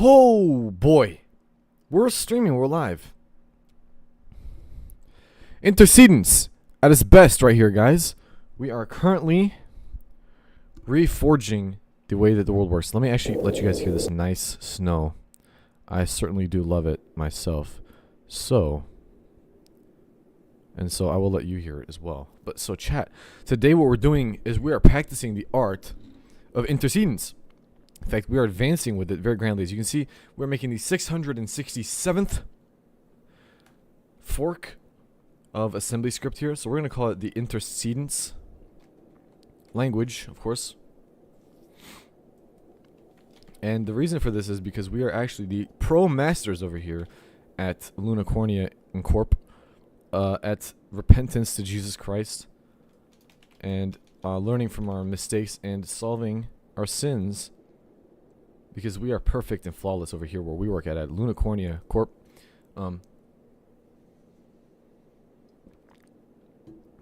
Oh boy, we're streaming, we're live. Intercedence at its best right here, guys. We are currently reforging the way that the world works. Let me actually let you guys hear this nice snow. I certainly do love it myself. So I will let you hear it as well. But so chat, today what we're doing is we are practicing the art of intercedence. In fact, we are advancing with it very grandly. As you can see, we're making the 667th fork of assembly script here. So we're going to call it the intercedence language, of course. And the reason for this is because we are actually the pro masters over here at Lunacornia Incorp. At repentance to Jesus Christ. And learning from our mistakes and solving our sins. Because we are perfect and flawless over here where we work at Lunacornia Corp.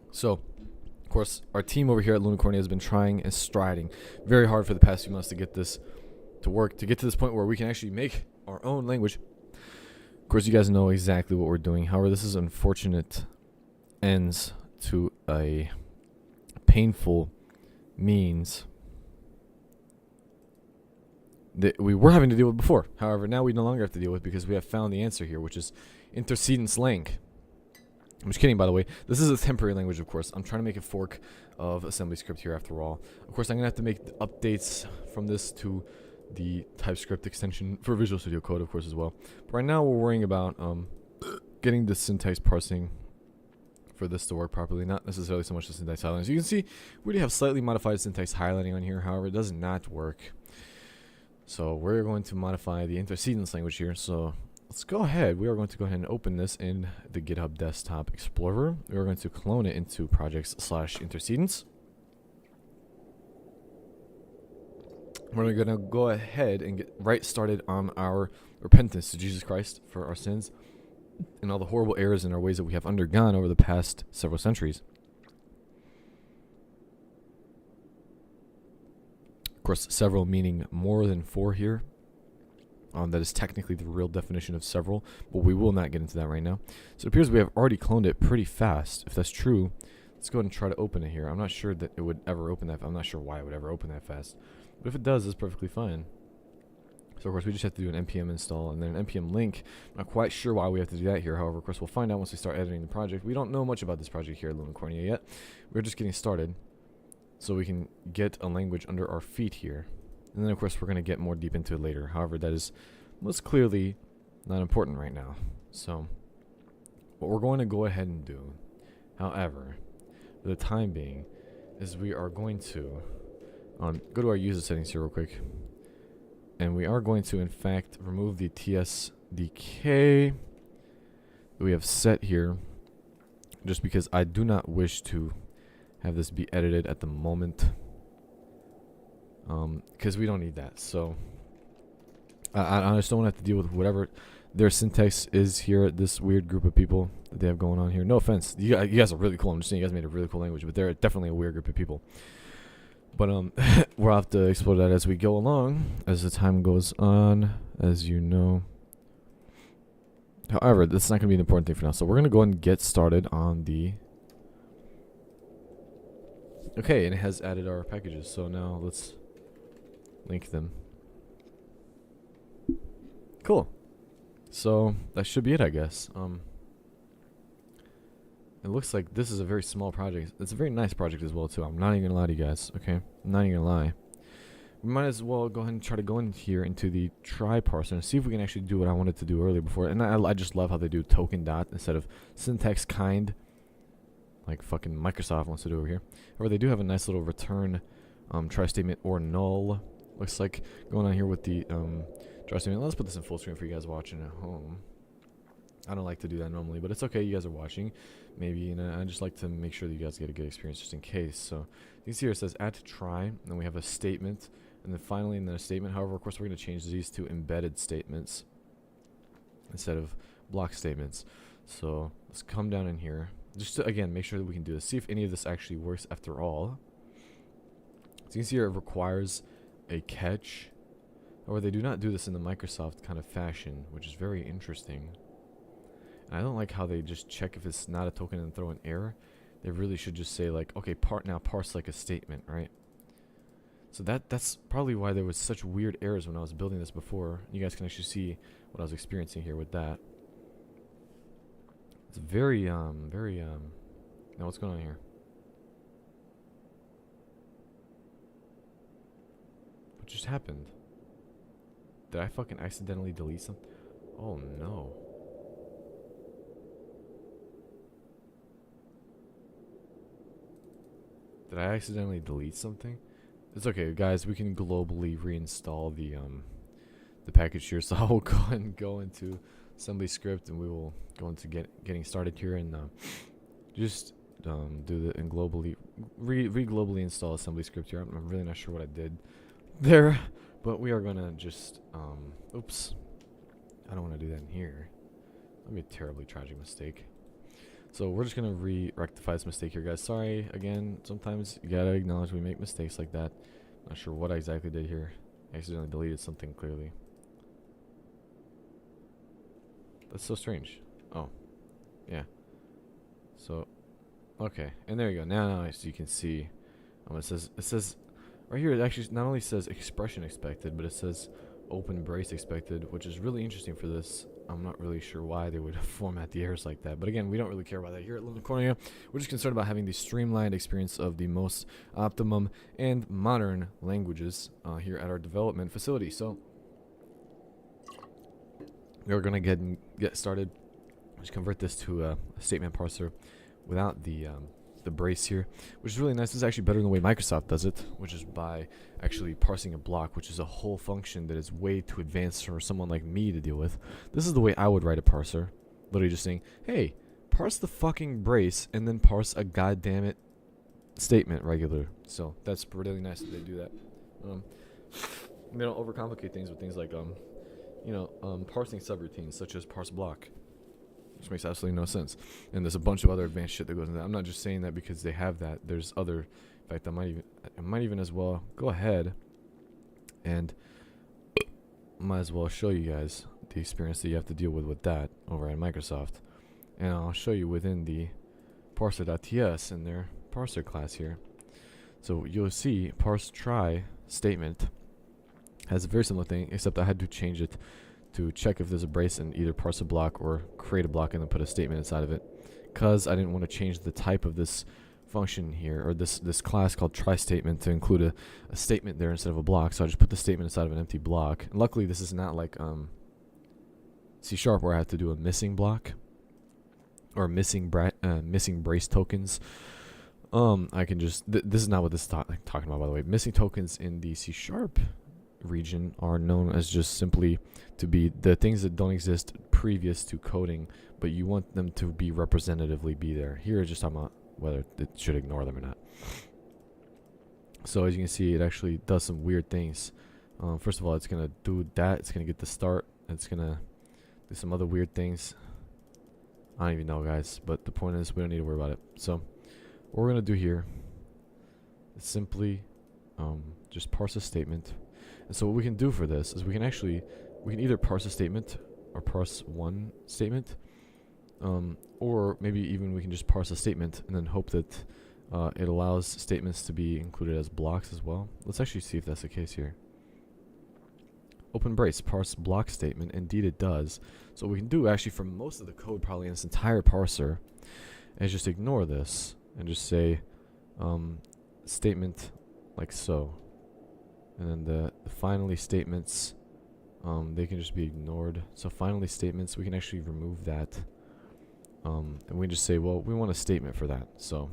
So, of course, our team over here at Lunacornia has been trying and striding very hard for the past few months to get this to work, to get to this point where we can actually make our own language. Of course, you guys know exactly what we're doing. However, this is unfortunate ends to a painful means that we were having to deal with before. However, now we no longer have to deal with because we have found the answer here, which is intercedence lang. I'm just kidding, by the way. This is a temporary language, of course. I'm trying to make a fork of assembly script here after all. Of course, I'm going to have to make updates from this to the TypeScript extension for Visual Studio Code, of course, as well. But right now, we're worrying about getting the syntax parsing for this to work properly. Not necessarily so much the syntax highlighting. So you can see, we already have slightly modified syntax highlighting on here. However, it does not work. So we're going to modify the intercedence language here. So let's go ahead. We are going to go ahead and open this in the GitHub Desktop Explorer. We're going to clone it into projects/intercedence. We're going to go ahead and get right started on our repentance to Jesus Christ for our sins and all the horrible errors in our ways that we have undergone over the past several centuries. Of course, several meaning more than four here. That is technically the real definition of several, but we will not get into that right now. So it appears we have already cloned it pretty fast. If that's true, let's go ahead and try to open it here. I'm not sure that it would ever open that. I'm not sure why it would ever open that fast. But if it does, it's perfectly fine. So of course we just have to do an npm install and then an npm link. I'm not quite sure why we have to do that here. However, of course we'll find out once we start editing the project. We don't know much about this project here at Lunacornia yet. We're just getting started so we can get a language under our feet here. And then of course we're going to get more deep into it later. However, that is most clearly not important right now. So what we're going to go ahead and do, however, for the time being, is we are going to go to our user settings here real quick. And we are going to, in fact, remove the TSDK that we have set here. Just because I do not wish to have this be edited at the moment. Because we don't need that. So I just don't want to have to deal with whatever their syntax is here at this weird group of people that they have going on here. No offense. You guys are really cool. I'm just saying you guys made a really cool language. But they're definitely a weird group of people. But we'll have to explore that as we go along, as the time goes on, as you know. However, that's not going to be an important thing for now. So we're going to go and get started on the... Okay, and it has added our packages. So now let's link them. Cool. So that should be it, I guess. It looks like this is a very small project. It's a very nice project as well, too. I'm not even going to lie to you guys, okay? I'm not even going to lie. We might as well go ahead and try to go in here into the try parser and see if we can actually do what I wanted to do earlier before. And I just love how they do token dot instead of syntax kind, like fucking Microsoft wants to do over here. However, they do have a nice little return try statement or null. Looks like going on here with the try statement. Let's put this in full screen for you guys watching at home. I don't like to do that normally, but it's okay. You guys are watching. Maybe, and I just like to make sure that you guys get a good experience just in case. So you can see here it says add to try, and then we have a statement, and then finally and then a statement. However, of course, we're going to change these to embedded statements instead of block statements. So let's come down in here. Just to, again, make sure that we can do this. See if any of this actually works after all. So you can see here it requires a catch. However, they do not do this in the Microsoft kind of fashion, which is very interesting. And I don't like how they just check if it's not a token and throw an error. They really should just say like, okay, parse like a statement, right? So that's probably why there was such weird errors when I was building this before. You guys can actually see what I was experiencing here with that. It's very now what's going on here? What just happened? Did I fucking accidentally delete something? Oh no. Did I accidentally delete something? It's okay, guys. We can globally reinstall the package here. So I will go ahead and go into assembly script, and we will go into getting started here, and just do the and globally globally install assembly script here. I'm really not sure what I did there, but we are gonna just oops. I don't want to do that in here. That'd be a terribly tragic mistake. So we're just gonna rectify this mistake here, guys. Sorry again. Sometimes you gotta acknowledge we make mistakes like that. Not sure what I exactly did here. I accidentally deleted something clearly. That's so strange. Oh, yeah. So, okay, and there you go. Now as you can see, it says right here. It actually not only says expression expected, but it says open brace expected, which is really interesting for this. I'm not really sure why they would format the errors like that. But again, we don't really care about that here at London Cornea. We're just concerned about having the streamlined experience of the most optimum and modern languages here at our development facility. So we're going to get started. Just convert this to a statement parser without the brace here, which is really nice. This is actually better than the way Microsoft does it, which is by actually parsing a block, which is a whole function that is way too advanced for someone like me to deal with. This is the way I would write a parser, literally just saying, hey, parse the fucking brace and then parse a goddammit statement regular. So that's really nice that they do that. They don't overcomplicate things with things like parsing subroutines such as parse block, which makes absolutely no sense. And there's a bunch of other advanced shit that goes into that. I'm not just saying that because they have that. There's other. In fact, I might even as well go ahead and might as well show you guys the experience that you have to deal with that over at Microsoft. And I'll show you within the parser.ts in their parser class here. So you'll see parse try statement has a very similar thing, except I had to change it to check if there's a brace and either parse a block or create a block and then put a statement inside of it, because I didn't want to change the type of this function here, or this class called try statement, to include a statement there instead of a block. So I just put the statement inside of an empty block. And luckily this is not like C# where I have to do a missing block or missing brace tokens. I can just this is not what this is talking about, by the way. Missing tokens in the C# region are known as just simply to be the things that don't exist previous to coding, but you want them to be representatively be there. Here it's just talking about whether it should ignore them or not. So as you can see, it actually does some weird things. First of all, it's gonna do that. It's gonna get the start. It's gonna do some other weird things. I don't even know, guys, but the point is we don't need to worry about it. So what we're gonna do here is simply just parse a statement. And so what we can do for this is we can either parse a statement or parse one statement, or maybe even we can just parse a statement and then hope that it allows statements to be included as blocks as well. Let's actually see if that's the case here. Open brace, parse block statement. Indeed it does. So what we can do actually for most of the code probably in this entire parser is just ignore this and just say statement like so. And then the finally statements, they can just be ignored. So finally statements, we can actually remove that. And we just say, well, we want a statement for that. So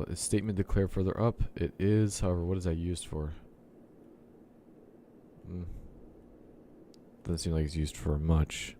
is statement declared further up? It is. However, what is that used for? Doesn't seem like it's used for much.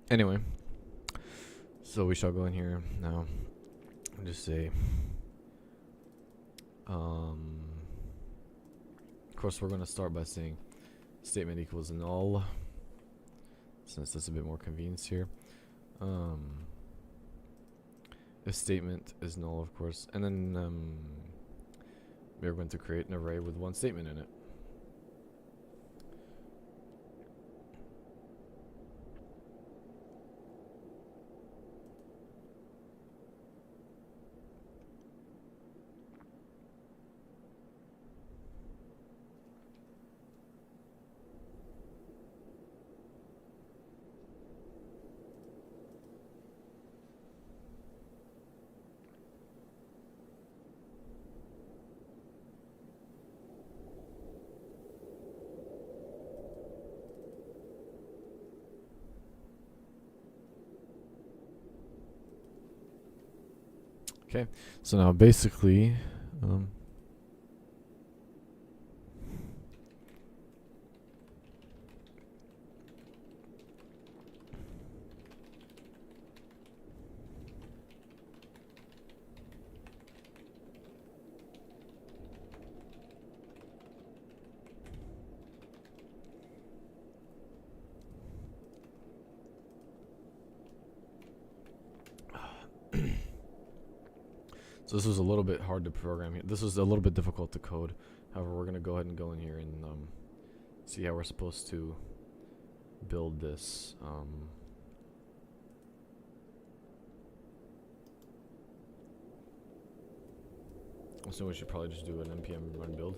Anyway, so we shall go in here now and just say, of course, we're going to start by saying statement equals null, since that's a bit more convenience here. If statement is null, of course, and then we're going to create an array with one statement in it. Okay, so now basically, so this was a little bit hard to program here. This was a little bit difficult to code. However, we're going to go ahead and go in here and see how we're supposed to build this. So we should probably just do an npm run build.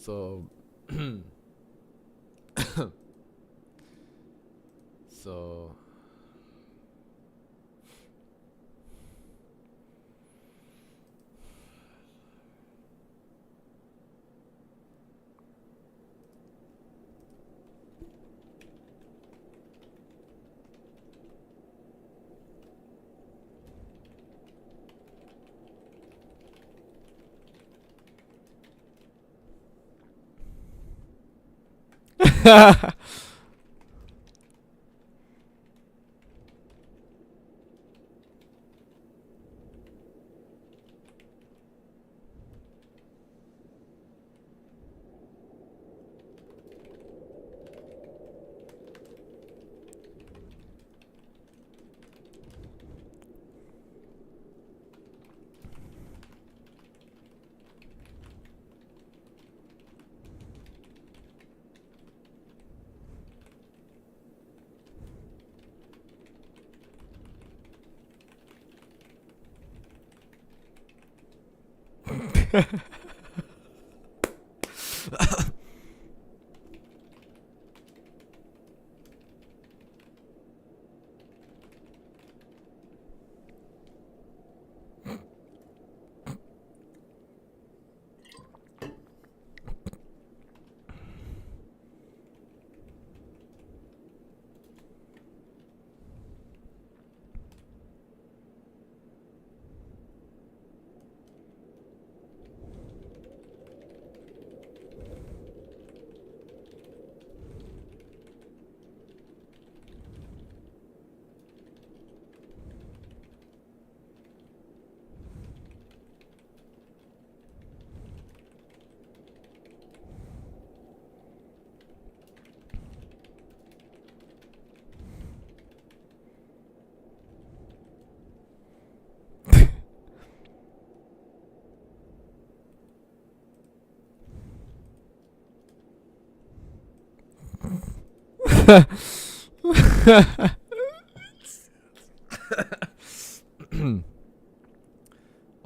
So, so,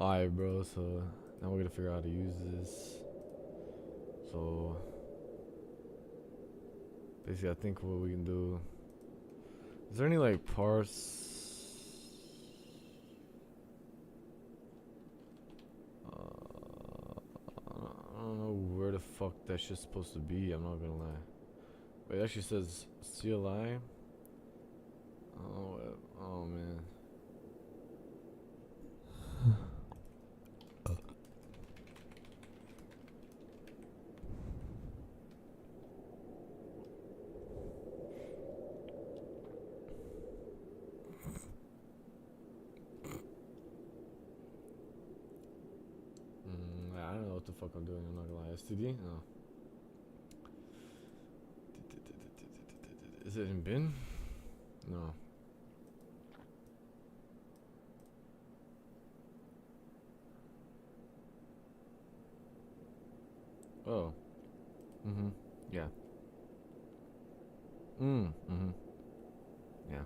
Alright, bro. So now we're gonna figure out how to use this. So basically, I think what we can do. Is there any like parse? I don't know where the fuck that shit's supposed to be. I'm not gonna lie. Wait, it actually says CLI. Oh man. I don't know what the fuck I'm doing. I'm not gonna lie. STD? No. Is it in bin? No. Oh. Mm-hmm. Yeah. Mm-hmm. Yeah.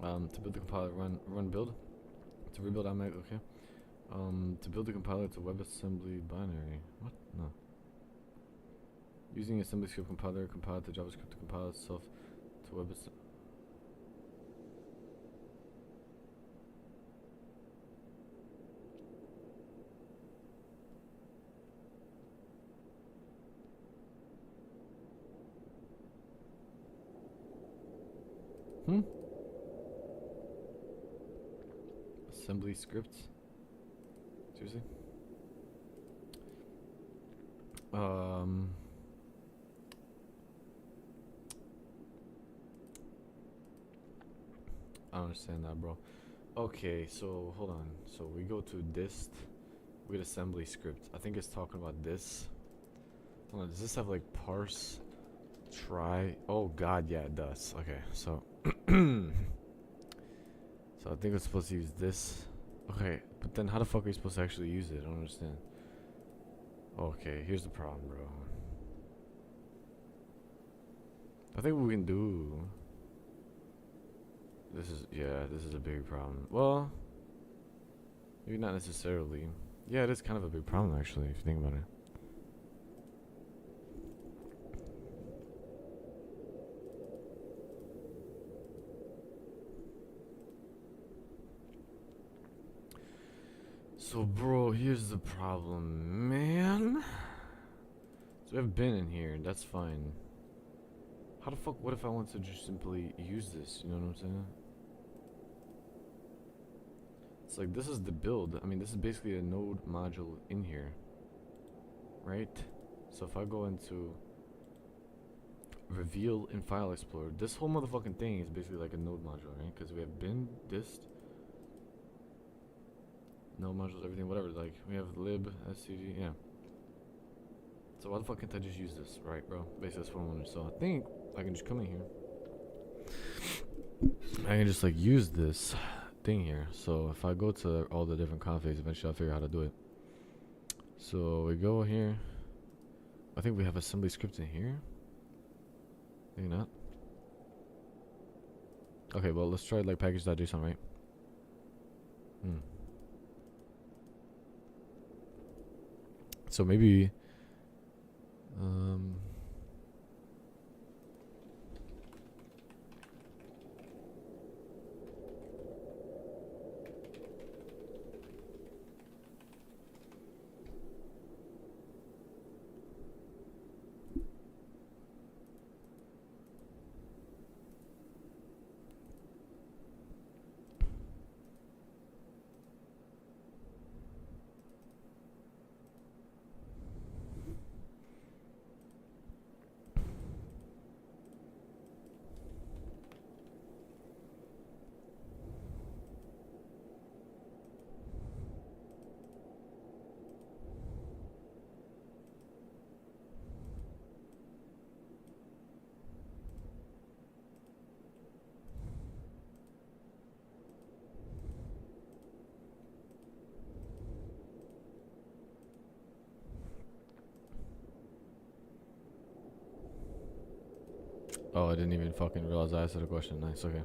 To build the compiler, run build. To rebuild iMac, okay. To build the compiler to WebAssembly binary. What? No. Using assembly script compiler, compile to JavaScript to compile itself to WebAssembly. Assembly scripts? Seriously? I don't understand that, bro. Okay, so hold on. So we go to dist. We get assembly script. I think it's talking about this. Hold on, does this have like parse? Try. Oh god, yeah, it does. Okay, so so I think we're supposed to use this. Okay, but then how the fuck are you supposed to actually use it? I don't understand. Okay, here's the problem, bro. I think what we can do. This is a big problem. Well, maybe not necessarily. Yeah, it is kind of a big problem actually, if you think about it. So, bro, here's the problem, man. So we have bin in here, that's fine. How the fuck, what if I want to just simply use this, you know what I'm saying? It's like, this is the build. I mean, this is basically a node module in here. Right? So if I go into reveal in file explorer, this whole motherfucking thing is basically like a node module, right? Because we have bin, dist, node modules, everything, whatever. Like, we have lib, std, yeah. So why the fuck can't I just use this, right, bro? Basically, that's what I wanted. So I think I can just come in here. I can just like use this thing here. So if I go to all the different configs, eventually I'll figure out how to do it. So we go here. I think we have assembly script in here. Maybe not. Okay, well let's try like package.json, right? So maybe Oh, I didn't even fucking realize I asked a question. Nice, okay.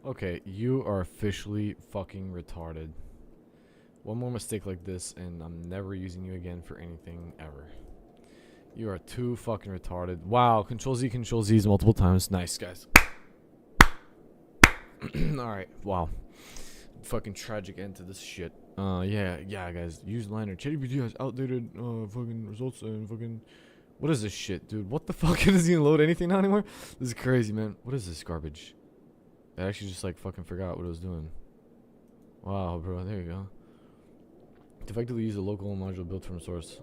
Okay, you are officially fucking retarded. One more mistake like this, and I'm never using you again for anything ever. You are too fucking retarded. Wow, Control Z, Control Z's multiple times. Nice, guys. Alright, wow. Fucking tragic end to this shit. Yeah, guys. Use liner. ChatGPT has outdated fucking results and fucking. What is this shit, dude? What the fuck? It doesn't even load anything now anymore? This is crazy, man. What is this garbage? I actually just like fucking forgot what it was doing. Wow, bro. There you go. To effectively use a local module built from source.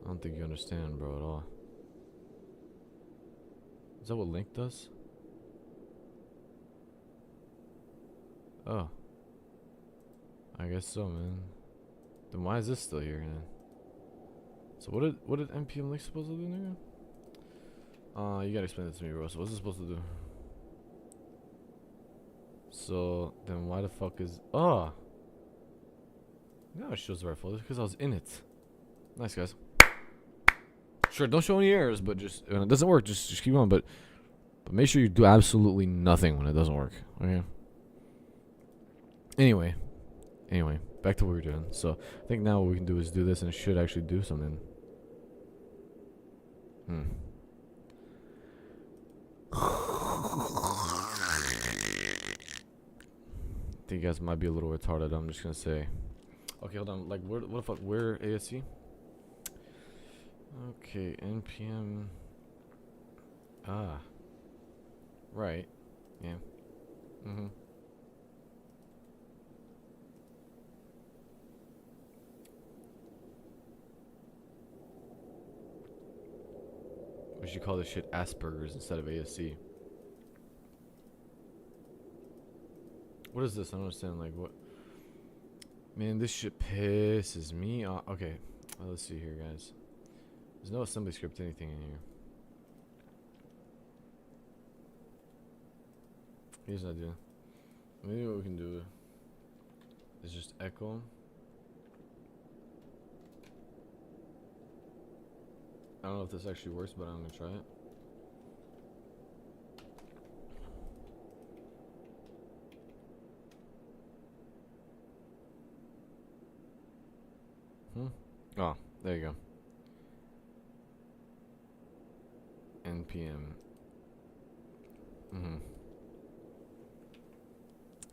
I don't think you understand, bro, at all. Is that what Link does? Oh. I guess so, man. Then why is this still here, man? So what did NPM Link supposed to do, nigga? You gotta explain that to me, bro. So what's this supposed to do? So then why the fuck is now it shows the right folder because I was in it. Nice, guys. Sure, don't show any errors, but just when it doesn't work, just keep on. But make sure you do absolutely nothing when it doesn't work. Okay. Anyway, back to what we were doing. So I think now what we can do is do this, and it should actually do something. I think you guys might be a little retarded. I'm just gonna say. Okay, hold on. Like, what the fuck? Where ASC? Okay, NPM. Right. Yeah. We should call this shit Asperger's instead of ASC. What is this? I don't understand. Like, what? Man, this shit pisses me off. Okay, let's see here, guys. There's no assembly script anything in here. Here's an idea. Maybe what we can do is just echo. I don't know if this actually works, but I'm gonna try it. Oh, there you go. NPM.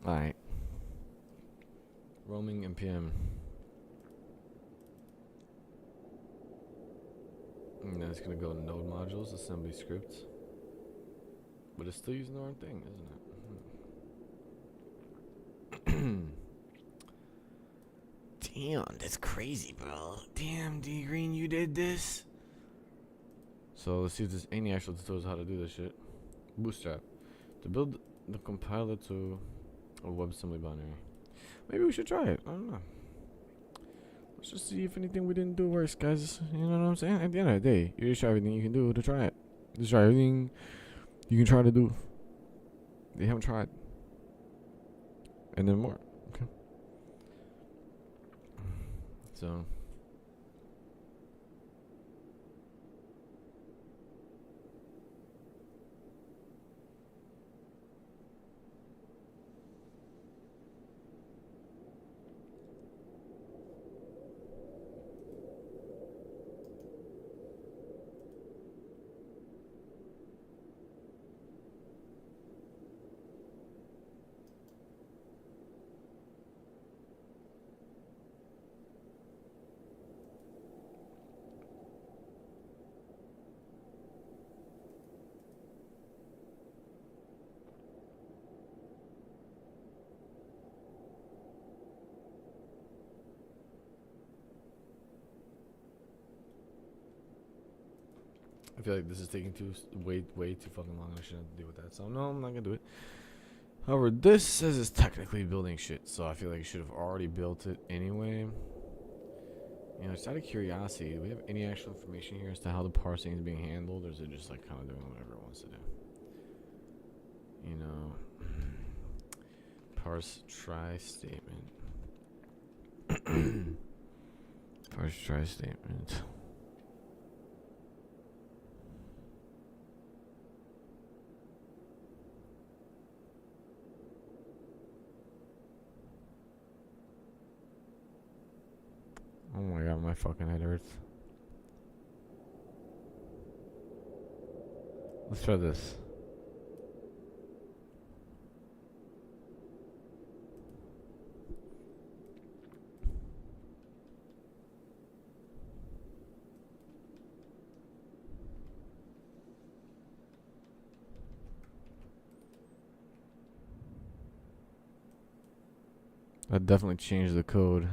Alright. Roaming NPM. And then it's gonna go node modules, assembly scripts. But it's still using the wrong thing, isn't it? Damn, that's crazy, bro. Damn, D Green, you did this. So let's see if there's any actual tutorials how to do this shit. Bootstrap. To build the compiler to a WebAssembly binary. Maybe we should try it. I don't know. Let's just see if anything we didn't do works, guys. You know what I'm saying? At the end of the day, you just try everything you can do to try it. Just try everything you can try to do. You haven't tried. And then more. Okay. So. I feel like this is taking way too fucking long. I shouldn't deal with that. So no, I'm not gonna do it. However, this says it's technically building shit, so I feel like you should have already built it anyway. You know, just out of curiosity, do we have any actual information here as to how the parsing is being handled, or is it just like kind of doing whatever it wants to do? You know, parse try statement. Parse try statement. Oh my god, my fucking head hurts. Let's try this. That definitely changed the code.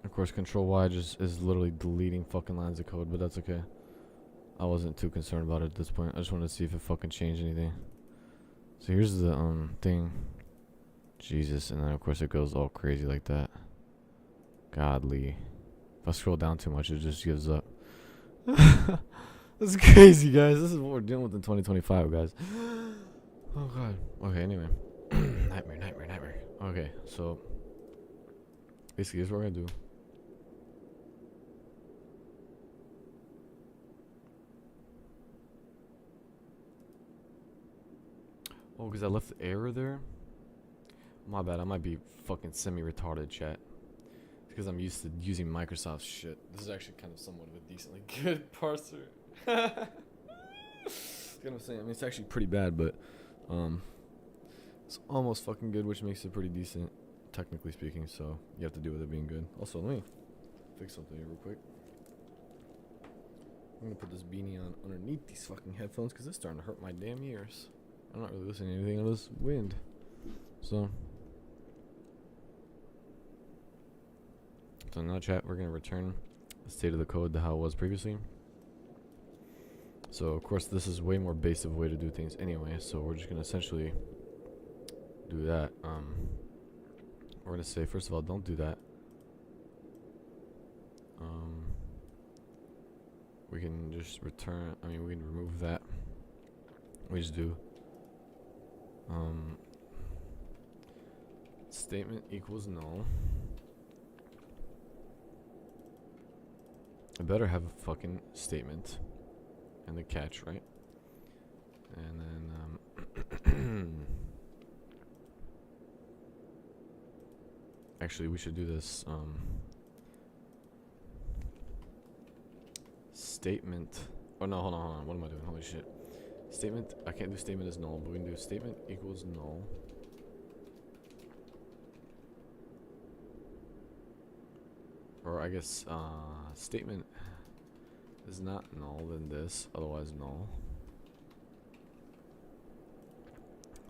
Of course, Control Y just is literally deleting fucking lines of code, but that's okay. I wasn't too concerned about it at this point. I just wanted to see if it fucking changed anything. So here's the thing. Jesus, and then of course it goes all crazy like that. Godly. If I scroll down too much, it just gives up. This is crazy, guys. This is what we're dealing with in 2025, guys. Oh god. Okay, anyway. Nightmare. Okay, so basically here's what we're gonna do. Oh, because I left the error there? My bad, I might be fucking semi-retarded, chat. Because I'm used to using Microsoft shit. This is actually kind of somewhat of a decently good parser. That's what I'm saying. I mean, it's actually pretty bad, but it's almost fucking good, which makes it pretty decent, technically speaking. So you have to deal with it being good. Also, let me fix something here real quick. I'm gonna put this beanie on underneath these fucking headphones because it's starting to hurt my damn ears. I'm not really listening to anything on this wind. So now, chat, we're gonna return the state of the code to how it was previously. So of course this is way more basic way to do things anyway, so we're just gonna essentially do that. We're gonna say, first of all, don't do that. We can just return, we can remove that. We just do statement equals null. I better have a fucking statement and the catch, right? And then actually we should do this statement. Oh no, hold on, what am I doing? Holy shit. Statement, I can't do statement as null, but we can do statement equals null. Or I guess statement is not null, then this, otherwise null.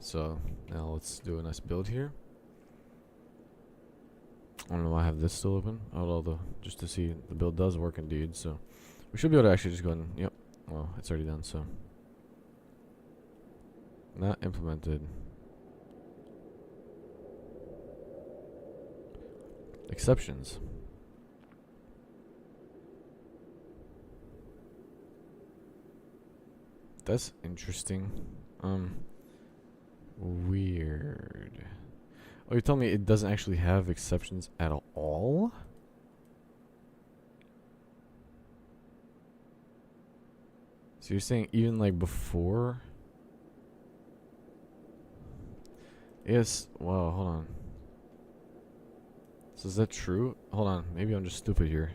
So now let's do a nice build here. I don't know why I have this still open. Just to see the build does work indeed. So we should be able to actually just go ahead and, yep. Well, it's already done. So not implemented. Exceptions. That's interesting. Weird. Oh, you told me it doesn't actually have exceptions at all? So you're saying even like before? Yes. Wow, hold on. So is that true? Hold on. Maybe I'm just stupid here.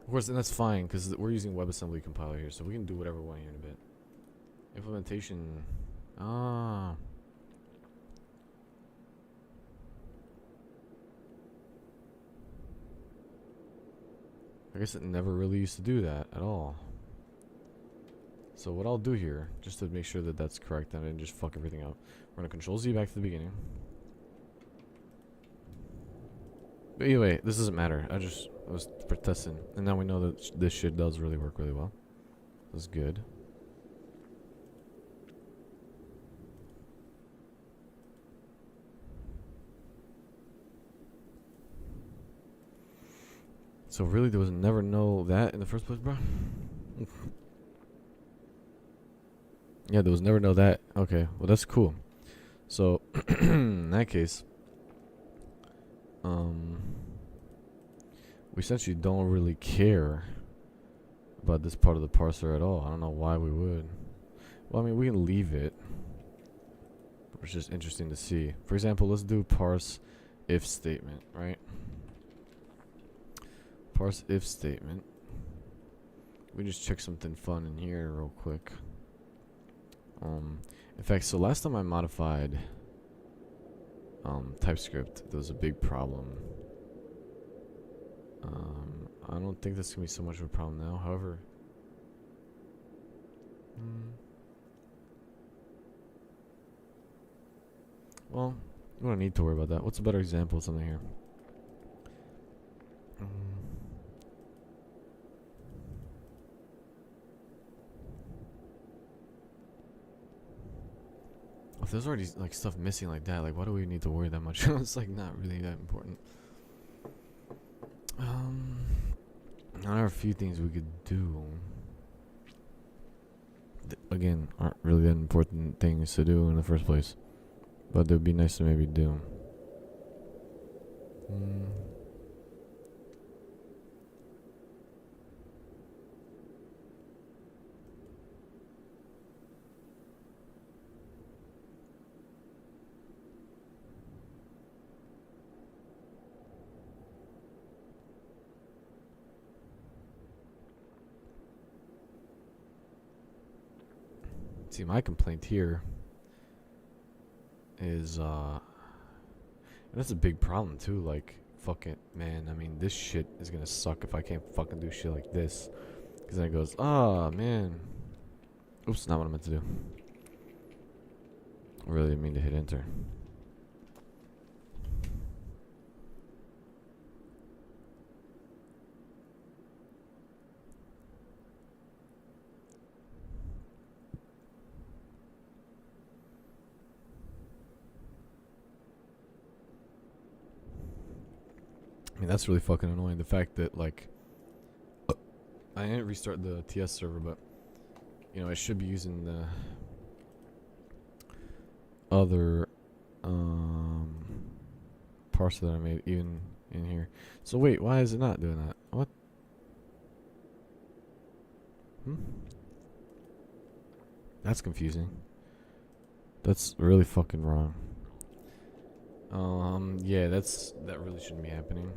Of course, and that's fine because we're using WebAssembly compiler here, so we can do whatever we want here in a bit. Implementation. Ah. I guess it never really used to do that at all. So what I'll do here, just to make sure that that's correct and I didn't just fuck everything up, we're gonna Control Z back to the beginning. But anyway, this doesn't matter. I was testing, and now we know that this shit does really work really well. That's good. So really, there was never no that in the first place, bro? Yeah, there was never no that. Okay, well that's cool. So in that case, we essentially don't really care about this part of the parser at all. I don't know why we would. Well, I mean, we can leave it. It's just interesting to see. For example, let's do parse if statement, right? Parse if statement. We just check something fun in here real quick. In fact, so last time I modified TypeScript, there was a big problem. I don't think that's gonna be so much of a problem now. However, well, we don't need to worry about that. What's a better example of something here? If there's already like stuff missing like that, like why do we need to worry that much? It's like not really that important. There are a few things we could do. Again, aren't really that important things to do in the first place, but they'd be nice to maybe do. See, my complaint here is, and that's a big problem too. Like, fuck it, man. I mean, this shit is gonna suck if I can't fucking do shit like this. Because then it goes, oh man. Oops, not what I meant to do. I really didn't mean to hit enter. I mean, that's really fucking annoying. The fact that, like, I didn't restart the TS server, but, you know, I should be using the other, parser that I made even in here. So, wait, why is it not doing that? What? That's confusing. That's really fucking wrong. Yeah, that really shouldn't be happening.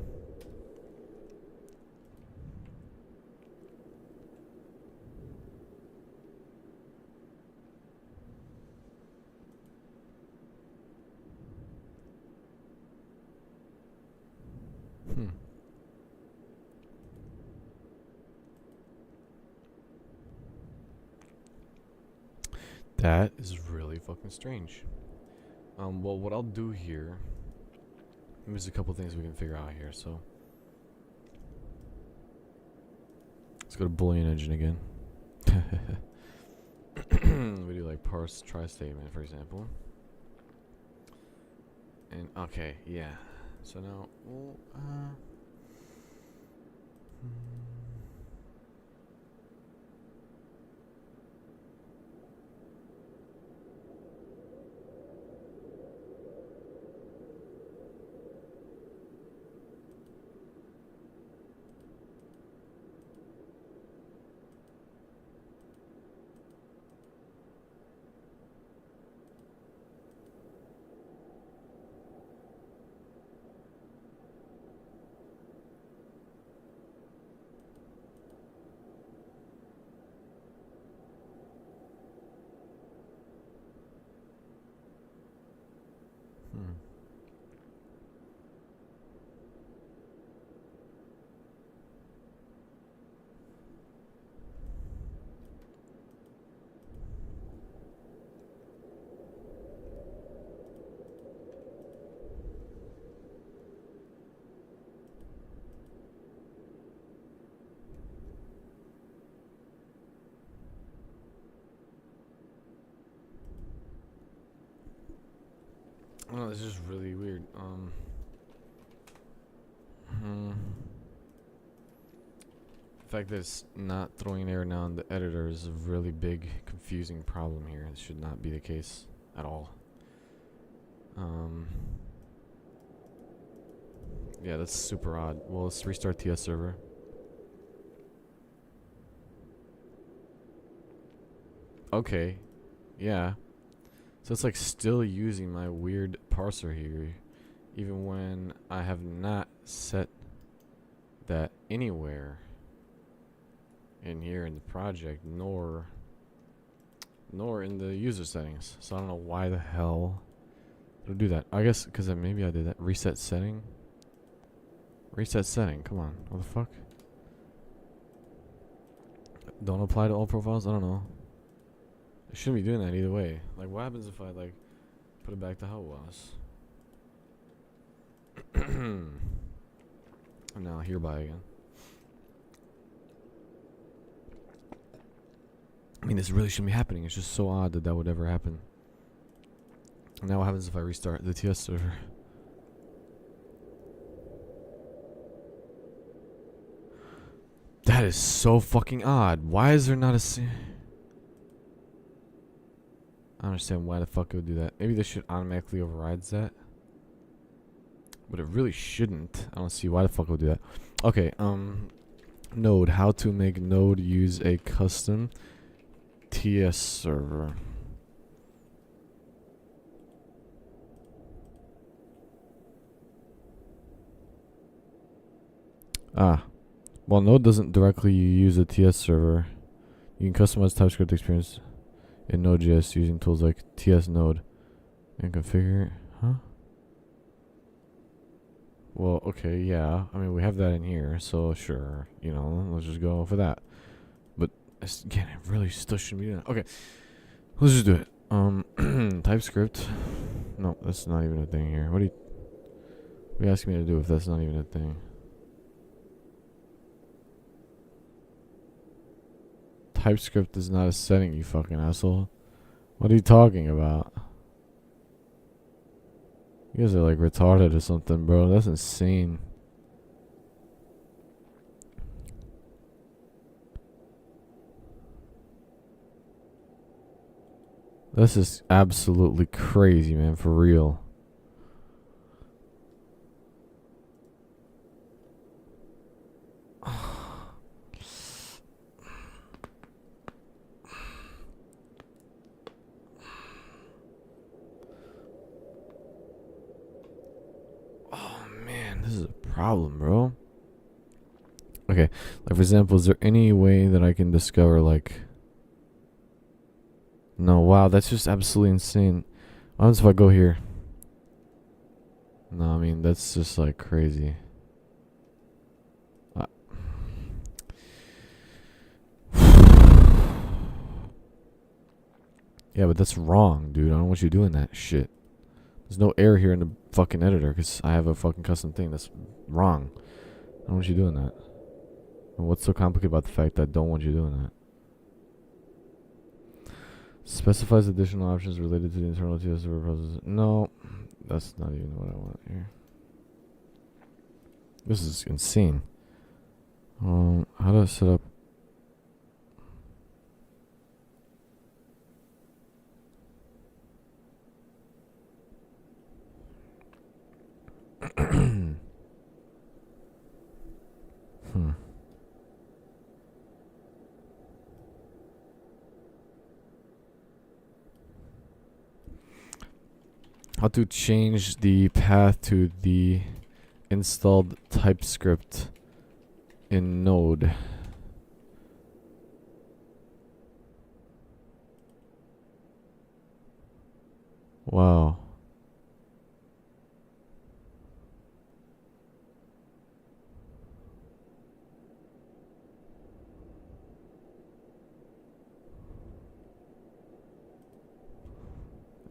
That is really fucking strange. Well, what I'll do here, there's a couple things we can figure out here. So let's go to Boolean engine again. We do like parse try statement, for example. And okay, yeah. So now we'll oh, this is really weird. The fact that it's not throwing an error now in the editor is a really big, confusing problem here. It should not be the case at all. Yeah, that's super odd. Well, let's restart TS server. Okay. Yeah. So it's like still using my weird parser here, even when I have not set that anywhere in here in the project, nor in the user settings. So I don't know why the hell it'll do that. I guess because maybe I did that. Reset setting. Reset setting. Come on. What the fuck? Don't apply to all profiles? I don't know. I shouldn't be doing that either way. Like, what happens if I, like, put it back to how it was? And now hereby again. I mean, this really shouldn't be happening. It's just so odd that that would ever happen. And now what happens if I restart the TS server? That is so fucking odd. Why is there not a... I don't understand why the fuck it would do that. Maybe this should automatically overrides that. But it really shouldn't. I don't see why the fuck it would do that. Okay, Node. How to make Node use a custom TS server. Well, Node doesn't directly use a TS server. You can customize TypeScript experience in Node.js using tools like TS Node and configure it. Huh? Well, okay, yeah. I mean, we have that in here, so sure. You know, let's just go for that. But, again, it really still shouldn't be doing that. Okay, let's just do it. TypeScript. No, that's not even a thing here. What are you asking me to do if that's not even a thing? TypeScript is not a setting, you fucking asshole. What are you talking about? You guys are like retarded or something, bro. That's insane. This is absolutely crazy, man. For real. This is a problem, bro. Okay, like for example, is there any way that I can discover like... No, wow, that's just absolutely insane. What happens if I go here? No, I mean, that's just like crazy. Yeah, but that's wrong, dude. I don't want you doing that shit. There's no error here in the fucking editor because I have a fucking custom thing. That's wrong. I don't want you doing that. And what's so complicated about the fact that I don't want you doing that? Specifies additional options related to the internal TS server process. No, that's not even what I want here. This is insane. How do I set up? How to change the path to the installed TypeScript in Node. Wow.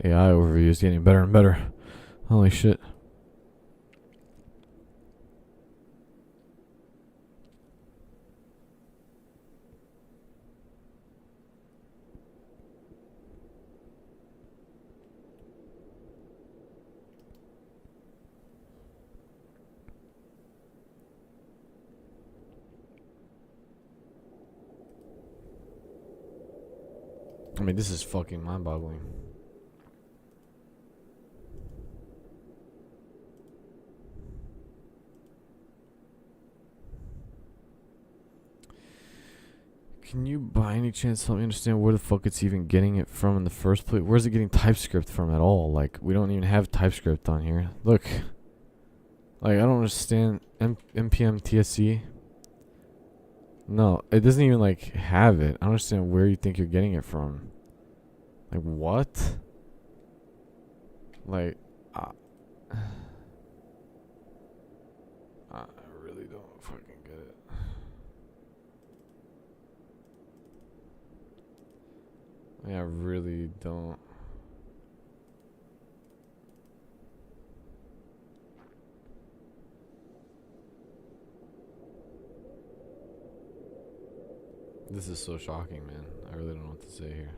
AI overview is getting better and better. Holy shit. I mean, this is fucking mind-boggling. Can you by any chance help me understand where the fuck it's even getting it from in the first place? Where's it getting TypeScript from at all? Like, we don't even have TypeScript on here. Look. Like, I don't understand. npm tsc. No, it doesn't even, like, have it. I don't understand where you think you're getting it from. Like, what? Like, I really don't fucking get it. Yeah, I really don't. This is so shocking, man. I really don't know what to say here.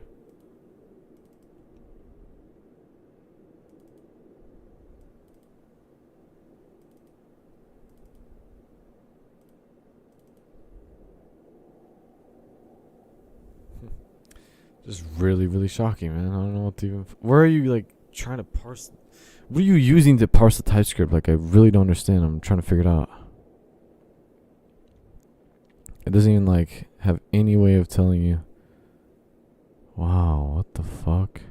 Just really, really shocking, man. I don't know what to even... Where are you, like, trying to parse... What are you using to parse the TypeScript? Like, I really don't understand. I'm trying to figure it out. It doesn't even, like, have any way of telling you. Wow, what the fuck?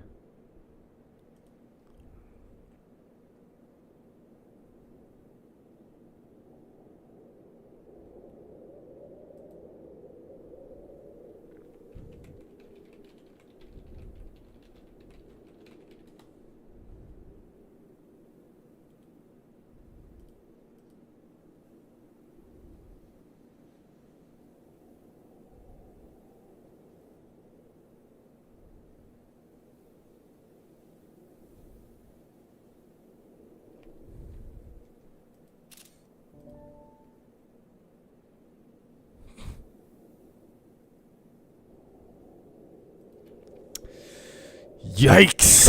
Yikes!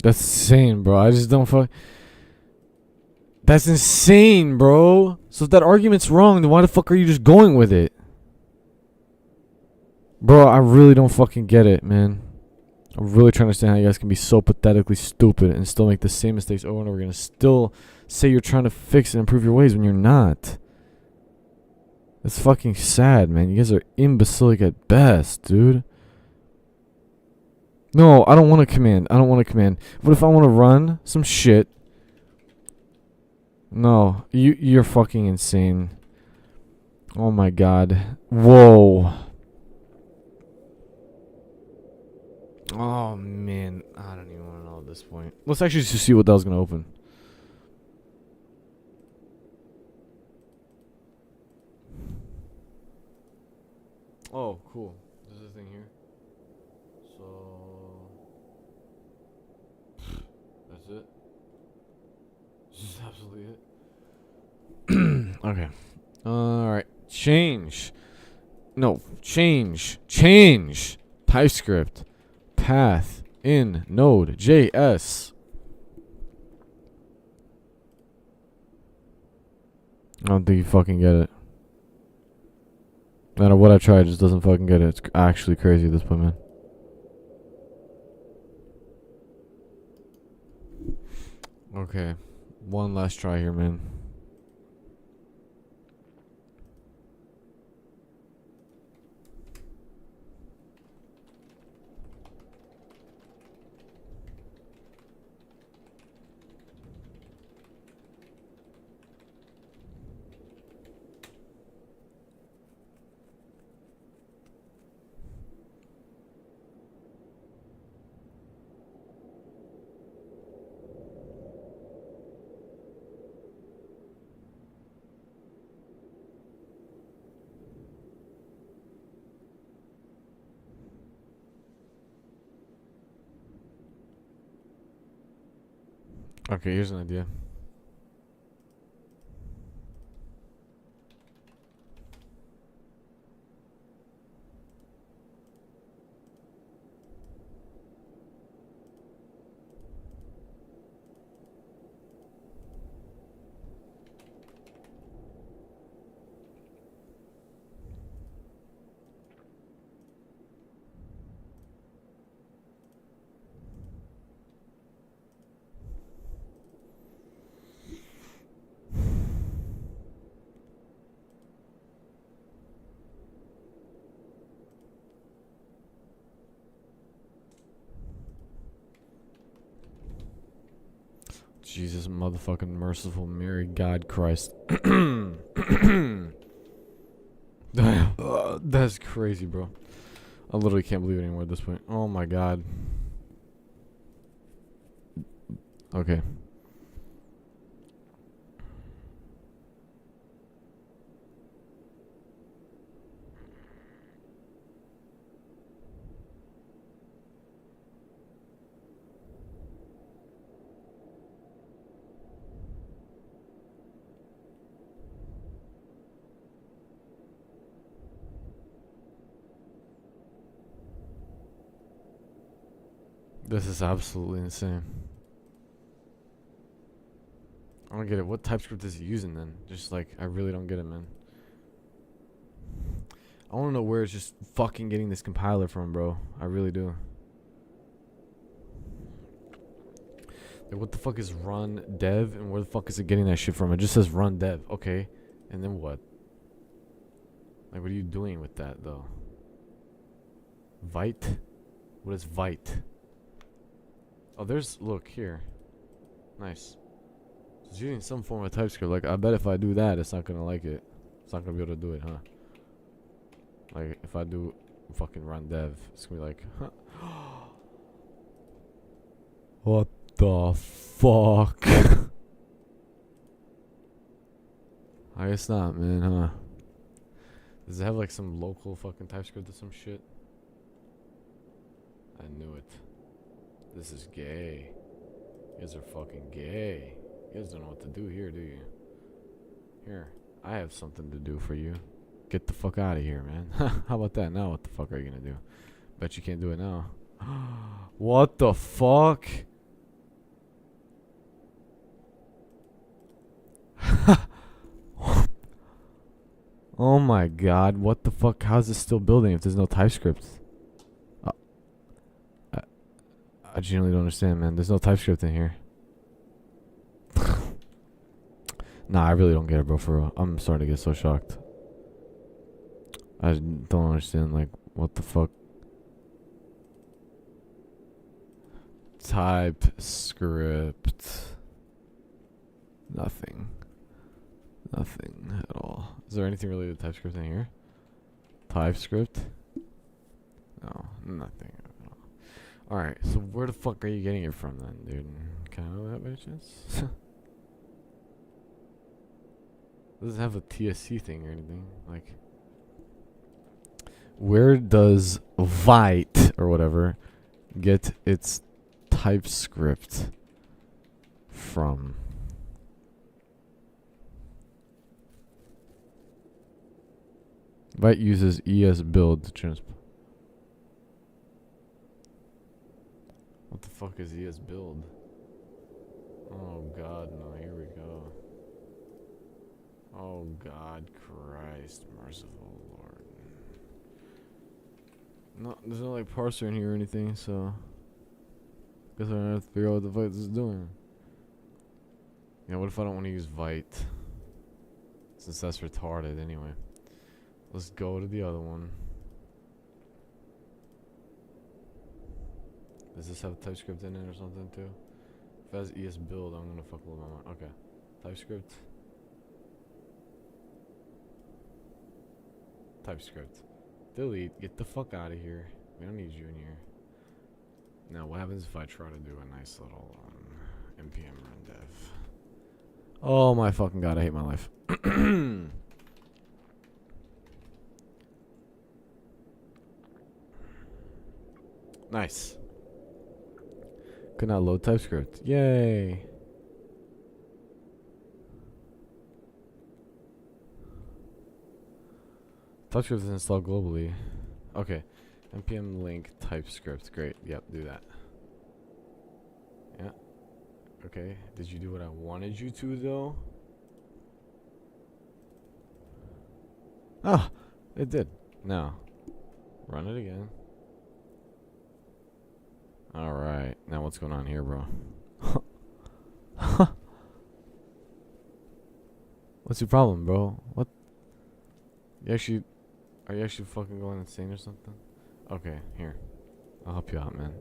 That's insane, bro. I just don't fuck. That's insane, bro. So if that argument's wrong, then why the fuck are you just going with it? Bro, I really don't fucking get it, man. I'm really trying to understand how you guys can be so pathetically stupid and still make the same mistakes over and over again and still say you're trying to fix and improve your ways when you're not. That's fucking sad, man. You guys are imbecilic at best, dude. No, I don't want a command. I don't want a command. What if I want to run some shit? No, you're fucking insane. Oh my god. Whoa. Oh man, I don't even want to know at this point. Let's actually just see what that was gonna open. Oh, cool. This is the thing here. So that's it. This is absolutely it. Okay. Alright. Change. No. Change. Change. TypeScript. Path. In. Node. JS. I don't think you fucking get it. No matter what I try, it just doesn't fucking get it. It's actually crazy at this point, man. Okay. One last try here, man. Okay, here's an idea. Jesus motherfucking merciful Mary God Christ. That's crazy, bro. I literally can't believe it anymore at this point. Oh my god. Okay. This is absolutely insane. I don't get it. What TypeScript is he using then? Just like, I really don't get it, man. I want to know where it's just fucking getting this compiler from, bro. I really do. Like, what the fuck is run dev and where the fuck is it getting that shit from? It just says run dev. Okay. And then what? Like, what are you doing with that, though? Vite? What is Vite? Oh, there's, look, here. Nice. So it's using some form of TypeScript. Like, I bet if I do that, it's not gonna like it. It's not gonna be able to do it, huh? Like, if I do fucking run dev, it's gonna be like, huh? What the fuck? I guess not, man, huh? Does it have like some local fucking TypeScript or some shit? I knew it. This is gay. You guys are fucking gay. You guys don't know what to do here, do you? Here, I have something to do for you. Get the fuck out of here, man. How about that? Now what the fuck are you gonna do? Bet you can't do it now. What the fuck? Oh my god, what the fuck? How's this still building if there's no TypeScript? I genuinely don't understand, man. There's no TypeScript in here. Nah, I really don't get it, bro, for real. I'm starting to get so shocked. I don't understand, like, what the fuck? TypeScript. Nothing. Nothing at all. Is there anything related to TypeScript in here? TypeScript? No, nothing at all. Alright, so where the fuck are you getting it from then, dude? Can I know that by chance? Doesn't have a TSC thing or anything. Like, where does Vite or whatever get its TypeScript from? Vite uses ES-build to transport. What the fuck is ES-build? Oh god, no, here we go. Oh God Christ, merciful Lord. No, there's no like parser in here or anything, so guess I have to figure out what the fuck this is doing. Yeah, what if I don't want to use Vite? Since that's retarded anyway. Let's go to the other one. Does this have TypeScript in it or something too? If it has ES build, I'm gonna fuck with my mind. Okay. TypeScript. TypeScript. Delete. Get the fuck out of here. We don't need you in here. Now, what happens if I try to do a nice little npm run dev? Oh my fucking god, I hate my life. Nice. Could not load TypeScript. Yay. TypeScript is installed globally. Okay. npm link TypeScript. Great. Yep, do that. Yeah. Okay. Did you do what I wanted you to, though? Ah! It did. Now. Run it again. Alright. Now what's going on here, bro? What's your problem, bro? What? You actually... Are you actually fucking going insane or something? Okay, here. I'll help you out, man.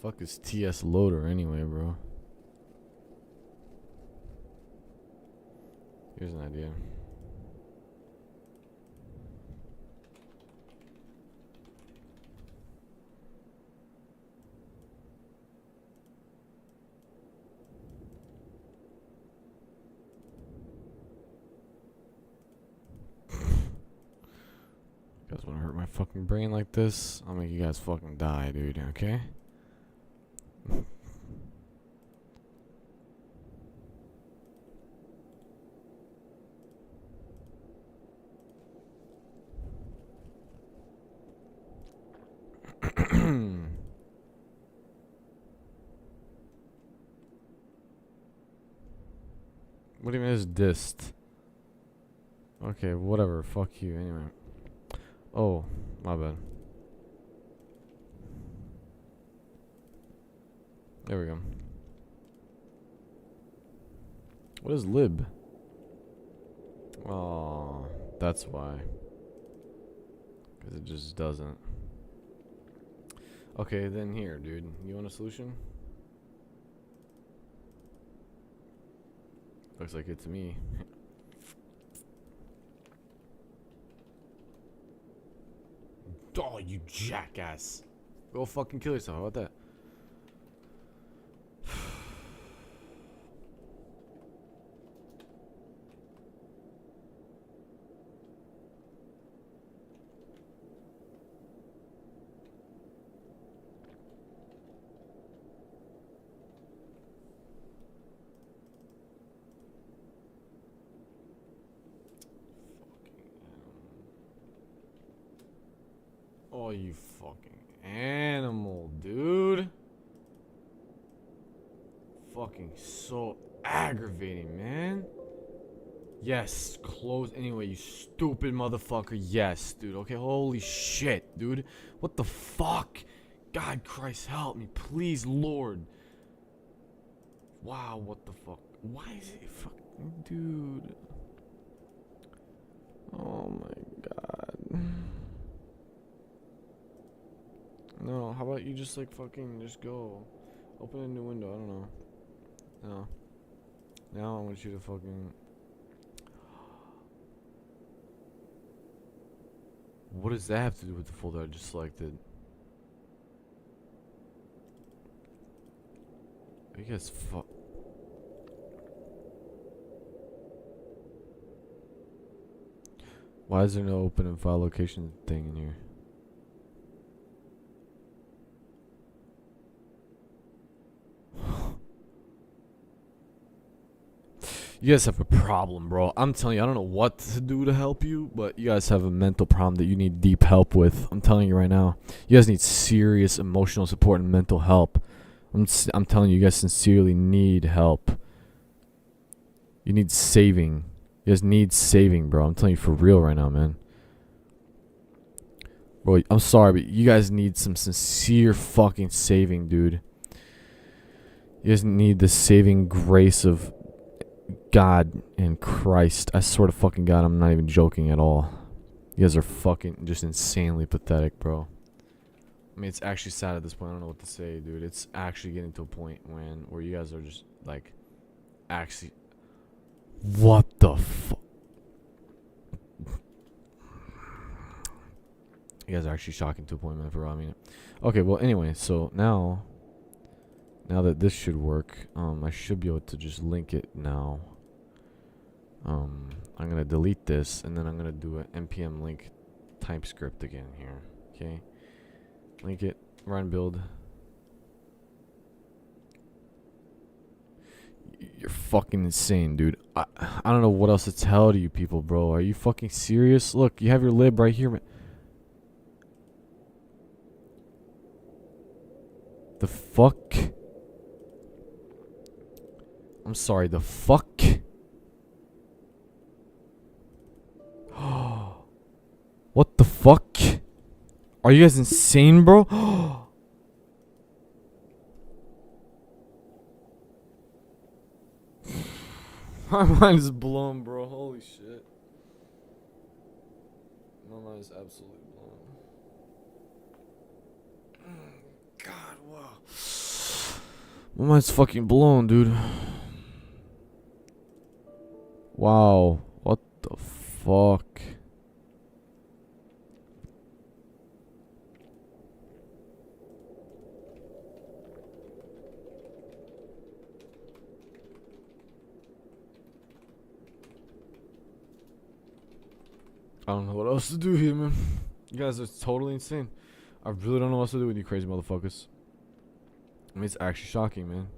Fuck is TS loader anyway, bro? Here's an idea. You guys wanna hurt my fucking brain like this? I'll make you guys fucking die, dude, okay? What do you mean it's dissed? Okay, whatever. Fuck you, anyway. Oh, my bad. There we go. What is lib? Oh, that's why. Because it just doesn't. Okay, then here, dude. You want a solution? Looks like it to me. Oh, you jackass. Go fucking kill yourself. How about that? Oh, you fucking animal, dude. Fucking so aggravating, man. Yes, close anyway, you stupid motherfucker. Yes, dude. Okay, holy shit, dude. What the fuck? God Christ, help me, please, Lord. Wow, what the fuck? Why is it fucking, dude? Oh my god. No, how about you just like fucking just go. Open a new window, I don't know. No. Now I want you to fucking... What does that have to do with the folder I just selected? You guys fuck... Why is there no open and file location thing in here? You guys have a problem, bro. I'm telling you, I don't know what to do to help you, but you guys have a mental problem that you need deep help with. I'm telling you right now. You guys need serious emotional support and mental help. I'm telling you, you guys sincerely need help. You need saving. You guys need saving, bro. I'm telling you for real right now, man. Bro, I'm sorry, but you guys need some sincere fucking saving, dude. You guys need the saving grace of God and Christ. I swear to fucking God, I'm not even joking at all. You guys are fucking just insanely pathetic, bro. I mean, it's actually sad at this point. I don't know what to say, dude. It's actually getting to a point where you guys are just like, actually, what the fuck? You guys are actually shocking to a point, man. For real, I mean, okay. Well, anyway, so now that this should work, I should be able to just link it now. I'm gonna delete this, and then I'm gonna do an npm link TypeScript again here. Okay, link it, run build. You're fucking insane, dude. I don't know what else to tell to you people, bro. Are you fucking serious? Look, you have your lib right here, man. The fuck? I'm sorry, the fuck? What the fuck? Are you guys insane, bro? My mind is blown, bro. Holy shit. My mind is absolutely blown. God, wow. My mind's fucking blown, dude. Wow. What the fuck? I don't know what else to do here, man. You guys are totally insane. I really don't know what else to do with you crazy motherfuckers. I mean, it's actually shocking, man.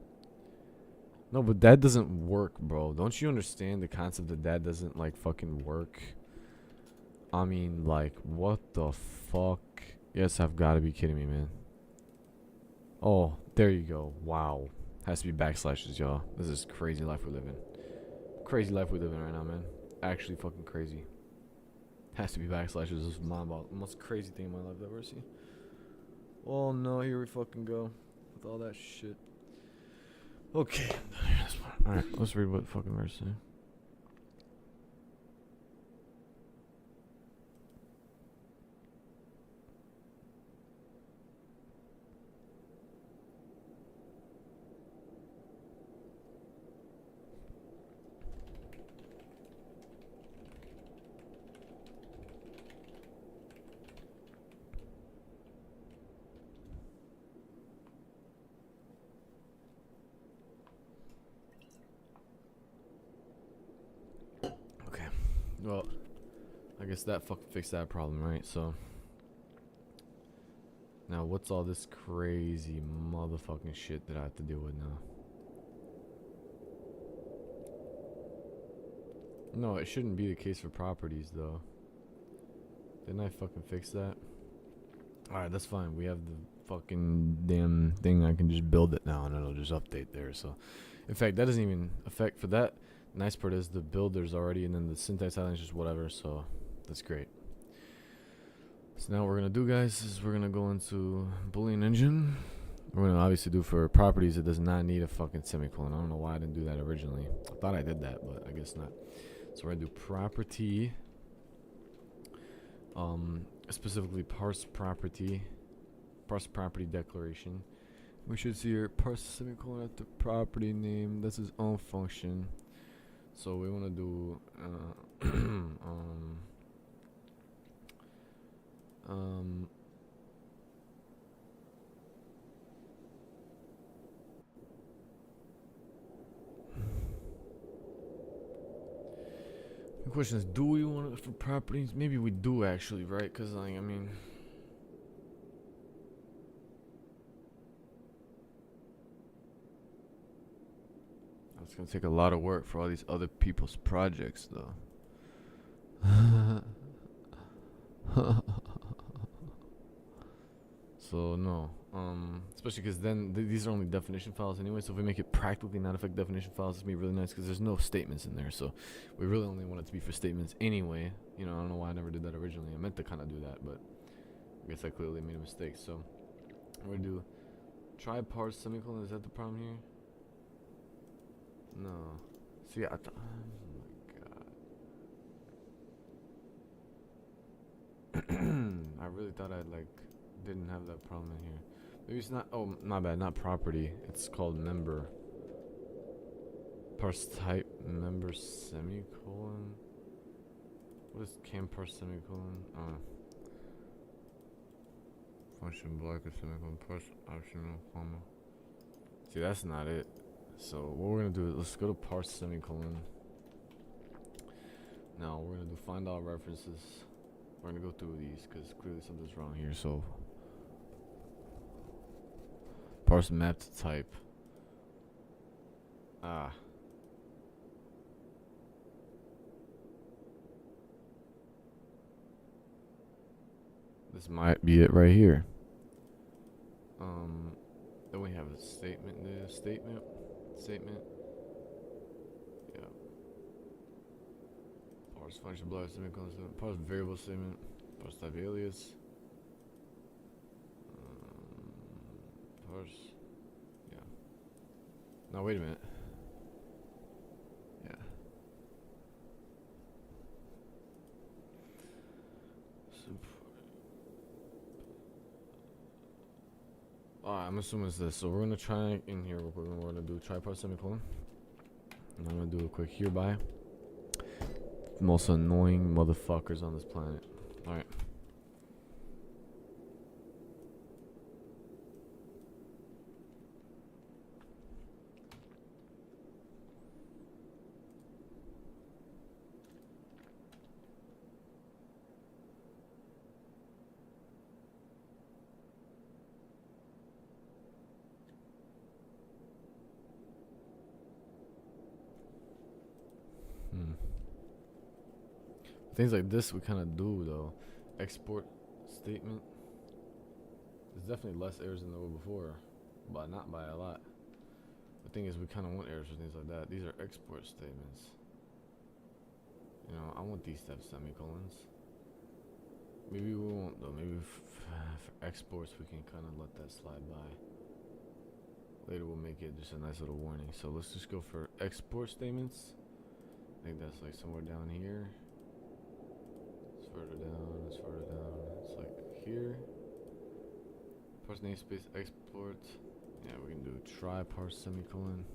No, but that doesn't work, bro. Don't you understand the concept that that doesn't, like, fucking work? I mean, like, what the fuck? Yes, I've got to be kidding me, man. Oh, there you go. Wow. Has to be backslashes, y'all. This is crazy life we live in. Crazy life we live in right now, man. Actually fucking crazy. Has to be backslashes. This is the most crazy thing in my life I've ever seen. Oh no, here we fucking go with all that shit. Okay, I'm done here. This one. Alright, let's read what fucking verse say. Okay. Well, I guess that fucking fixed that problem, right? So now what's all this crazy motherfucking shit that I have to deal with now? No, it shouldn't be the case for properties though. Didn't I fucking fix that? Alright, that's fine. We have the fucking damn thing. I can just build it now and it'll just update there. So, in fact, that doesn't even affect for that. Nice part is the builder's already, and then the syntax island is just whatever. So, that's great. So now what we're gonna do, guys, is we're gonna go into Boolean engine. We're gonna obviously do for properties. It does not need a fucking semicolon. I don't know why I didn't do that originally. I thought I did that, but I guess not. So we're gonna do property. Specifically parse property declaration. We should see here parse semicolon at the property name. That's his own function. So we want to do the question is, do we want it for properties? Maybe we do actually, right? Because like, I mean, it's gonna take a lot of work for all these other people's projects, though. So no, especially because then these are only definition files anyway. So if we make it practically not affect definition files, it's gonna be really nice because there's no statements in there. So we really only want it to be for statements anyway. You know, I don't know why I never did that originally. I meant to kind of do that, but I guess I clearly made a mistake. So we're gonna do try parse semicolon. Is that the problem here? No. See, oh my god. I really thought I'd like didn't have that problem in here. Maybe it's not. Oh, my bad. Not property. It's called member. Parse type member semicolon. What is can parse semicolon? Function block or semicolon parse optional comma. See, that's not it. So what we're gonna do is let's go to parse semicolon. Now we're gonna do find all references. We're gonna go through these because clearly something's wrong here. So parse map to type. This might be it right here. Then we have a statement there. Statement. Yeah. Parse function block semicolon. Parse variable statement. Parse type alias. Parse. Yeah. Now wait a minute. Yeah. I'm assuming it's this. So we're gonna try in here real quick. We're gonna do try parse semicolon. And I'm gonna do a quick hereby. Most annoying motherfuckers on this planet. Alright. Things like this we kind of do though. Export statement. There's definitely less errors than there were before, but not by a lot. The thing is, we kind of want errors for things like that. These are export statements. You know, I want these to have semicolons. Maybe we won't though. Maybe for exports we can kind of let that slide by. Later we'll make it just a nice little warning. So let's just go for export statements. I think that's like somewhere down here. It's further down, it's further down. It's like here. Parse namespace export. Yeah, we can do try parse semicolon.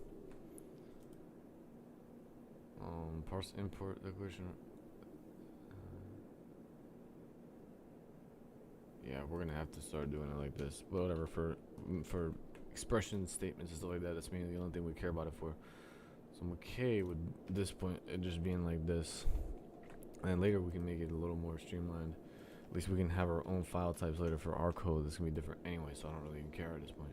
Parse import declaration. Yeah, we're gonna have to start doing it like this. But whatever, for expression statements and stuff like that, that's mainly the only thing we care about it for. So I'm okay with this point, it just being like this. And later we can make it a little more streamlined. At least we can have our own file types later for our code. That's gonna be different anyway, so I don't really even care at this point.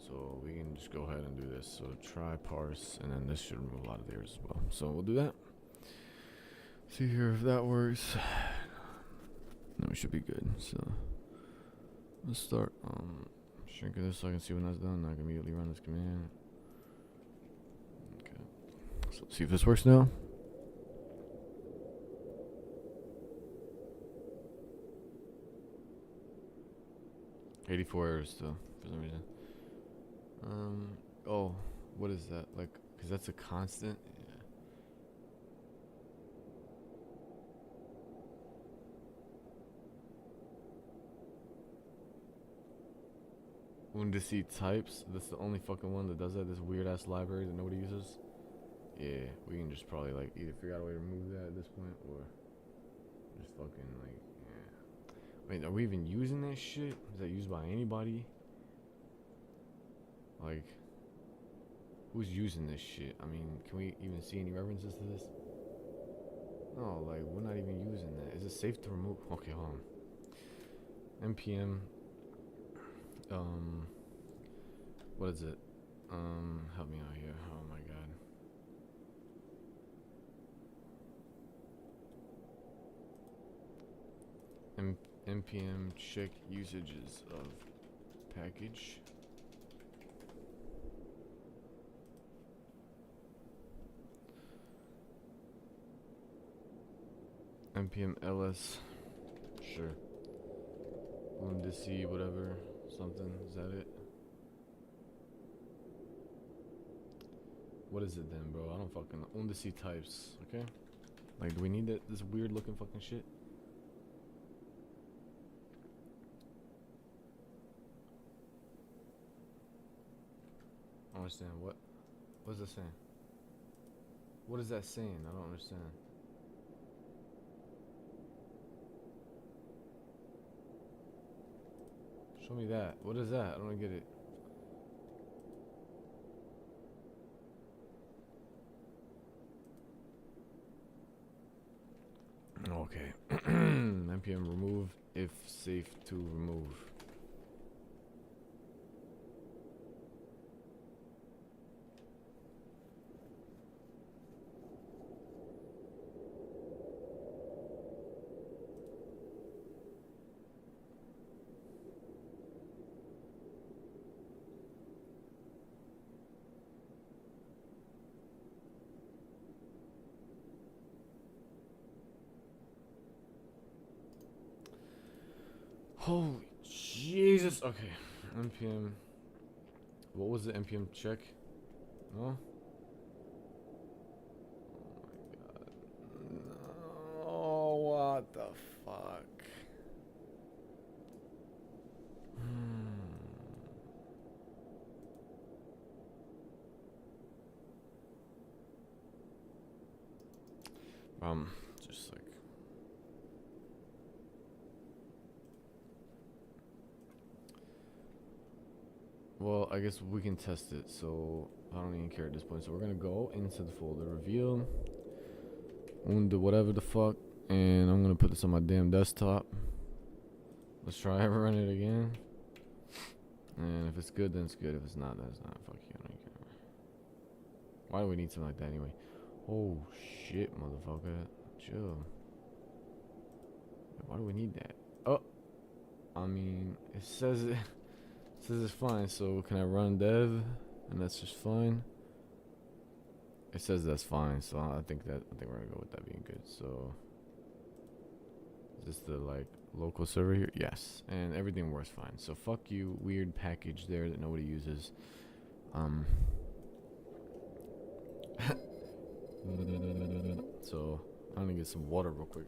So we can just go ahead and do this. So try parse, and then this should remove a lot of the errors as well. So we'll do that. See here if that works. Then we should be good. So let's start shrinking this so I can see when that's done. I can immediately run this command. Okay. So let's see if this works now. $84 errors still for some reason. Oh, what is that? Like, cause that's a constant. Yeah. Undici types. That's the only fucking one that does that. This weird ass library that nobody uses. Yeah, we can just probably like either figure out a way to remove that at this point, or just fucking like, yeah. Wait, are we even using that shit? Is that used by anybody? Like, who's using this shit? I mean, can we even see any references to this? No, like, we're not even using that. Is it safe to remove? Okay, hold on. npm. What is it? Help me out here. Oh my god. npm check usages of package. npm ls, sure. Undici, whatever, something. Is that it? What is it then, bro? I don't fucking know. Undici types, okay? Like, do we need that? This weird looking fucking shit? I don't understand. What is that saying? What is that saying? I don't understand. Show me that. What is that? I don't get it. Okay. npm remove if safe to remove. Holy Jesus. Okay. npm. What was the npm check? No? Oh my god. No, what the fuck? Just like, well, I guess we can test it, so I don't even care at this point. So we're gonna go into the folder, reveal, whatever the fuck, and I'm gonna put this on my damn desktop. Let's try ever run it again. And if it's good, then it's good. If it's not, then it's not. Fuck you, I don't care. Why do we need something like that anyway? Oh shit, motherfucker. Chill. Why do we need that? Oh, I mean, it says it's fine. So can I run dev? And that's just fine. It says that's fine. So I think we're gonna go with that being good. So is this the like local server here? Yes, and everything works fine. So fuck you, weird package there that nobody uses. Um, so I'm gonna get some water real quick.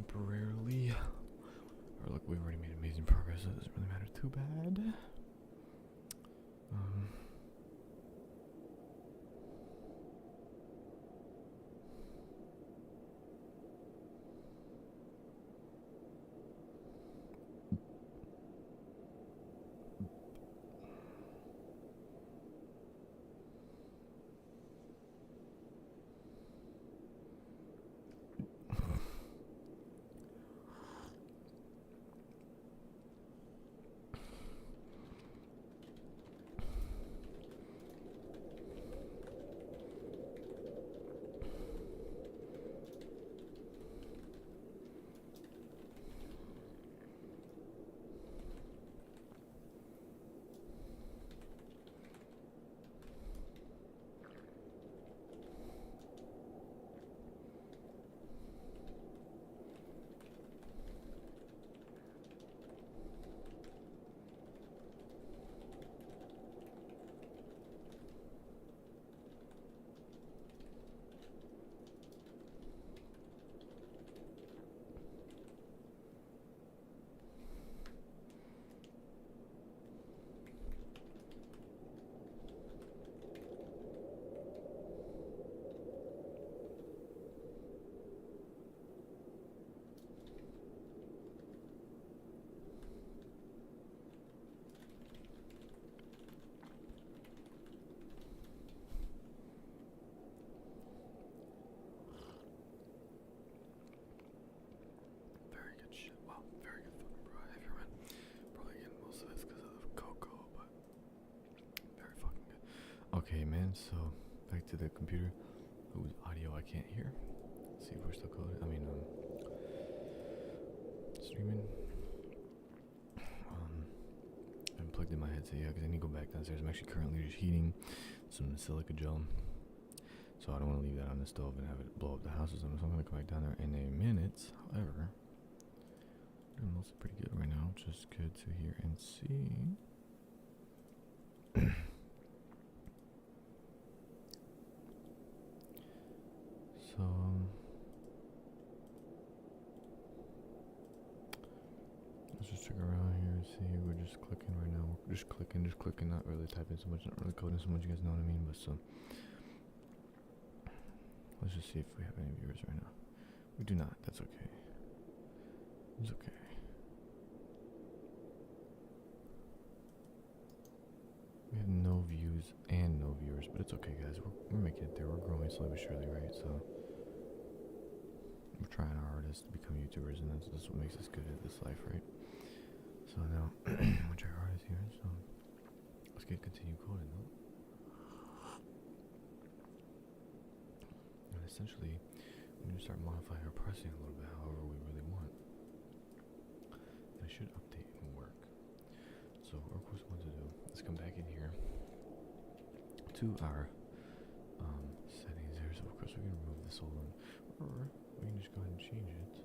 temporarily. Or look, we've already made amazing progress, so it doesn't really matter too bad. Okay, man, so back to the computer whose audio I can't hear. Let's see if we're still coding. Streaming. I'm plugged in my headset, yeah, because I need to go back downstairs. I'm actually currently just heating some silica gel. So I don't want to leave that on the stove and have it blow up the house or something. So I'm going to come back down there in a minute. However, I'm mostly pretty good right now, which is good to hear and see. So, let's just check around here and see. We're just clicking right now. We're just clicking, not really typing so much, not really coding so much, you guys know what I mean? But so, let's just see if we have any viewers right now. We do not, that's okay. It's okay. We have no views and no viewers, but it's okay, guys. We're making it there. We're growing slowly but surely, right? So, we're trying our hardest to become YouTubers, and that's what makes us good at this life, right? So now, we'll try our hardest here, so let's continue coding, though. And essentially, we need to start modifying our parsing a little bit, however we really want. And it should update and work. So, what we want to do is come back in here to our settings here. So, of course, we can remove this whole one, or we can just go ahead and change it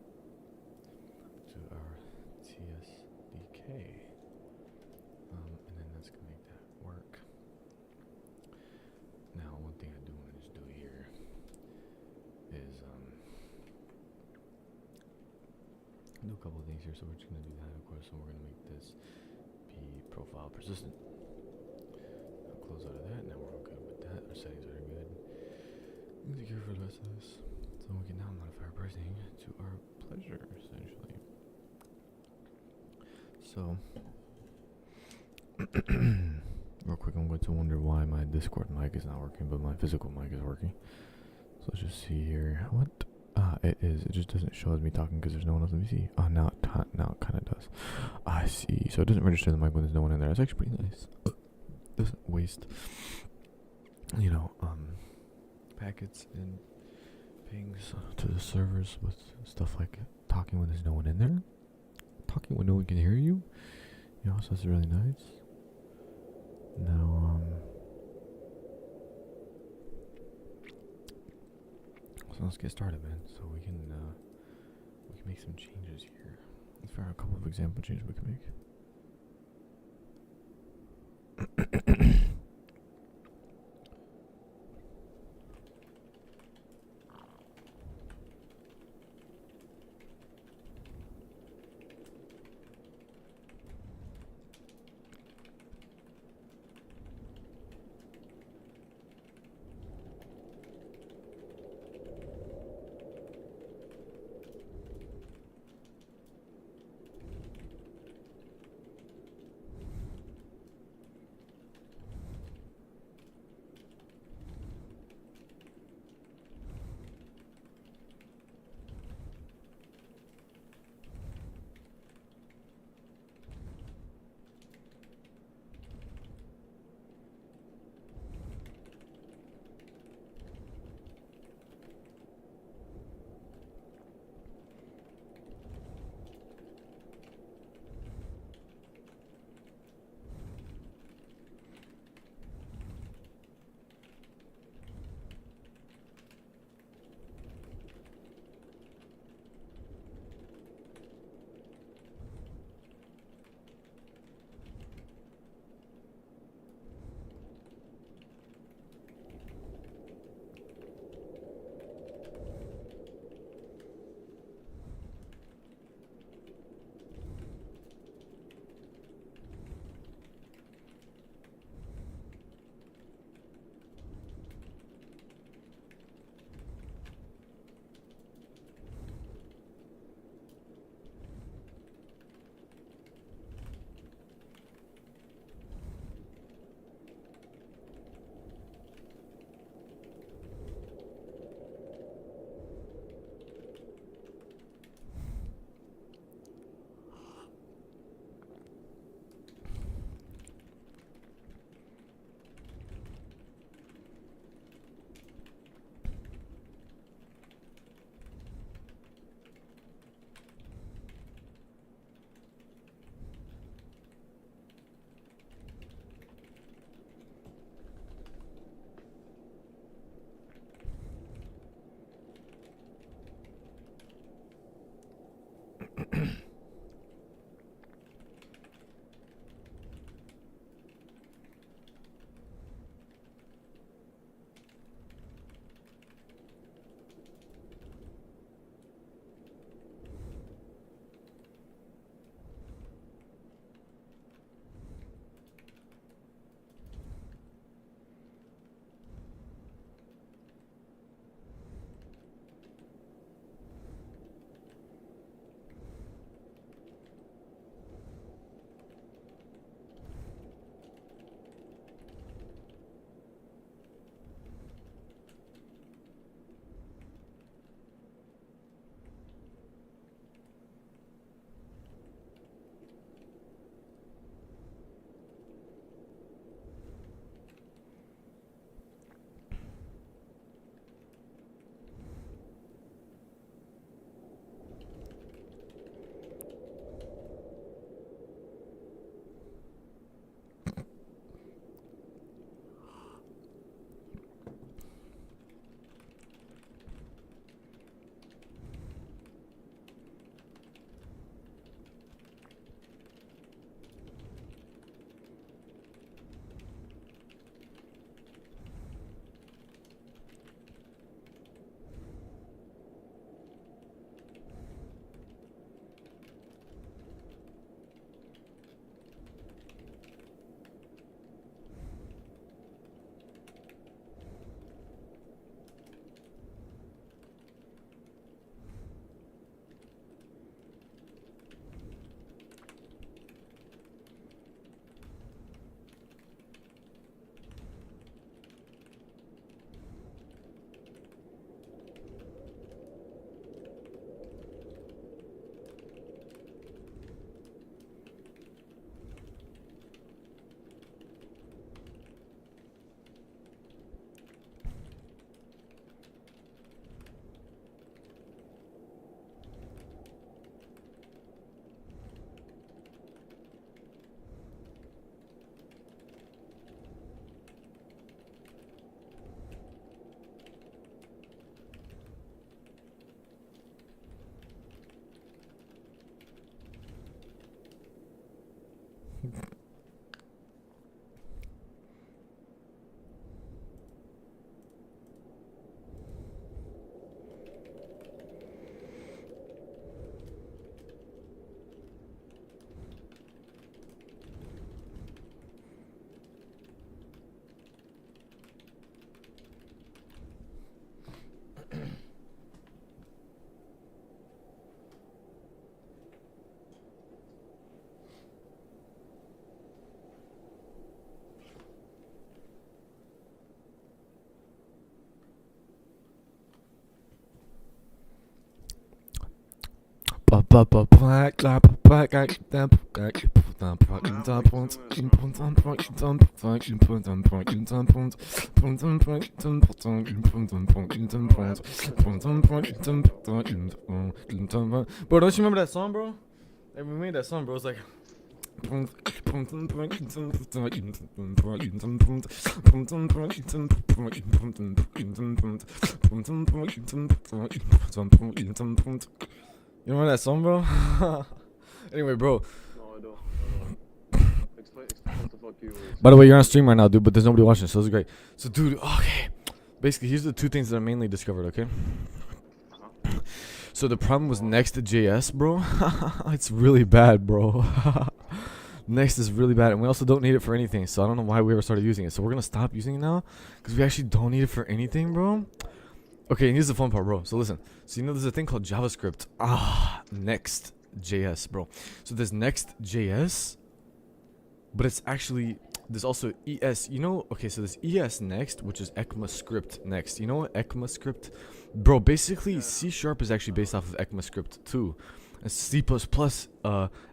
to our TSDK, and then that's going to make that work. Now, one thing I do want to just do here is do a couple of things here. So we're just going to do that, of course, and we're going to make this be profile persistent. I'll close out of that. Now we're all good with that. Our settings are good. We'll take care for the rest of this. So we can now modify our pricing to our pleasure, essentially. So, real quick, I'm going to wonder why my Discord mic is not working, but my physical mic is working. So let's just see here. What? It is. It just doesn't show as me talking because there's no one else. Let me see. Oh, now it kind of does. I see. So it doesn't register the mic when there's no one in there. That's actually pretty nice. Doesn't waste, packets and pings to the servers with stuff like talking when there's no one in there, talking when no one can hear you. So that's really nice. Now, so let's get started, man. So we can make some changes here. Let's figure out a couple of example changes we can make. Bro, don't you remember that song, bro? Hey, we made that song, bro. It's like. You remember that song, bro? Anyway, bro. No, I don't. Explain what the fuck you were. By the way, you're on stream right now, dude, but there's nobody watching, so it's great. So, dude, okay. Basically, here's the two things that I mainly discovered, okay? So the problem was Next.js, bro. It's really bad, bro. Next is really bad, and we also don't need it for anything, so I don't know why we ever started using it. So we're gonna stop using it now, because we actually don't need it for anything, bro. Okay, and here's the fun part, bro. So listen. So you know there's a thing called JavaScript. Next.js, bro. So there's Next.js, but it's actually, there's also ES. You know, okay, so there's ES Next, which is ECMAScript Next. You know what ECMAScript? Bro, basically C# is actually based off of ECMAScript too. And C++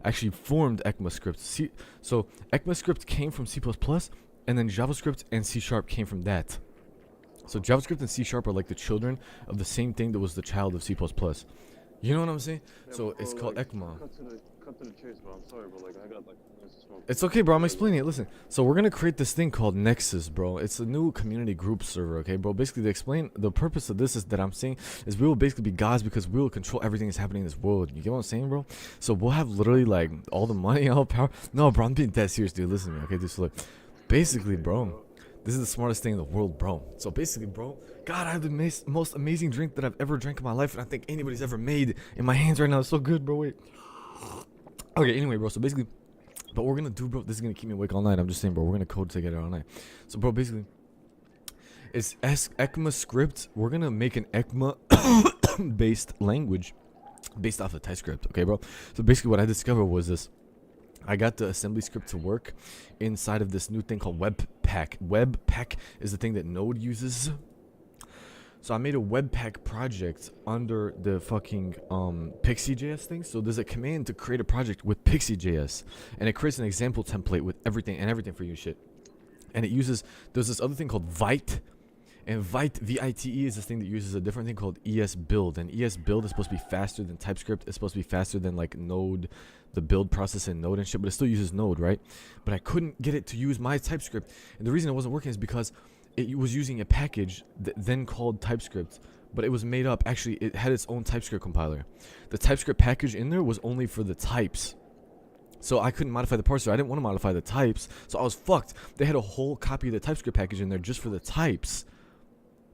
actually formed ECMAScript. So ECMAScript came from C++, and then JavaScript and C# came from that. So JavaScript and C# are like the children of the same thing that was the child of C++. You know what I'm saying? Yeah, so it's called like, ECMA. Cut to the chase, bro. I'm sorry, but like I got like smoke. It's okay, bro. I'm explaining it. Listen. So we're gonna create this thing called Nexus, bro. It's a new community group server, okay, bro. Basically, to explain the purpose of this is that I'm saying is we will basically be gods because we will control everything that's happening in this world. You get what I'm saying, bro? So we'll have literally like all the money, all the power. No, bro. I'm being dead serious, dude. Listen to me, okay? Just look. Basically, bro. This is the smartest thing in the world, bro. So basically, bro, God, I have the most amazing drink that I've ever drank in my life, and I think anybody's ever made in my hands right now. It's so good, bro. Wait. Okay, anyway, bro. So basically, but we're gonna do, bro. This is gonna keep me awake all night. I'm just saying, bro. We're gonna code together all night. So, bro, basically, it's ECMAScript. We're gonna make an ECMA-based language based off of TypeScript. Okay, bro. So basically, what I discovered was this. I got the assembly script to work inside of this new thing called Webpack. Webpack is the thing that Node uses. So I made a Webpack project under the fucking Pixie.js thing. So there's a command to create a project with Pixie.js, and it creates an example template with everything for you shit. And it uses, there's this other thing called Vite. And Vite, V-I-T-E, is this thing that uses a different thing called ES-build. And ES-build is supposed to be faster than TypeScript. It's supposed to be faster than like Node, the build process in Node and shit. But it still uses Node, right? But I couldn't get it to use my TypeScript. And the reason it wasn't working is because it was using a package then called TypeScript. But it was made up. Actually, it had its own TypeScript compiler. The TypeScript package in there was only for the types. So I couldn't modify the parser. I didn't want to modify the types. So I was fucked. They had a whole copy of the TypeScript package in there just for the types.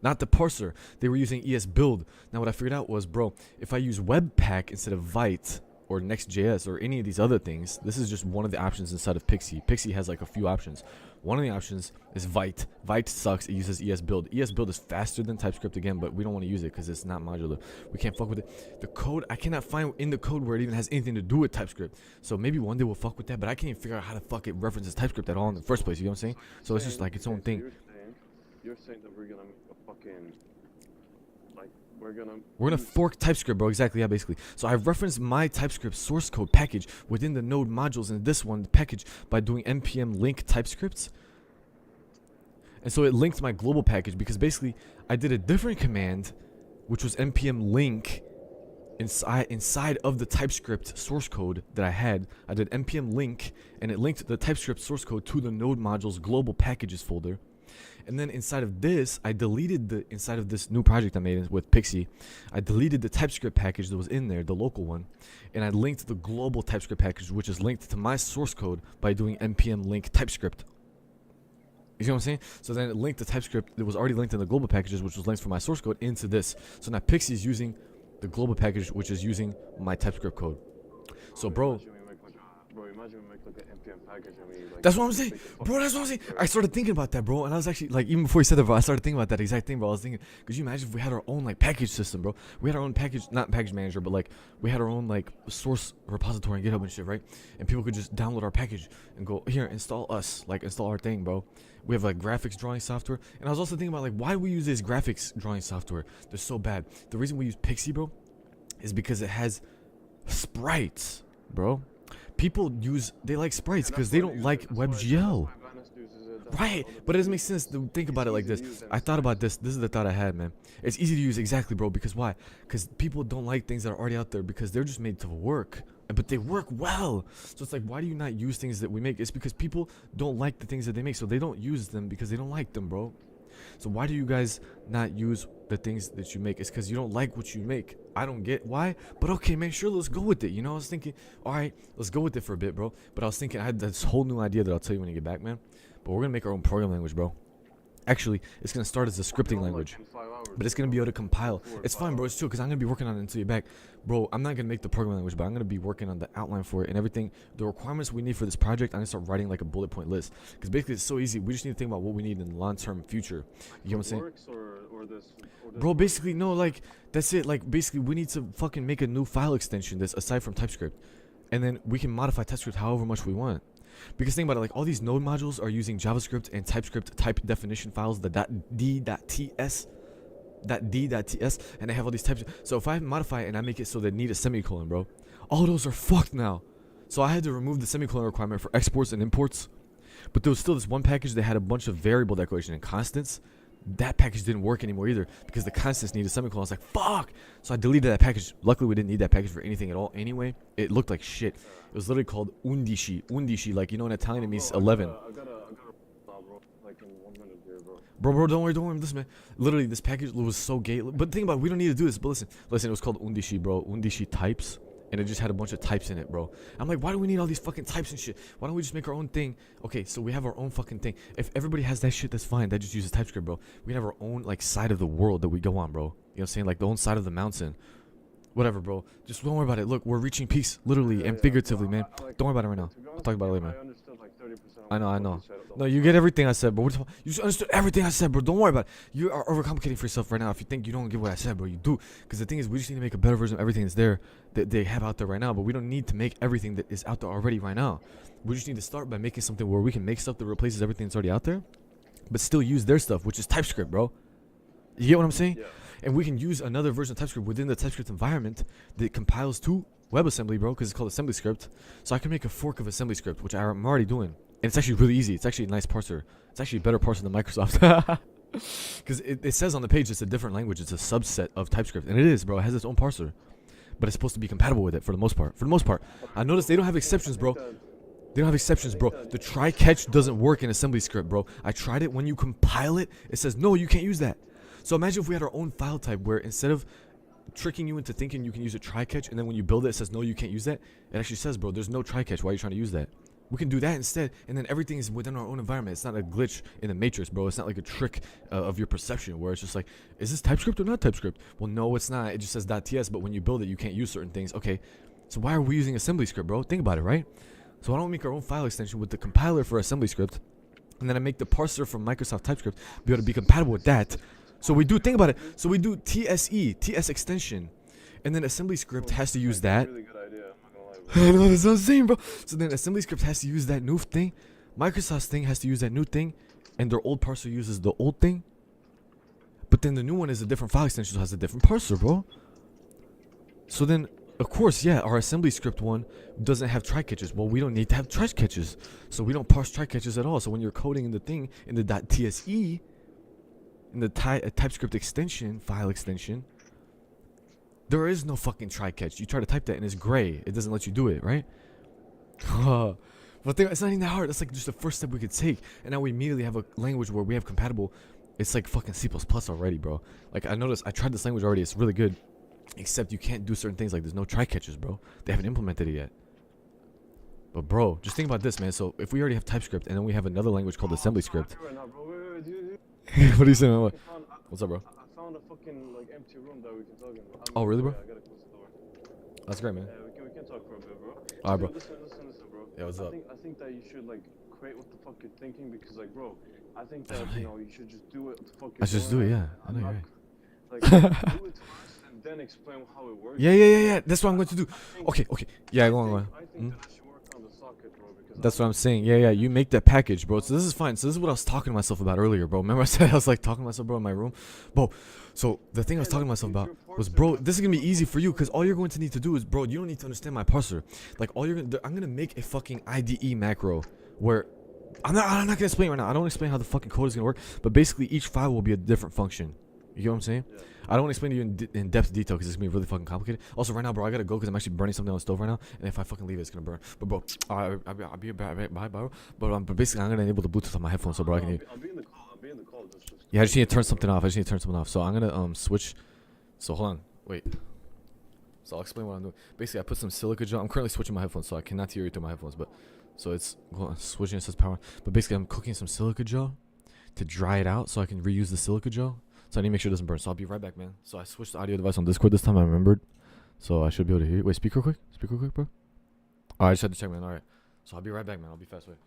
Not the parser. They were using ES-build. Now what I figured out was, bro, if I use Webpack instead of Vite or Next.js or any of these other things, this is just one of the options inside of Pixie. Pixie has like a few options. One of the options is Vite. Vite sucks. It uses ES-build. ES-build is faster than TypeScript again, but we don't want to use it because it's not modular. We can't fuck with it. The code, I cannot find in the code where it even has anything to do with TypeScript. So maybe one day we'll fuck with that, but I can't even figure out how to fuck it references TypeScript at all in the first place. You know what I'm saying? So it's just like its own thing. You're saying that we're gonna fucking, like, we're gonna fork TypeScript, bro. Exactly, yeah, basically. So I've referenced my TypeScript source code package within the Node modules in this one, the package, by doing npm link TypeScripts. And so it linked my global package because basically I did a different command, which was npm link inside of the TypeScript source code that I had. I did npm link, and it linked the TypeScript source code to the Node modules global packages folder. And then inside of this, I deleted inside of this new project I made with Pixie, I deleted the TypeScript package that was in there, the local one, and I linked the global TypeScript package, which is linked to my source code by doing npm link TypeScript. You see what I'm saying? So then it linked the TypeScript that was already linked in the global packages, which was linked from my source code, into this. So now Pixie is using the global package, which is using my TypeScript code. So, bro. Imagine we make like an npm package and we like. That's what I'm saying, bro. That's what I'm saying. I started thinking about that, bro, and I was actually like, even before you said that, bro, I started thinking about that exact thing, bro. I was thinking, could you imagine if we had our own like package system, bro? We had our own package, not package manager, but like we had our own like source repository and GitHub and shit, right? And people could just download our package and go here, install us, like install our thing, bro. We have like graphics drawing software, and I was also thinking about like why we use this graphics drawing software. They're so bad. The reason we use Pixie, bro, is because it has Sprites, bro. People they like sprites because they don't like WebGL. Right, but it doesn't make sense to think about it like this. I thought about this. This is the thought I had, man. It's easy to use, exactly, bro. Because why? Because people don't like things that are already out there because they're just made to work. But they work well. So it's like, why do you not use things that we make? It's because people don't like the things that they make. So they don't use them because they don't like them, bro. So why do you guys not use the things that you make? It's because you don't like what you make. I don't get why, but okay, man, sure, let's go with it. You know, I was thinking, all right, let's go with it for a bit, bro. But I was thinking, I had this whole new idea that I'll tell you when you get back, man. But we're going to make our own programming language, bro. Actually, it's going to start as a scripting language, but it's going to be able to compile. It's fine, bro. It's chill because I'm going to be working on it until you're back. Bro, I'm not going to make the programming language, but I'm going to be working on the outline for it and everything. The requirements we need for this project, I'm going to start writing like a bullet point list. Because basically, it's so easy. We just need to think about what we need in the long-term future. You know what I'm saying? Bro, basically, no, like, that's it. Like, basically, we need to fucking make a new file extension that's aside from TypeScript. And then we can modify TypeScript however much we want. Because think about it, like all these node modules are using JavaScript and TypeScript type definition files, the .d.ts, and they have all these types. So if I modify it and I make it so they need a semicolon, bro, all those are fucked now. So I had to remove the semicolon requirement for exports and imports. But there was still this one package that had a bunch of variable declaration and constants. That package didn't work anymore either because the constants needed a semicolon. I was like, fuck. So I deleted that package. Luckily, we didn't need that package for anything at all anyway. It looked like shit. It was literally called undici. Undici, like, you know, in Italian it means 11. Bro, don't worry, listen, man. Literally, this package was so gay. But think about it, we don't need to do this. But listen, it was called undici, bro. Undici types. And it just had a bunch of types in it, bro. I'm like, why do we need all these fucking types and shit? Why don't we just make our own thing? Okay, so we have our own fucking thing. If everybody has that shit, that's fine. That just uses TypeScript, bro. We can have our own, like, side of the world that we go on, bro. You know what I'm saying? Like, the own side of the mountain. Whatever, bro. Just don't worry about it. Look, we're reaching peace, literally and figuratively, man. Don't worry about it right now. I'll talk about it later, man. I know. No, you get everything I said, bro. You just understood everything I said, bro. Don't worry about it. You are overcomplicating for yourself right now. If you think you don't get what I said, bro, you do. Because the thing is, we just need to make a better version of everything that's there, that they have out there right now. But we don't need to make everything that is out there already right now. We just need to start by making something where we can make stuff that replaces everything that's already out there, but still use their stuff, which is TypeScript, bro. You get what I'm saying? Yeah. And we can use another version of TypeScript within the TypeScript environment that compiles to WebAssembly, bro, because it's called AssemblyScript. So I can make a fork of AssemblyScript, which I'm already doing. And it's actually really easy. It's actually a nice parser. It's actually a better parser than Microsoft. Because it says on the page it's a different language. It's a subset of TypeScript. And it is, bro. It has its own parser. But it's supposed to be compatible with it for the most part. I noticed they don't have exceptions, bro. They don't have exceptions, bro. The try-catch doesn't work in AssemblyScript, bro. I tried it. When you compile it, it says, no, you can't use that. So imagine if we had our own file type where instead of tricking you into thinking you can use a try-catch, and then when you build it, it says, no, you can't use that. It actually says, bro, there's no try-catch. Why are you trying to use that? We can do that instead, and then everything is within our own environment. It's not a glitch in the matrix, bro. It's not like a trick of your perception where it's just like, is this TypeScript or not TypeScript? Well, no, it's not. It just says .ts, but when you build it, you can't use certain things. Okay, so why are we using AssemblyScript, bro? Think about it, right? So why don't we make our own file extension with the compiler for AssemblyScript, and then I make the parser from Microsoft TypeScript be able to be compatible with that. So we do, think about it. So we do TS extension, and then AssemblyScript has to use that. Really good idea. I'm not gonna lie, I know, that's what I'm saying, bro. So then AssemblyScript has to use that new thing. Microsoft's thing has to use that new thing, and their old parser uses the old thing. But then the new one is a different file extension, so it has a different parser, bro. So then, of course, yeah, our AssemblyScript one doesn't have try-catches. Well, we don't need to have try-catches, so we don't parse try-catches at all. So when you're coding in the thing, in the .tse, in the TypeScript extension, file extension, there is no fucking try-catch. You try to type that and it's gray. It doesn't let you do it, right? But it's not even that hard. That's like just the first step we could take. And now we immediately have a language where we have compatible. It's like fucking C++ already, bro. Like, I noticed, I tried this language already. It's really good. Except you can't do certain things, like there's no try-catches, bro. They haven't implemented it yet. But, bro, just think about this, man. So if we already have TypeScript and then we have another language called AssemblyScript. What are you saying? What's up, bro? I found a fucking like empty room that we can talk in. Oh, really, bro? Yeah, I gotta close the door. That's great, man. Yeah, we can talk for a bit, bro. Alright, bro. Listen, bro. Yeah, what's up? I think that you should like create what the fuck you're thinking because like, bro, I think that you know you should just do it. What the fuck you're I should just do it, yeah. I know you're right. Like, do it first and then explain how it works. Yeah. That's what I'm going to do. Okay. Yeah, go on. I think that I should work on the socket, bro, because That's what I'm saying. Yeah, you make that package, bro. So this is fine. So this is what I was talking to myself about earlier, bro. Remember I said I was like talking to myself, bro, in my room, bro. So the thing I was talking to myself about was, bro, this is gonna be easy for you because all you're going to need to do is, bro, you don't need to understand my parser. Like all you're gonna, I'm gonna make a fucking IDE macro where I'm not gonna explain right now. I don't explain how the fucking code is gonna work, but basically each file will be a different function. You know what I'm saying? Yeah. I don't want to explain to you in depth detail because it's gonna be really fucking complicated. Also, right now, bro, I gotta go because I'm actually burning something on the stove right now, and if I fucking leave it, it's gonna burn. But bro, I'll be bye, bro. But basically, I'm gonna enable the Bluetooth on my headphones so bro, I can hear. I'll be in the call. I'll be in the call. Yeah, I just need to turn something off. So I'm gonna switch. So hold on, wait. So I'll explain what I'm doing. Basically, I put some silica gel. I'm currently switching my headphones, so I cannot hear you through my headphones. But so it's hold on, switching. It says power. But basically, I'm cooking some silica gel to dry it out so I can reuse the silica gel. So I need to make sure it doesn't burn. So I'll be right back, man. So I switched the audio device on Discord this time. I remembered. So I should be able to hear you. Wait, speak real quick. Speak real quick, bro. Alright, I just had to check, man. Alright. So I'll be right back, man. I'll be fast. Wait.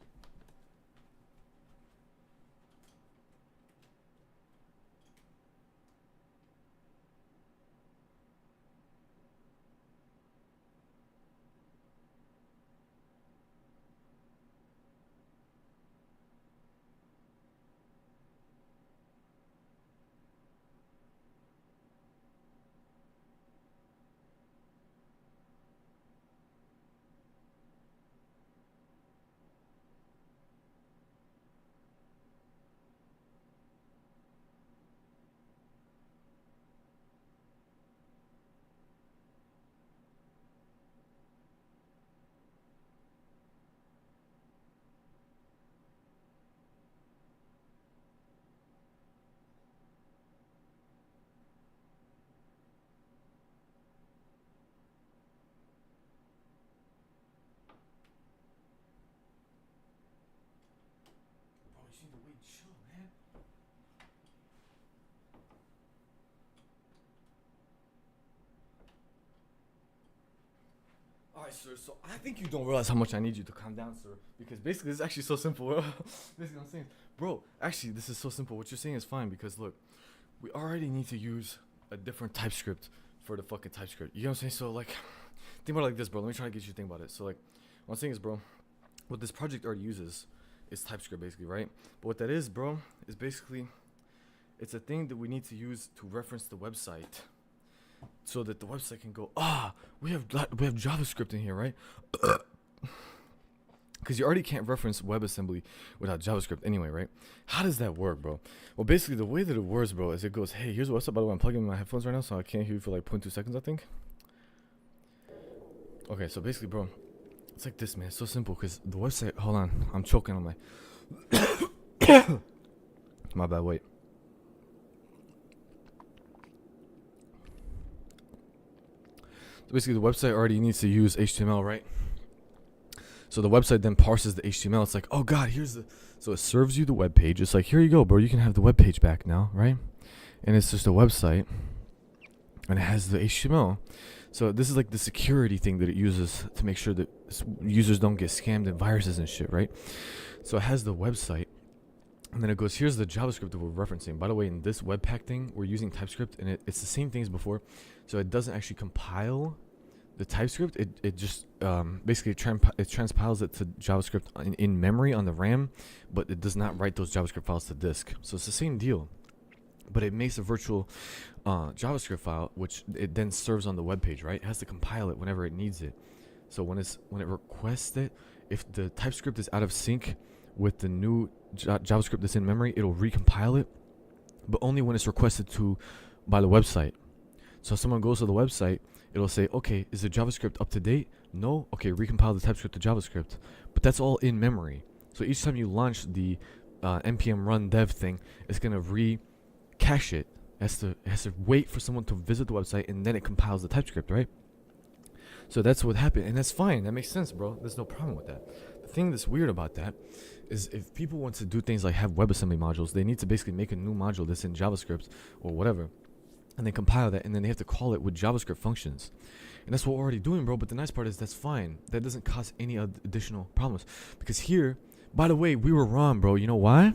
Alright, sir, so I think you don't realize how much I need you to calm down, sir. Because basically, this is actually so simple. Basically, I'm saying, bro, actually, this is so simple. What you're saying is fine because, look, we already need to use a different TypeScript for the fucking TypeScript. You know what I'm saying? So, like, think about it like this, bro. Let me try to get you to think about it. So, like, what I'm saying is, bro, what this project already uses is TypeScript, basically, right? But what that is, bro, is basically, it's a thing that we need to use to reference the website. So that the website can go, we have JavaScript in here, right? Because you already can't reference WebAssembly without JavaScript anyway, right? How does that work, bro? Well, basically, the way that it works, bro, is it goes, hey, here's what's up. By the way, I'm plugging in my headphones right now, so I can't hear you for like 0.2 seconds, I think. Okay, so basically, bro, it's like this, man. It's so simple because the website, hold on, I'm choking on my, my bad, wait. So basically, the website already needs to use HTML, right? So the website then parses the HTML. It's like, oh god, so it serves you the web page. It's like, here you go, bro. You can have the web page back now, right? And it's just a website, and it has the HTML. So this is like the security thing that it uses to make sure that users don't get scammed and viruses and shit, right? So it has the website, and then it goes, here's the JavaScript that we're referencing. By the way, in this Webpack thing, we're using TypeScript, and it's the same thing as before. So it doesn't actually compile the TypeScript. It just basically it transpiles it to JavaScript in memory on the RAM, but it does not write those JavaScript files to disk. So it's the same deal, but it makes a virtual JavaScript file, which it then serves on the web page, right? It has to compile it whenever it needs it. So when it requests it, if the TypeScript is out of sync with the new JavaScript that's in memory, it'll recompile it, but only when it's requested to by the website. So if someone goes to the website, it'll say, okay, is the JavaScript up to date? No? Okay, recompile the TypeScript to JavaScript. But that's all in memory. So each time you launch the npm run dev thing, it's going to re-cache it. It has to wait for someone to visit the website, and then it compiles the TypeScript, right? So that's what happened, and that's fine. That makes sense, bro. There's no problem with that. The thing that's weird about that is if people want to do things like have WebAssembly modules, they need to basically make a new module that's in JavaScript or whatever, and they compile that, and then they have to call it with JavaScript functions. And that's what we're already doing, bro. But the nice part is that's fine. That doesn't cause any additional problems. Because here, by the way, we were wrong, bro. You know why?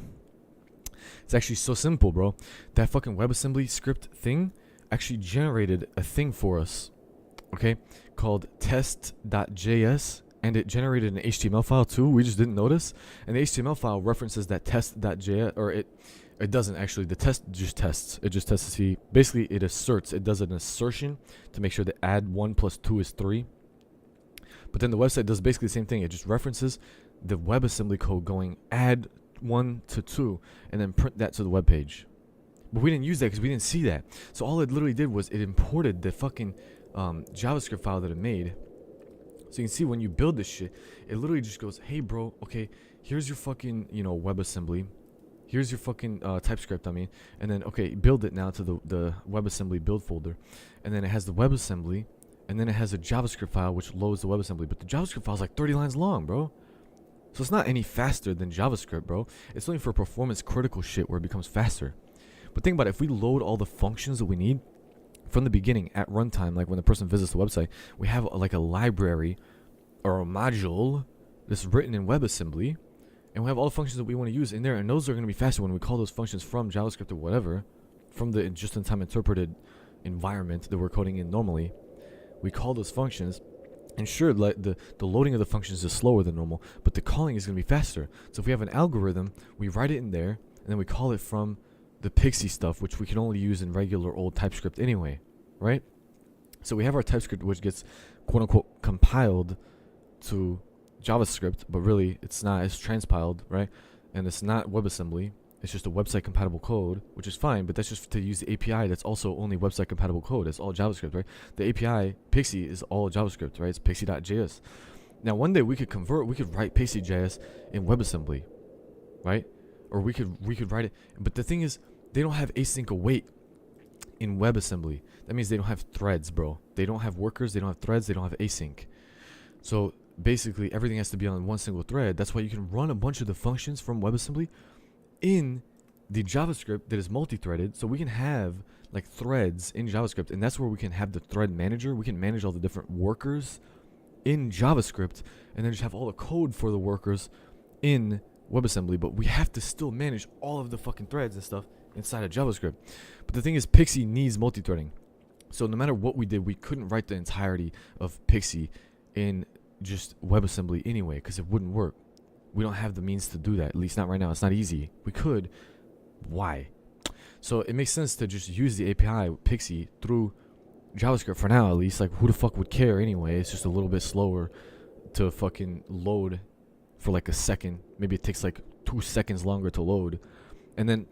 It's actually so simple, bro. That fucking WebAssembly script thing actually generated a thing for us, okay, called test.js and it generated an HTML file too. We just didn't notice. And the HTML file references that test.js, or it doesn't actually. The test just tests. It just tests to see. Basically, it asserts. It does an assertion to make sure that add 1 plus 2 is 3. But then the website does basically the same thing. It just references the WebAssembly code going add 1 to 2, and then print that to the web page. But we didn't use that because we didn't see that. So all it literally did was it imported the fucking JavaScript file that it made. So you can see when you build this shit, it literally just goes, hey bro, okay, here's your fucking, WebAssembly. Here's your fucking TypeScript, and then, okay, build it now to the WebAssembly build folder. And then it has the WebAssembly, and then it has a JavaScript file which loads the WebAssembly. But the JavaScript file is like 30 lines long, bro. So it's not any faster than JavaScript, bro. It's only for performance critical shit where it becomes faster. But think about it, if we load all the functions that we need from the beginning at runtime, like when the person visits the website, we have like a library or a module that's written in WebAssembly, and we have all the functions that we want to use in there, and those are going to be faster when we call those functions from JavaScript or whatever, from the just-in-time interpreted environment that we're coding in normally. We call those functions, and sure, like the loading of the functions is slower than normal, but the calling is going to be faster. So if we have an algorithm, we write it in there, and then we call it from the Pixie stuff, which we can only use in regular old TypeScript anyway, right? So we have our TypeScript, which gets quote-unquote compiled to JavaScript, but really it's not. It's transpiled, right? And it's not WebAssembly. It's just a website compatible code, which is fine, but that's just to use the API. That's also only website compatible code. It's all JavaScript, right? The API, Pixie, is all JavaScript, right? It's pixie.js. Now, one day we could write Pixie.js in WebAssembly, right? Or we could write it. But the thing is, they don't have async await in WebAssembly. That means they don't have threads, bro. They don't have workers, they don't have threads, they don't have async. So basically everything has to be on one single thread. That's why you can run a bunch of the functions from WebAssembly in the JavaScript that is multi-threaded. So we can have like threads in JavaScript, and that's where we can have the thread manager. We can manage all the different workers in JavaScript, and then just have all the code for the workers in WebAssembly. But we have to still manage all of the fucking threads and stuff inside of JavaScript. But the thing is, Pixie needs multi-threading. So no matter what we did, we couldn't write the entirety of Pixie in just WebAssembly anyway, because it wouldn't work. We don't have the means to do that, at least not right now. It's not easy. We could. Why? So it makes sense to just use the API Pixie through JavaScript for now, at least. Like, who the fuck would care anyway? It's just a little bit slower to fucking load for like a second. Maybe it takes like 2 seconds longer to load. And then,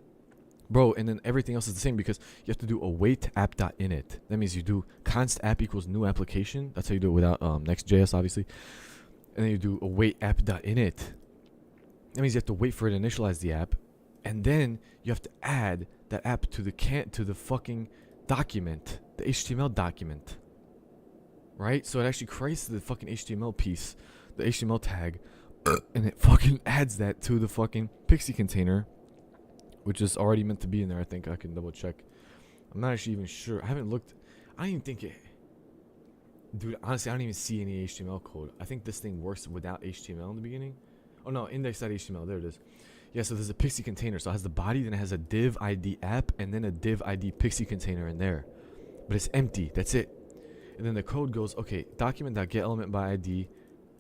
bro, and then everything else is the same because you have to do await app.init. That means you do const app equals new application. That's how you do it without Next.js, obviously. And then you do await app.init. That means you have to wait for it to initialize the app, and then you have to add that app to the fucking document, the HTML document, right? So it actually creates the fucking HTML piece, the HTML tag, and it fucking adds that to the fucking Pixie container, which is already meant to be in there. I think I can double check. I'm not actually even sure. I haven't looked. I don't even think it. Dude, honestly, I don't even see any HTML code. I think this thing works without HTML in the beginning. Oh no, index.html. There it is. Yeah, so there's a Pixie container. So it has the body, then it has a div ID app, and then a div ID Pixie container in there. But it's empty. That's it. And then the code goes, okay, document.getElementById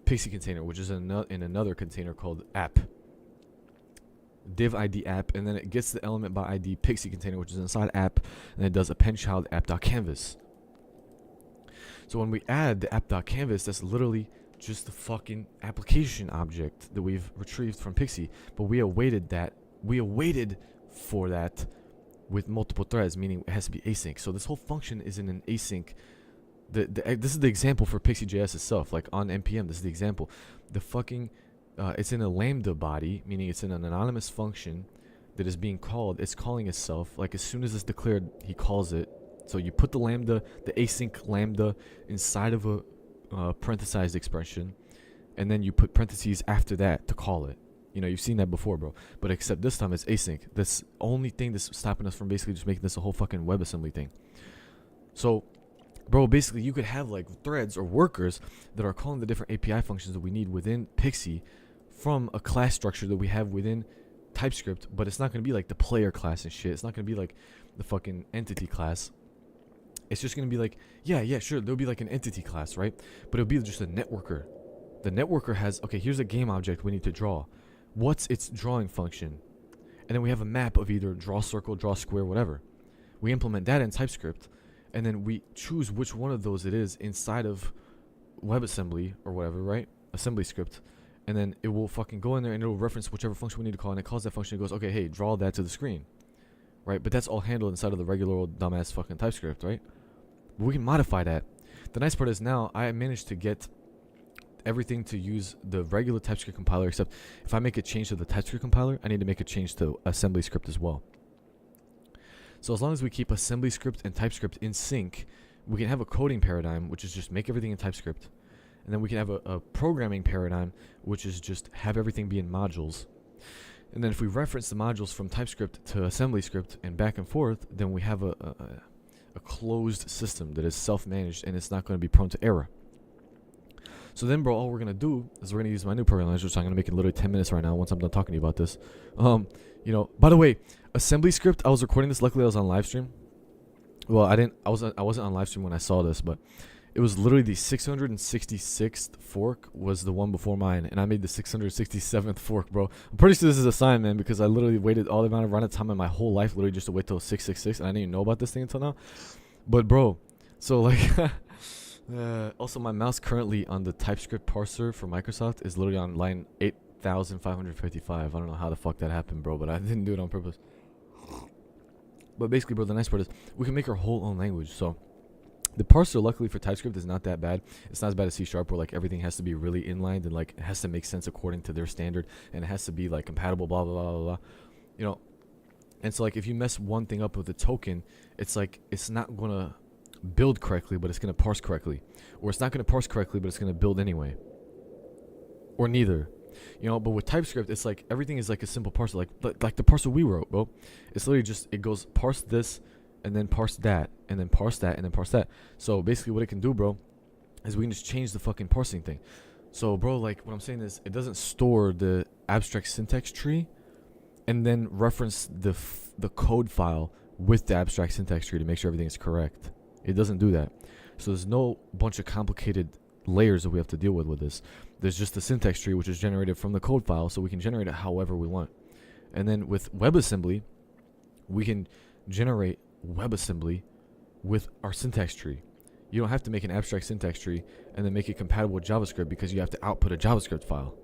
Pixie container, which is in another container called app. Div ID app, and then it gets the element by ID Pixie container, which is inside app, and it does append child app.canvas. So when we add the app.canvas, that's literally just the fucking application object that we've retrieved from Pixie. But we awaited that. We awaited for that with multiple threads, meaning it has to be async. So this whole function is in an async. This is the example for Pixie.js itself. Like on NPM, this is the example. The fucking it's in a lambda body, meaning it's in an anonymous function that is being called. It's calling itself. Like as soon as it's declared, he calls it. So you put the lambda, the async lambda, inside of a parenthesized expression, and then you put parentheses after that to call it. You know, you've seen that before, bro. But except this time it's async. That's the only thing that's stopping us from basically just making this a whole fucking WebAssembly thing. So, bro, basically you could have like threads or workers that are calling the different API functions that we need within Pixie from a class structure that we have within TypeScript, but it's not going to be like the player class and shit. It's not going to be like the fucking entity class. It's just going to be like, yeah, sure, there'll be like an entity class, right? But it'll be just a networker. The networker has, okay, here's a game object we need to draw. What's its drawing function? And then we have a map of either draw circle, draw square, whatever. We implement that in TypeScript, and then we choose which one of those it is inside of WebAssembly or whatever, right? Assembly script. And then it will fucking go in there and it'll reference whichever function we need to call, and it calls that function. It goes, okay, hey, draw that to the screen, right? But that's all handled inside of the regular old dumbass fucking TypeScript, right? But we can modify that. The nice part is now I managed to get everything to use the regular TypeScript compiler, except if I make a change to the TypeScript compiler, I need to make a change to assembly script as well. So as long as we keep assembly script and TypeScript in sync, we can have a coding paradigm, which is just make everything in TypeScript. And then we can have a programming paradigm, which is just have everything be in modules. And then if we reference the modules from TypeScript to assembly script and back and forth, then we have a closed system that is self-managed and it's not going to be prone to error. So then, bro, all we're going to do is we're going to use my new programming language, which I'm going to make in literally 10 minutes right now once I'm done talking to you about this. You know, by the way, assembly script, I was recording this. Luckily, I was on live stream. Well, I wasn't on live stream when I saw this, but it was literally the 666th fork was the one before mine, and I made the 667th fork, bro. I'm pretty sure this is a sign, man, because I literally waited all the amount of run of time in my whole life literally just to wait till 666, and I didn't even know about this thing until now. But, bro, so, like, also my mouse currently on the TypeScript parser for Microsoft is literally on line 8,555. I don't know how the fuck that happened, bro, but I didn't do it on purpose. But basically, bro, the nice part is we can make our whole own language. So the parser, luckily for TypeScript, is not that bad. It's not as bad as C# where like everything has to be really inlined and like it has to make sense according to their standard and it has to be like compatible, blah blah blah blah blah. You know, and so like if you mess one thing up with a token, it's like it's not gonna build correctly, but it's gonna parse correctly, or it's not gonna parse correctly, but it's gonna build anyway, or neither. You know, but with TypeScript, it's like everything is like a simple parser, like the parser we wrote, bro. It's literally just it goes parse this, and then parse that, and then parse that, and then parse that. So basically, what it can do, bro, is we can just change the fucking parsing thing. So, bro, like what I'm saying is, it doesn't store the abstract syntax tree, and then reference the code file with the abstract syntax tree to make sure everything is correct. It doesn't do that. So there's no bunch of complicated layers that we have to deal with this. There's just the syntax tree, which is generated from the code file, so we can generate it however we want. And then with WebAssembly, we can generate WebAssembly with our syntax tree. You don't have to make an abstract syntax tree and then make it compatible with JavaScript because you have to output a JavaScript file.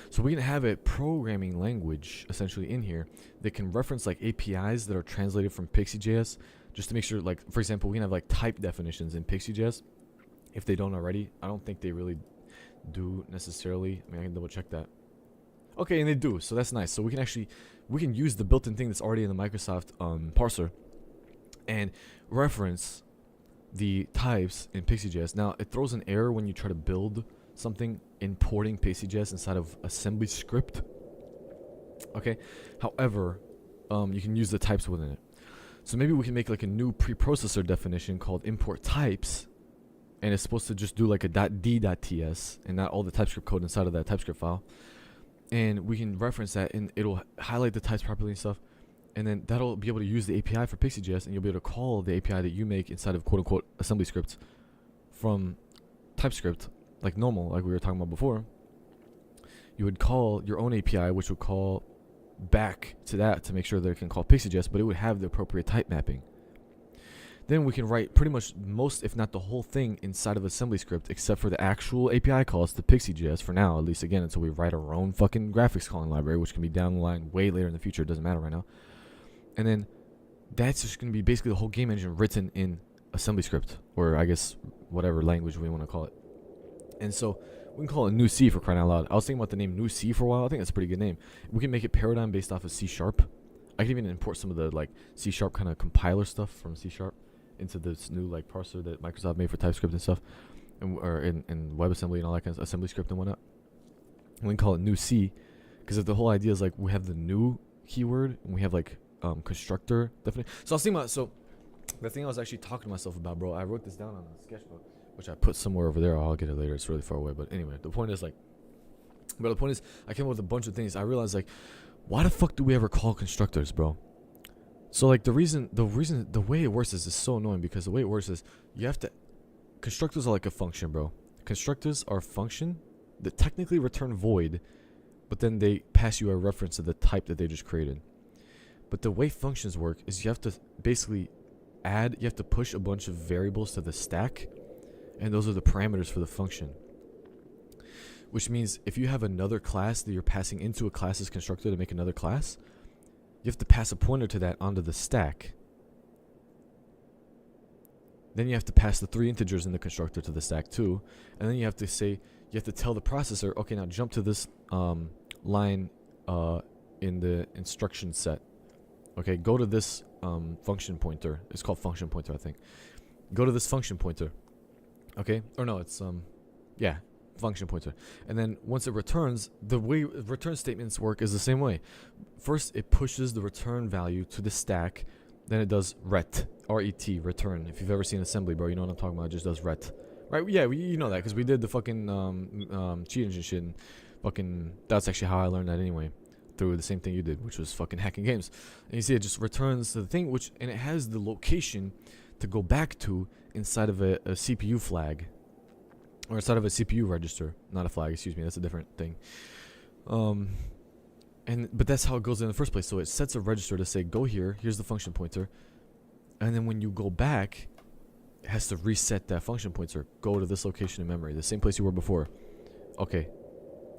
So we can have a programming language essentially in here that can reference like APIs that are translated from Pixie.js, just to make sure, like, for example, we can have like type definitions in Pixie.js. If they don't already, I don't think they really do necessarily. I mean, I can double check that. Okay, and they do, so that's nice. So we can use the built-in thing that's already in the Microsoft parser and reference the types in Pixie.js. Now, it throws an error when you try to build something importing Pixie.js inside of assembly script. Okay, however, you can use the types within it. So maybe we can make like a new preprocessor definition called import types, and it's supposed to just do like a .d.ts and not all the TypeScript code inside of that TypeScript file. And we can reference that, and it'll highlight the types properly and stuff. And then that'll be able to use the API for Pixie.js, and you'll be able to call the API that you make inside of quote-unquote assembly scripts from TypeScript, like normal, like we were talking about before. You would call your own API, which would call back to that to make sure that it can call Pixie.js, but it would have the appropriate type mapping. Then we can write pretty much most, if not the whole thing, inside of assembly script, except for the actual API calls to Pixie.js for now, at least, again, until we write our own fucking graphics calling library, which can be down the line way later in the future. It doesn't matter right now. And then that's just going to be basically the whole game engine written in assembly script, or I guess whatever language we want to call it. And so we can call it new C, for crying out loud. I was thinking about the name new C for a while. I think that's a pretty good name. We can make it paradigm based off of C#. I can even import some of the like C# kind of compiler stuff from C# into this new like parser that Microsoft made for TypeScript and stuff, or in WebAssembly and all that kind of assembly script and whatnot. And we can call it new C, because the whole idea is like we have the new keyword and we have like constructor definition. So I was thinking about, so the thing I was actually talking to myself about, bro, I wrote this down on a sketchbook, which I put somewhere over there. I'll get it later. It's really far away, but anyway, the point is I came up with a bunch of things. I realized like, why the fuck do we ever call constructors, bro? So like the way it works is so annoying, because the way it works is you have to, constructors are like a function, bro. Constructors are a function that technically return void, but then they pass you a reference to the type that they just created. But the way functions work is you have to basically you have to push a bunch of variables to the stack, and those are the parameters for the function. Which means if you have another class that you're passing into a class's constructor to make another class, you have to pass a pointer to that onto the stack. Then you have to pass the 3 integers in the constructor to the stack too. And then you have to tell the processor, okay, now jump to this line in the instruction set. Okay, go to this function pointer. It's called function pointer, I think. Go to this function pointer. Okay, or no, it's function pointer. And then once it returns, the way return statements work is the same way. First, it pushes the return value to the stack. Then it does ret, R-E-T, return. If you've ever seen assembly, bro, you know what I'm talking about. It just does ret. Right? Yeah, you know that because we did the fucking cheat engine shit. And fucking, that's actually how I learned that anyway. Through the same thing you did, which was fucking hacking games. And you see it just returns to the thing, and it has the location to go back to inside of a CPU flag. Or inside of a CPU register. Not a flag, excuse me, that's a different thing. But that's how it goes in the first place. So it sets a register to say, go here, here's the function pointer. And then when you go back, it has to reset that function pointer. Go to this location in memory, the same place you were before. Okay.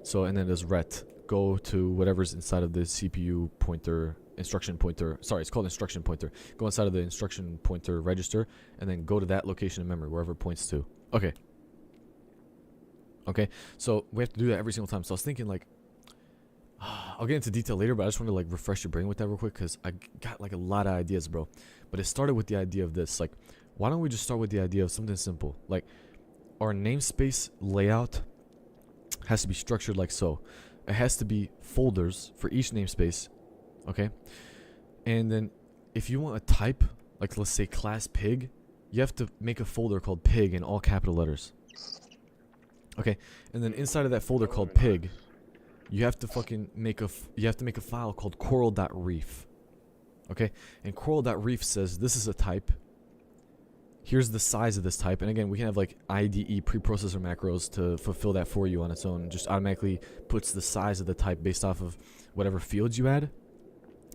So, and then there's ret. Go to whatever's inside of the CPU pointer, instruction pointer. Sorry, it's called instruction pointer. Go inside of the instruction pointer register, and then go to that location in memory, wherever it points to. Okay. Okay, so we have to do that every single time. So I was thinking, like, I'll get into detail later, but I just want to, like, refresh your brain with that real quick, because I got, like, a lot of ideas, bro. But it started with the idea of this. Like, why don't we just start with the idea of something simple? Like, our namespace layout has to be structured like so. It has to be folders for each namespace, okay? And then if you want a type, like let's say class pig, you have to make a folder called pig in all capital letters. Okay, and then inside of that folder called pig, you have to fucking make a file called coral.reef. Okay, and coral.reef says this is a type. Here's the size of this type, and again, we can have like IDE preprocessor macros to fulfill that for you on its own. Just automatically puts the size of the type based off of whatever fields you add.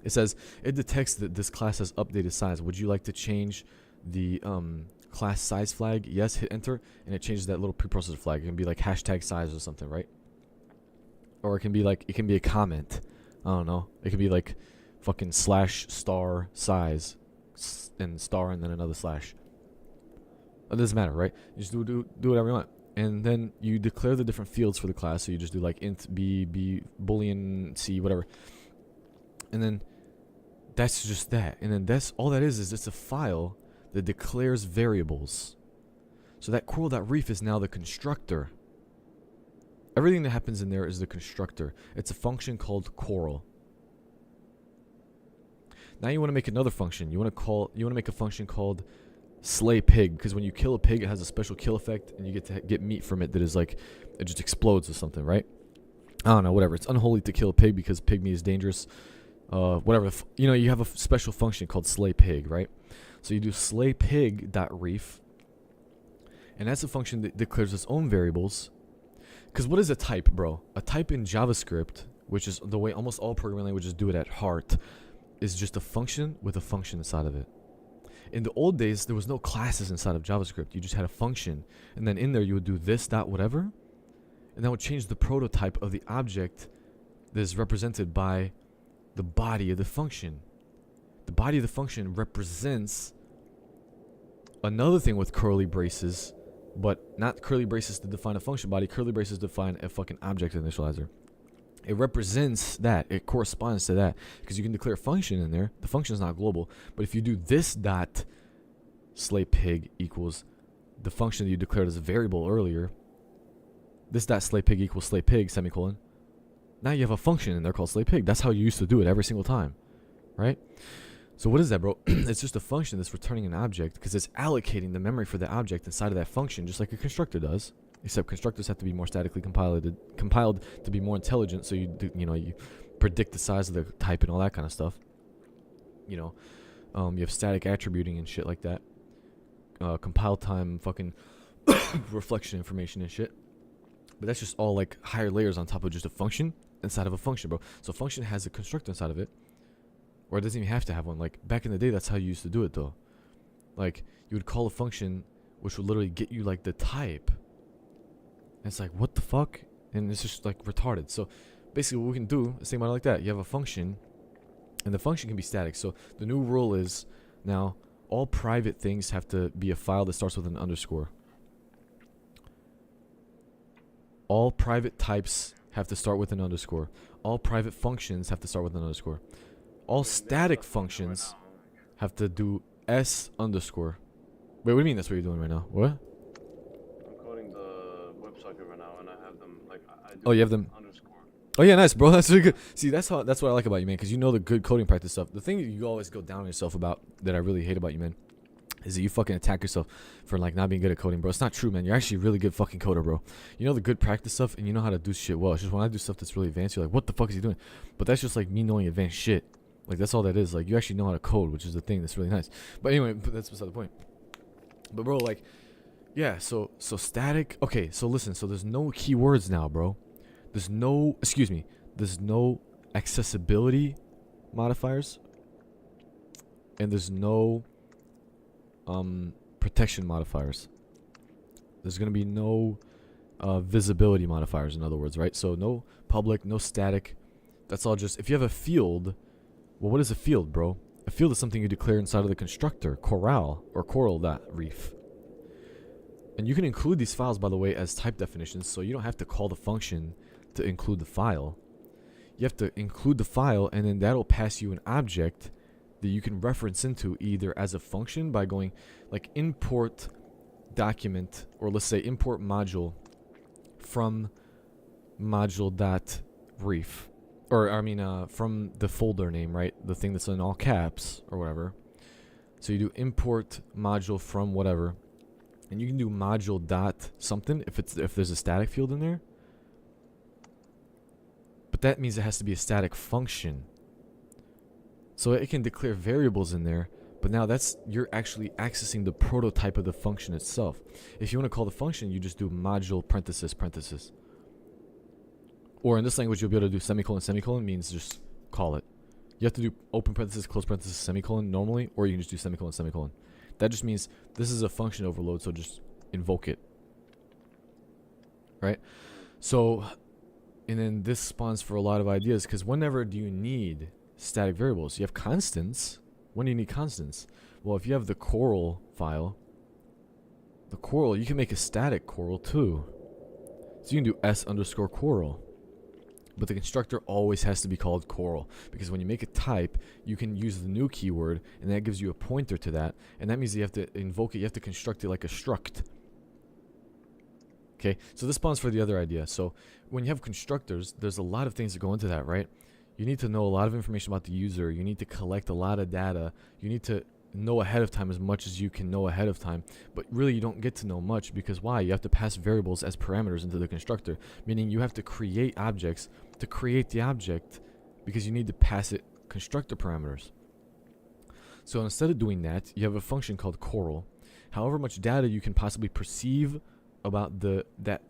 It says it detects that this class has updated size. Would you like to change the class size flag? Yes, hit enter, and it changes that little preprocessor flag. It can be like hashtag size or something, right? Or it can be like, it can be a comment. I don't know. It can be like fucking slash star size and star and then another slash. It doesn't matter, right? You just do whatever you want. And then you declare the different fields for the class. So you just do like int b, boolean c, whatever. And then that's just that. And then that's all that is just a file that declares variables. So that coral.reef is now the constructor. Everything that happens in there is the constructor. It's a function called coral. Now you want to make another function. You want to make a function called slay pig, because when you kill a pig, it has a special kill effect, and you get to get meat from it that is like, it just explodes or something, right? I don't know, whatever. It's unholy to kill a pig because pig meat is dangerous. Whatever. You have a special function called slay pig, right? So you do slay pig.reef, and that's a function that declares its own variables. Because what is a type, bro? A type in JavaScript, which is the way almost all programming languages do it at heart, is just a function with a function inside of it. In the old days, there was no classes inside of JavaScript. You just had a function, and then in there you would do this dot whatever, and that would change the prototype of the object that is represented by the body of the function. The body of the function represents another thing with curly braces, but not curly braces to define a function body. Curly braces define a fucking object initializer. It represents that. It corresponds to that. Because you can declare a function in there. The function is not global. But if you do this dot slay pig equals the function that you declared as a variable earlier, this dot slay pig equals slay pig, semicolon, now you have a function in there called slay pig. That's how you used to do it every single time. Right? So what is that, bro? It's just a function that's returning an object because it's allocating the memory for the object inside of that function, just like a constructor does. Except constructors have to be more statically compiled to be more intelligent. So you predict the size of the type and all that kind of stuff. You have static attributing and shit like that. Compile time fucking reflection information and shit. But that's just all like higher layers on top of just a function inside of a function, bro. So function has a constructor inside of it, or it doesn't even have to have one. Like back in the day, that's how you used to do it though. Like you would call a function which would literally get you like the type. And it's like, what the fuck? And it's just like retarded. So basically what we can do is think about it like that. You have a function, and the function can be static. So the new rule is now all private things have to be a file that starts with an underscore. All private types have to start with an underscore. All private functions have to start with an underscore. All static functions have to do s underscore. Wait, what do you mean that's what you're doing right now? What? I'm coding the WebSocket right now, and I have them like I do. Oh, you have them. Underscore. Oh yeah, nice, bro. That's really good. See, that's what I like about you, man, because you know the good coding practice stuff. The thing that you always go down on yourself about that I really hate about you, man, is that you fucking attack yourself for like not being good at coding, bro. It's not true, man. You're actually a really good fucking coder, bro. You know the good practice stuff, and you know how to do shit well. It's just when I do stuff that's really advanced, you're like, what the fuck is he doing? But that's just like me knowing advanced shit. Like that's all that is. Like you actually know how to code, which is the thing that's really nice. But anyway, that's beside the point. But bro, like, yeah. So static. Okay. So listen. So there's no keywords now, bro. There's no. Excuse me. There's no accessibility modifiers, and there's no protection modifiers. There's gonna be no visibility modifiers, in other words, right? So no public, no static. That's all just, if you have a field, well, what is a field, bro? A field is something you declare inside of the constructor, corral or coral.ref. And you can include these files, by the way, as type definitions, so you don't have to call the function to include the file. You have to include the file, and then that'll pass you an object that you can reference into either as a function by going like import document, or let's say import module from module.ref. Or, I mean, from the folder name, right? The thing that's in all caps or whatever. So you do import module from whatever. And you can do module dot something if there's a static field in there. But that means it has to be a static function. So it can declare variables in there. But now you're actually accessing the prototype of the function itself. If you want to call the function, you just do module parenthesis parenthesis. Or in this language, you'll be able to do semicolon, semicolon means just call it. You have to do open parenthesis, close parenthesis, semicolon normally, or you can just do semicolon, semicolon. That just means this is a function overload, so just invoke it. Right? So, and then this spawns for a lot of ideas, because whenever do you need static variables? You have constants. When do you need constants? Well, if you have the coral file, the coral, you can make a static coral too. So you can do s underscore coral. But the constructor always has to be called coral, because when you make a type, you can use the new keyword, and that gives you a pointer to that, and that means you have to invoke it, you have to construct it like a struct. Okay, so this spawns for the other idea. So when you have constructors, there's a lot of things that go into that, right? You need to know a lot of information about the user, you need to collect a lot of data, you need to know ahead of time as much as you can know ahead of time, but really you don't get to know much, because why? You have to pass variables as parameters into the constructor, meaning you have to create objects to create the object, because you need to pass it constructor parameters. So instead of doing that, you have a function called coral. However much data you can possibly perceive about that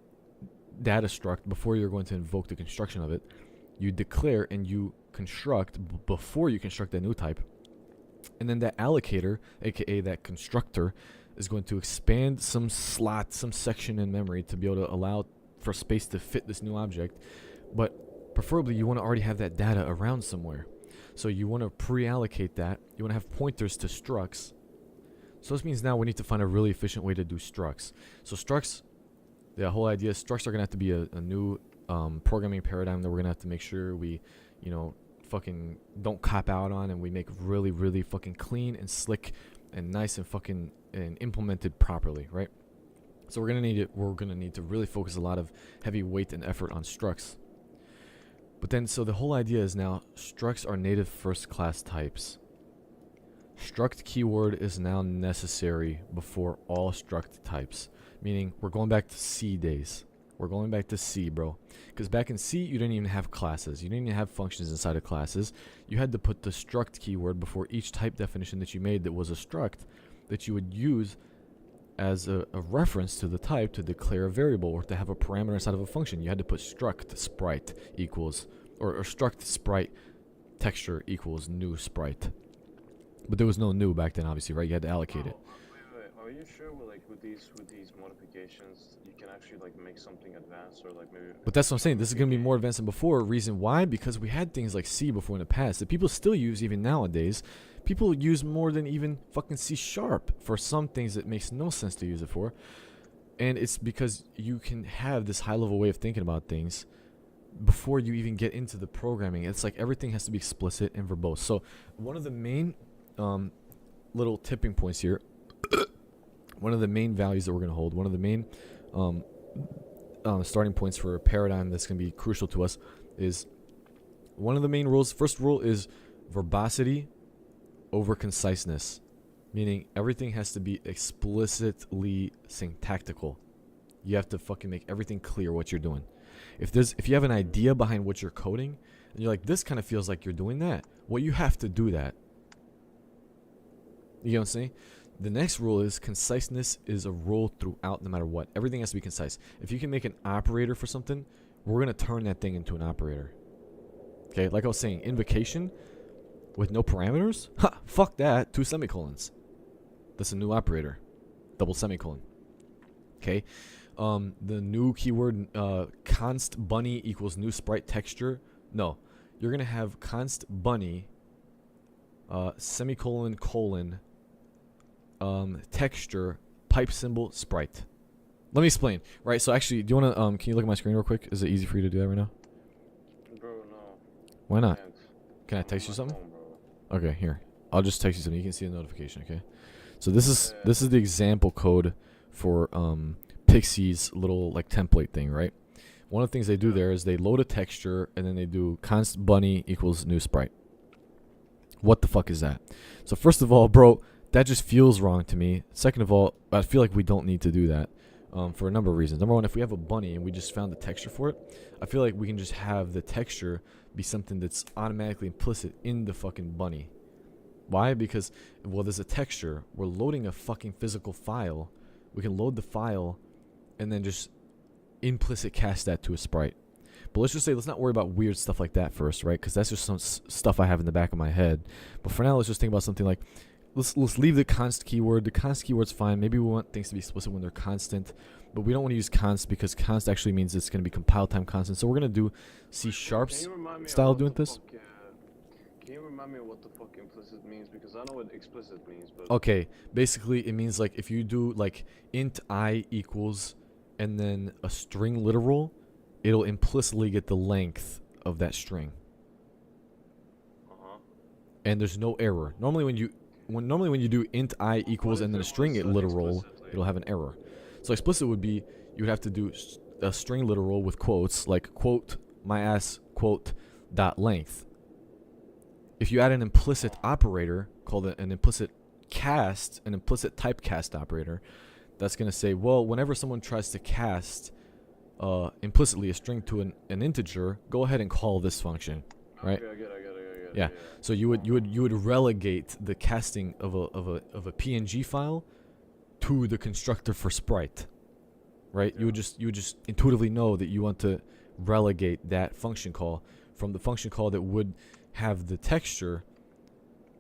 data struct before you're going to invoke the construction of it, you declare and you construct before you construct that new type. And then that allocator, aka that constructor, is going to expand some slot, some section in memory to be able to allow for space to fit this new object. But preferably you want to already have that data around somewhere. So you want to pre-allocate that. You want to have pointers to structs. So this means now we need to find a really efficient way to do structs. So structs, the whole idea is structs are going to have to be a new programming paradigm that we're going to have to make sure we, fucking don't cop out on, and we make really, really fucking clean and slick and nice and fucking and implemented properly, right? So we're gonna need to really focus a lot of heavy weight and effort on structs. But then, so the whole idea is now structs are native first class types. Struct keyword is now necessary before all struct types, meaning we're going back to C days. We're going back to C, bro. Because back in C, you didn't even have classes. You didn't even have functions inside of classes. You had to put the struct keyword before each type definition that you made that was a struct that you would use as a reference to the type to declare a variable or to have a parameter inside of a function. You had to put struct sprite equals, or struct sprite texture equals new sprite. But there was no new back then, obviously, right? You had to allocate it. Wait. Are you sure with these modifications you can actually like make something advanced or like maybe? But that's what I'm saying. This is gonna be more advanced than before. Reason why? Because we had things like C before in the past that people still use even nowadays. People use more than even fucking C# for some things that makes no sense to use it for. And it's because you can have this high level way of thinking about things before you even get into the programming. It's like everything has to be explicit and verbose. So one of the main little tipping points here, one of the main values that we're going to hold, one of the main starting points for a paradigm that's going to be crucial to us is one of the main rules. First rule is verbosity over conciseness, meaning everything has to be explicitly syntactical. You have to fucking make everything clear what you're doing. If you have an idea behind what you're coding and you're like, this kind of feels like you're doing that, well, you have to do that. You know what I'm saying? The next rule is conciseness is a rule throughout, no matter what. Everything has to be concise. If you can make an operator for something, we're going to turn that thing into an operator. Okay, like I was saying, invocation with no parameters? Ha! Fuck that. 2 semicolons. That's a new operator. Double semicolon. Okay. The new keyword const bunny equals new sprite texture. No. You're going to have const bunny semicolon colon texture pipe symbol sprite. Let me explain. Right, so actually, do you want to can you look at my screen real quick? Is it easy for you to do that right now? Bro, no. Why not? Can't. Can I text you something? Phone, bro. Okay, here. I'll just text you something. You can see the notification, okay? So this is the example code for Pixie's little like template thing, right? One of the things they do there is they load a texture and then they do const bunny equals new sprite. What the fuck is that? So first of all, bro, that just feels wrong to me. Second of all, I feel like we don't need to do that for a number of reasons. Number one, if we have a bunny and we just found the texture for it, I feel like we can just have the texture be something that's automatically implicit in the fucking bunny. Why? Because, well, there's a texture. We're loading a fucking physical file. We can load the file and then just implicit cast that to a sprite. But let's just say, let's not worry about weird stuff like that first, right? Because that's just some stuff I have in the back of my head. But for now, let's just think about something like, let's leave the const keyword. The const keyword's fine. Maybe we want things to be explicit when they're constant. But we don't want to use const because const actually means it's going to be compile time constant. So we're going to do C# style of doing this. Can you remind me what the fuck implicit means? Because I know what explicit means, but... Okay, basically it means like if you do like int I equals and then a string literal, it'll implicitly get the length of that string. And there's no error. Normally when you do int I equals and then a string literal, it'll have an error. So explicit would be you would have to do a string literal with quotes, like quote my ass quote dot length. If you add an implicit operator called an implicit cast, an implicit typecast operator, that's going to say, well, whenever someone tries to cast implicitly a string to an integer, go ahead and call this function, right? Okay, I get it. Yeah. So you would relegate the casting of a PNG file to the constructor for sprite, right? Yeah. You would just intuitively know that you want to relegate that function call from the function call that would have the texture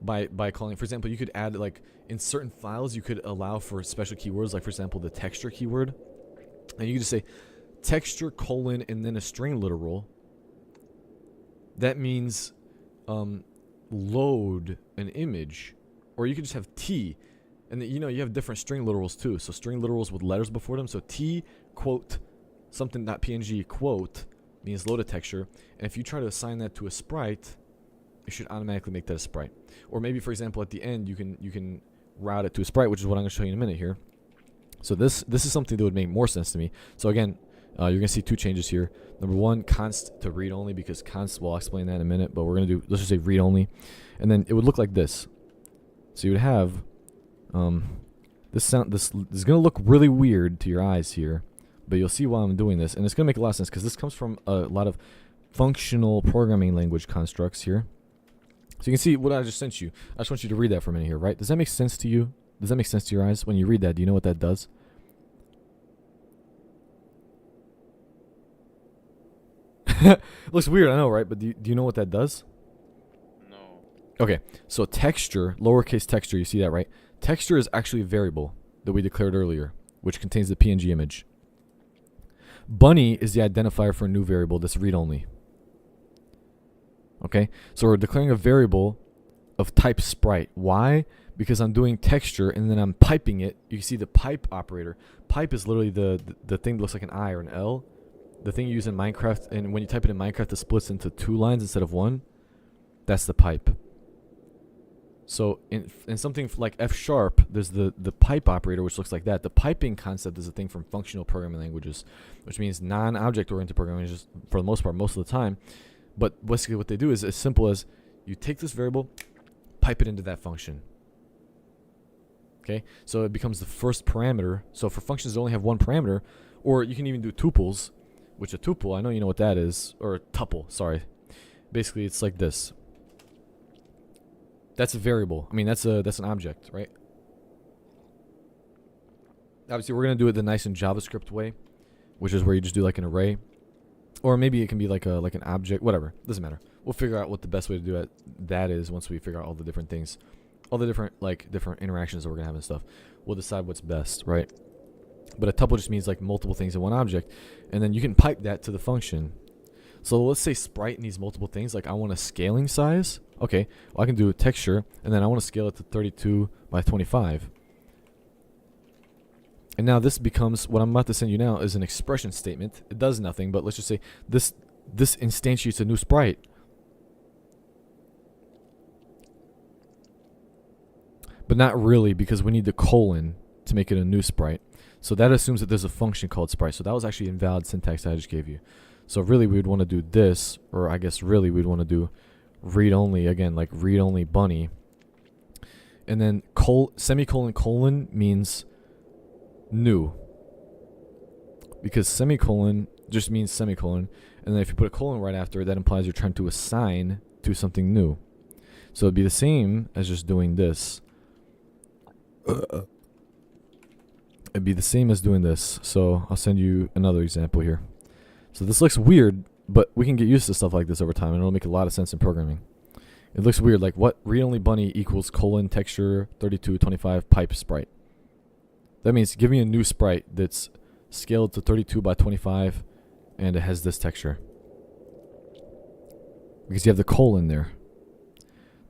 by calling. For example, you could add, like, in certain files you could allow for special keywords, like for example the texture keyword, and you could just say texture colon and then a string literal. That means load an image. Or you could just have T, and you have different string literals too. So string literals with letters before them. So T quote something .png quote means load a texture, and if you try to assign that to a sprite, it should automatically make that a sprite. Or maybe, for example, at the end you can route it to a sprite, which is what I'm going to show you in a minute here. So this is something that would make more sense to me. So again, you're going to see two changes here. Number one, const to read only, because const, well, I'll explain that in a minute, but we're going to do, let's just say read only. And then it would look like this. So you would have, this is going to look really weird to your eyes here, but you'll see why I'm doing this. And it's going to make a lot of sense because this comes from a lot of functional programming language constructs here. So you can see what I just sent you. I just want you to read that for a minute here, right? Does that make sense to you? Does that make sense to your eyes? When you read that, do you know what that does? Looks weird, I know, right? But do you know what that does? No. Okay, so texture, lowercase texture, you see that, right? Texture is actually a variable that we declared earlier, which contains the PNG image. Bunny is the identifier for a new variable that's read-only. Okay, so we're declaring a variable of type sprite. Why? Because I'm doing texture and then I'm piping it. You see the pipe operator. Pipe is literally the thing that looks like an I or an L. The thing you use in Minecraft, and when you type it in Minecraft, it splits into 2 lines instead of 1. That's the pipe. So in something like F sharp, there's the pipe operator, which looks like that. The piping concept is a thing from functional programming languages, which means non-object oriented programming, just for the most part, most of the time. But basically what they do is as simple as you take this variable, pipe it into that function. Okay, so it becomes the first parameter. So for functions that only have one parameter, or you can even do tuples, which a tuple, I know you know what that is, or a tuple, sorry. Basically, it's like this. That's a variable. I mean, that's an object, right? Obviously, we're gonna do it the nice and JavaScript way, which is where you just do like an array, or maybe it can be like an object, whatever. Doesn't matter. We'll figure out what the best way to do that is once we figure out all the different things, all the different interactions that we're gonna have and stuff. We'll decide what's best, right? But a tuple just means like multiple things in one object, and then you can pipe that to the function. So let's say sprite needs multiple things. Like I want a scaling size. Okay, well I can do a texture, and then I want to scale it to 32 by 25. And now this becomes, what I'm about to send you now is an expression statement. It does nothing, but let's just say this instantiates a new sprite. But not really, because we need the colon to make it a new sprite. So that assumes that there's a function called sprite. So that was actually invalid syntax I just gave you. So really we would want to do this, or I guess really we'd want to do read only, again, like read only bunny. And then semicolon colon means new. Because semicolon just means semicolon. And then if you put a colon right after it, that implies you're trying to assign to something new. So it'd be the same as just doing this. It'd be the same as doing this. So I'll send you another example here. So this looks weird, but we can get used to stuff like this over time, and it'll make a lot of sense in programming. It looks weird, like what read-only bunny equals colon texture 32 25 pipe sprite. That means give me a new sprite that's scaled to 32 by 25, and it has this texture. Because you have the colon there.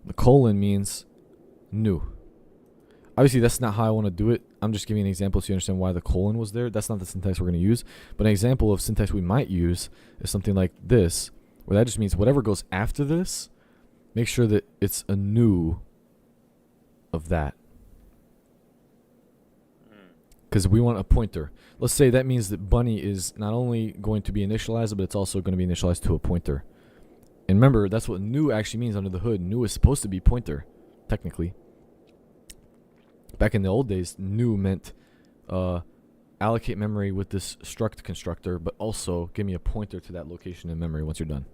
The colon means new. Obviously, that's not how I want to do it. I'm just giving an example so you understand why the colon was there. That's not the syntax we're going to use. But an example of syntax we might use is something like this, where that just means whatever goes after this, make sure that it's a new of that. Because we want a pointer. Let's say that means that bunny is not only going to be initialized, but it's also going to be initialized to a pointer. And remember, that's what new actually means under the hood. New is supposed to be pointer, technically. Back in the old days, new meant allocate memory with this struct constructor, but also give me a pointer to that location in memory once you're done.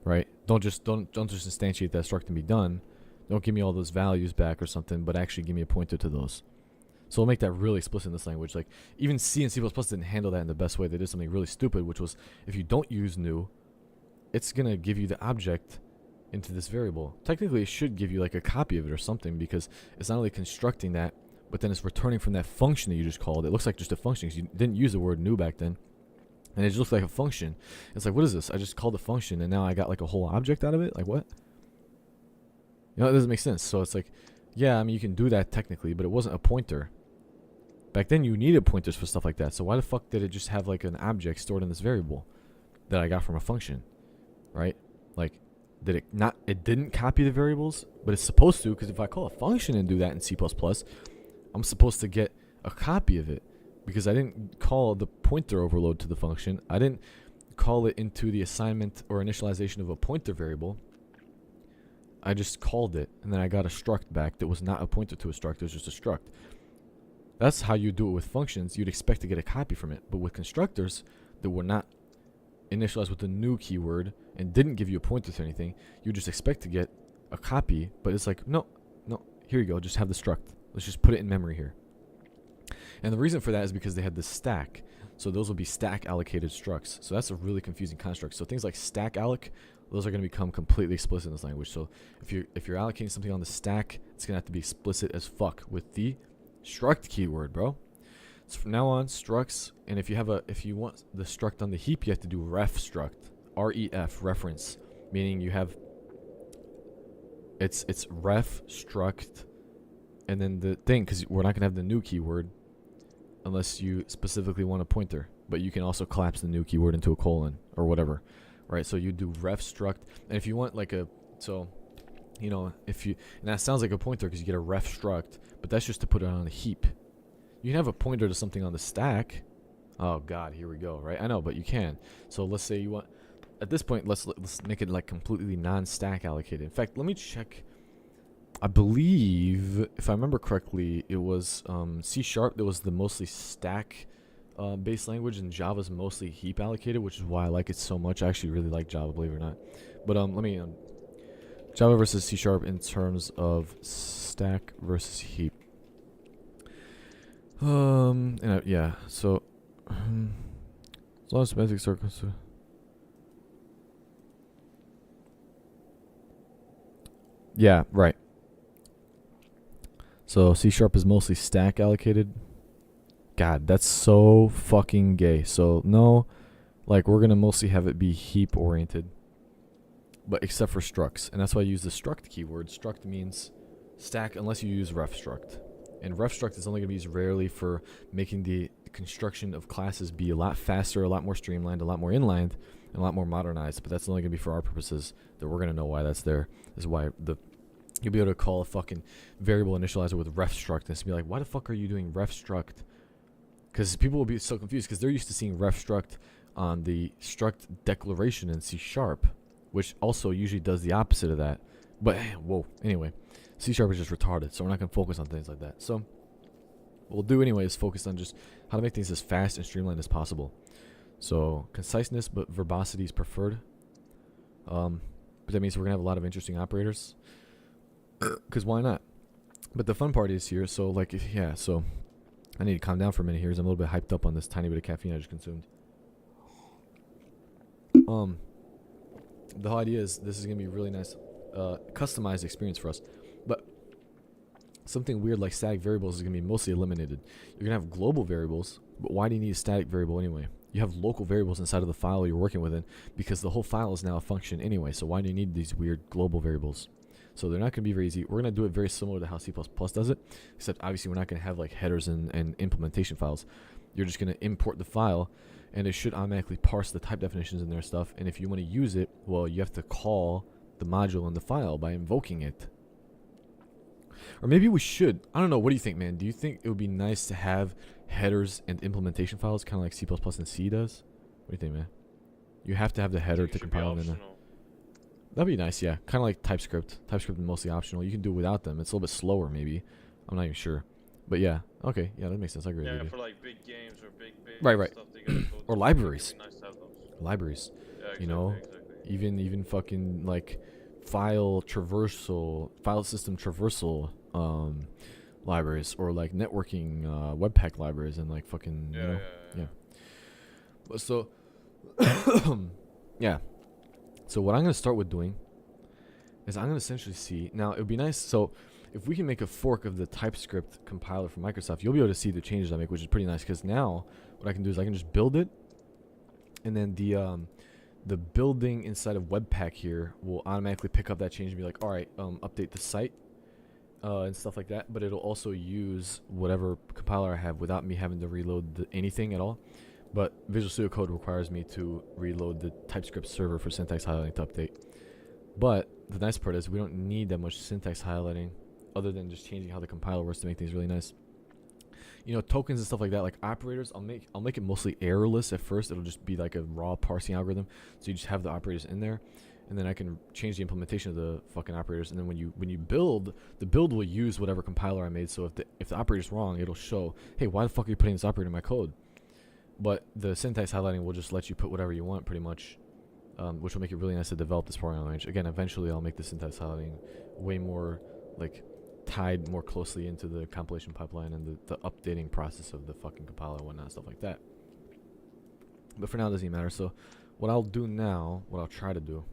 Right? Don't just instantiate that struct and be done. Don't give me all those values back or something, but actually give me a pointer to those. So we'll make that really explicit in this language. Like even C and C++ didn't handle that in the best way. They did something really stupid, which was if you don't use new, it's gonna give you the object into this variable. Technically, it should give you like a copy of it or something, because it's not only constructing that, but then it's returning from that function that you just called. It looks like just a function because you didn't use the word new back then, and it just looks like a function. It's like, what is this? I just called a function, and now I got like a whole object out of it. Like what? You know, it doesn't make sense. So it's like, yeah, I mean, you can do that technically, but it wasn't a pointer. Back then, you needed pointers for stuff like that. So why the fuck did it just have like an object stored in this variable that I got from a function, right? Like, did it not? It didn't copy the variables, but it's supposed to, because if I call a function and do that in C++, I'm supposed to get a copy of it, because I didn't call the pointer overload to the function. I didn't call it into the assignment or initialization of a pointer variable. I just called it, and then I got a struct back that was not a pointer to a struct. It was just a struct. That's how you do it with functions. You'd expect to get a copy from it. But with constructors that were not initialized with the new keyword and didn't give you a pointer to anything, you just expect to get a copy. But it's like, no, here you go. Just have the struct. Let's just put it in memory here. And the reason for that is because they had the stack. So those will be stack allocated structs. So that's a really confusing construct. So things like stack alloc, those are going to become completely explicit in this language. So if you're allocating something on the stack, it's going to have to be explicit as fuck with the struct keyword, bro. So from now on, structs, and if you want the struct on the heap, you have to do ref struct, ref, reference, meaning you have it's ref struct, and then the thing, because we're not gonna have the new keyword unless you specifically want a pointer, but you can also collapse the new keyword into a colon or whatever, right? So you do ref struct, and if you want like a, so you know, if you, and that sounds like a pointer because you get a ref struct, but that's just to put it on a heap. You can have a pointer to something on the stack. Oh god, here we go, right? I know, but you can. So let's say you want, at this point, let's make it like completely non-stack allocated. In fact, let me check. I believe, if I remember correctly, it was C# that was the mostly stack based language, and Java's mostly heap allocated, which is why I like it so much. I actually really like Java, believe it or not. But let me Java versus C# in terms of stack versus heap. Yeah, so as long as semantics are concerned. Yeah, right. So C# is mostly stack allocated. God, that's so fucking gay. So no, like we're gonna mostly have it be heap oriented, but except for structs, and that's why I use the struct keyword. Struct means stack unless you use ref struct. And ref struct is only going to be used rarely for making the construction of classes be a lot faster, a lot more streamlined, a lot more inlined, and a lot more modernized. But that's only going to be for our purposes, that we're going to know why that's there. This is why you'll be able to call a fucking variable initializer with ref struct and be like, why the fuck are you doing ref struct? Because people will be so confused because they're used to seeing ref struct on the struct declaration in C#, which also usually does the opposite of that. But whoa, anyway. C# is just retarded, so we're not going to focus on things like that. So what we'll do anyway is focus on just how to make things as fast and streamlined as possible. So conciseness, but verbosity is preferred. But that means we're going to have a lot of interesting operators. Because why not? But the fun part is here, so like, so I need to calm down for a minute here, because I'm a little bit hyped up on this tiny bit of caffeine I just consumed. The whole idea is this is going to be a really nice customized experience for us. But something weird like static variables is going to be mostly eliminated. You're going to have global variables, but why do you need a static variable anyway? You have local variables inside of the file you're working within because the whole file is now a function anyway, so why do you need these weird global variables? So they're not going to be very easy. We're going to do it very similar to how C++ does it, except obviously we're not going to have like headers and implementation files. You're just going to import the file, and it should automatically parse the type definitions in their stuff, and if you want to use it, well, you have to call the module in the file by invoking it. Or maybe we should. I don't know. What do you think, man? Do you think it would be nice to have headers and implementation files, kind of like C++ and C does? What do you think, man? You have to have the header to compile them in there. That'd be nice, yeah. Kind of like TypeScript. TypeScript is mostly optional. You can do it without them. It's a little bit slower, maybe. I'm not even sure. But yeah, okay. Yeah, that makes sense. I agree. Yeah, for like big games or big right. stuff, they gotta code or libraries. Nice to have those. Libraries. Yeah, exactly, you know, exactly. even fucking like file system traversal libraries, or like networking webpack libraries, and like fucking yeah. But so yeah. So what I'm gonna start with doing is I'm gonna essentially see, now it would be nice, so if we can make a fork of the TypeScript compiler from Microsoft, you'll be able to see the changes I make, which is pretty nice, because now what I can do is I can just build it, and then the building inside of Webpack here will automatically pick up that change and be like, all right, update the site and stuff like that. But it'll also use whatever compiler I have without me having to reload anything at all. But Visual Studio Code requires me to reload the TypeScript server for syntax highlighting to update. But the nice part is we don't need that much syntax highlighting, other than just changing how the compiler works to make things really nice. You know, tokens and stuff like that, like operators, I'll make it mostly errorless at first. It'll just be like a raw parsing algorithm. So you just have the operators in there, and then I can change the implementation of the fucking operators. And then when you build, the build will use whatever compiler I made. So if the operator's wrong, it'll show, hey, why the fuck are you putting this operator in my code? But the syntax highlighting will just let you put whatever you want, pretty much, which will make it really nice to develop this programming language. Again, eventually I'll make the syntax highlighting way more like tied more closely into the compilation pipeline and the updating process of the fucking compiler and whatnot, stuff like that. But for now, it doesn't even matter. So what I'll do now, what I'll try to do,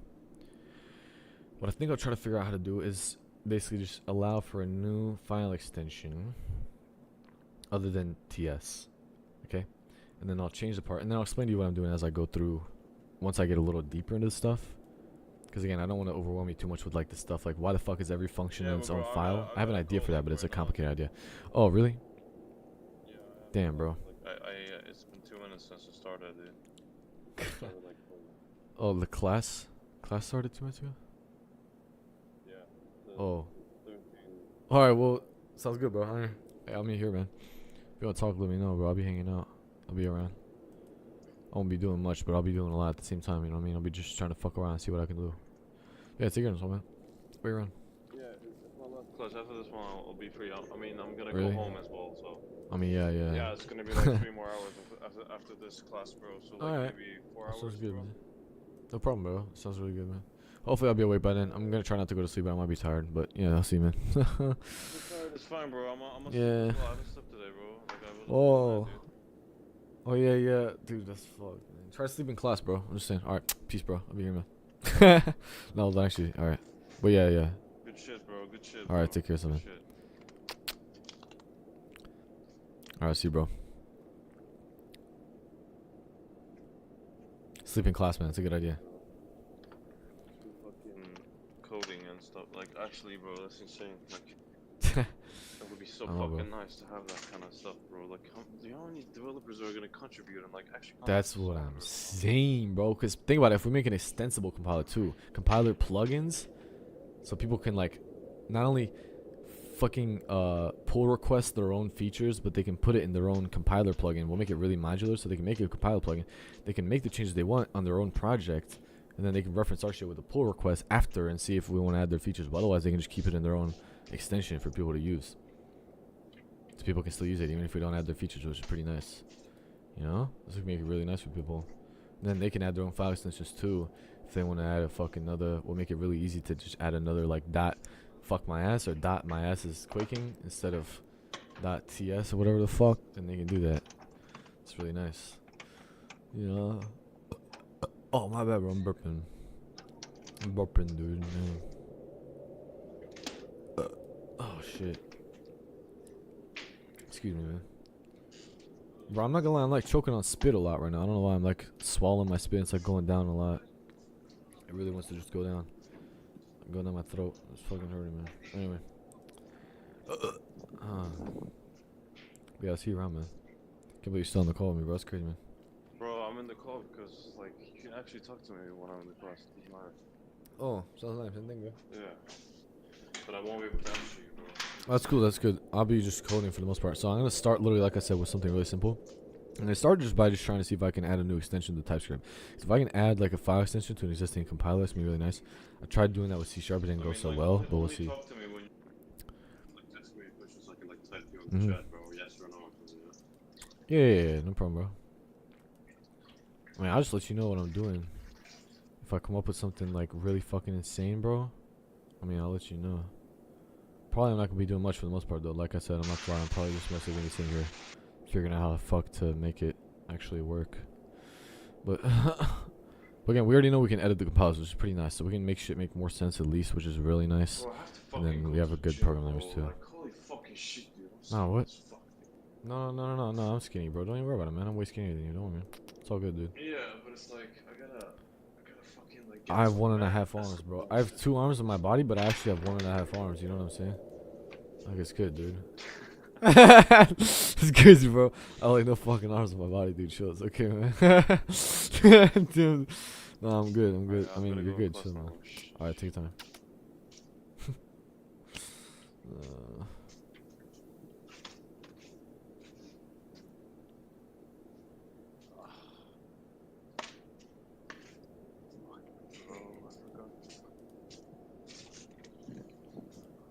what I think I'll try to figure out how to do is basically just allow for a new file extension other than TS. Okay? And then I'll change the part, and then I'll explain to you what I'm doing as I go through once I get a little deeper into the stuff. Because again, I don't want to overwhelm you too much with like the stuff like why the fuck is every function in its own file. I have an idea for that, but it's a complicated idea. Oh, really? Yeah. Damn, bro. It's been 2 minutes since I started, dude. Oh, the class started 2 minutes ago? Yeah. Oh. Alright, well, sounds good, bro. Hey, I'm here, man. If you want to talk, let me know, bro. I'll be hanging out. I'll be around. I won't be doing much, but I'll be doing a lot at the same time, you know what I mean? I'll be just trying to fuck around and see what I can do. Yeah, take care of yourself, man. Wait around. Yeah, it's my last Plus, after this one, I'll be free. I mean, I'm gonna Really? go home as well, so. I mean, yeah. Yeah, it's gonna be like 3 more hours after this class, bro. So, like, Alright. maybe 4 That hours, sounds good, bro. man. No problem, bro. Sounds really good, man. Hopefully I'll be awake by then. I'm gonna try not to go to sleep, but I might be tired. But yeah, I'll see you, man. It's fine, bro. I'm a Yeah. sleep. I haven't slept today, bro. Like, I was Oh. Oh yeah, dude, that's fucked, man. Try to sleep in class, bro. I'm just saying. All right, peace, bro. I'll be here, man. No, actually, all right. But yeah. Good shit, bro. Good shit. All right, bro. take care, son, man. Good shit. All right, see you, bro. Sleep in class, man. That's a good idea. Fucking coding and stuff. Like, actually, bro, that's insane. Like, that would be so I know, bro. fucking nice to have that kind of stuff, bro. Like, do you know how many developers are gonna contribute and like actually? That's what I'm saying, bro. Because think about it. If we make an extensible compiler too, compiler plugins, so people can like not only fucking pull request their own features, but they can put it in their own compiler plugin. We'll make it really modular, so they can make a compiler plugin. They can make the changes they want on their own project, and then they can reference our shit with a pull request after and see if we want to add their features. But otherwise, they can just keep it in their own extension for people to use. So people can still use it even if we don't add their features, which is pretty nice. You know, this would make it really nice for people. And then they can add their own file extensions too if they want to add a fucking another. We'll make it really easy to just add another like dot fuck my ass or dot my ass is quaking instead of dot ts or whatever the fuck. Then they can do that. It's really nice. You know. Oh my bad, bro. I'm burping, dude. Man. Oh shit. Excuse me, man. Bro, I'm not gonna lie, I'm like choking on spit a lot right now. I don't know why I'm like swallowing my spit. It's like going down a lot. It really wants to just go down. Go down my throat. It's fucking hurting, man. Anyway. Yeah, I'll see you around, man. Can't believe you're still on the call with me, bro. That's crazy, man. Bro, I'm in the call because like you can actually talk to me when I'm in the class. It doesn't matter. Oh, sounds nice. Same thing, bro. Yeah. But I won't be able to answer you, bro. That's cool. That's good. I'll be just coding for the most part. So I'm gonna start literally, like I said, with something really simple. And I started just by just trying to see if I can add a new extension to TypeScript. So if I can add like a file extension to an existing compiler, it's gonna be really nice. I tried doing that with C#. It didn't go so well, but we'll see. Talk to me when you, like text me questions, I can like type you in the chat, bro. Yes or no. Yeah, no problem, bro. I mean, I'll just let you know what I'm doing. If I come up with something like really fucking insane, bro, I mean, I'll let you know. Probably I'm not gonna be doing much for the most part, though. Like I said, I'm not flying. I'm probably just mostly gonna be sitting here figuring out how the fuck to make it actually work. But again, we already know we can edit the compilers, which is pretty nice. So we can make shit make more sense at least, which is really nice. Bro, I have to And fucking then go we have to a good the gym, program language bro. too. Like, holy fucking shit, dude. No, what? As fuck, dude. No, I'm skinny, bro. Don't even worry about it, man. I'm way skinnier than you. Don't worry, man. It's all good, dude. Yeah, but it's like I gotta fucking like. I have 1.5 arms, bro. I have 2 arms on my body, but I actually have 1.5 arms. You know what I'm saying? Like, it's good, dude. It's crazy, bro. I have like no fucking arms on my body, dude. Chill. It's okay, man. Dude. No, I'm good. I mean, you're good. Chill, man. Alright, take your time.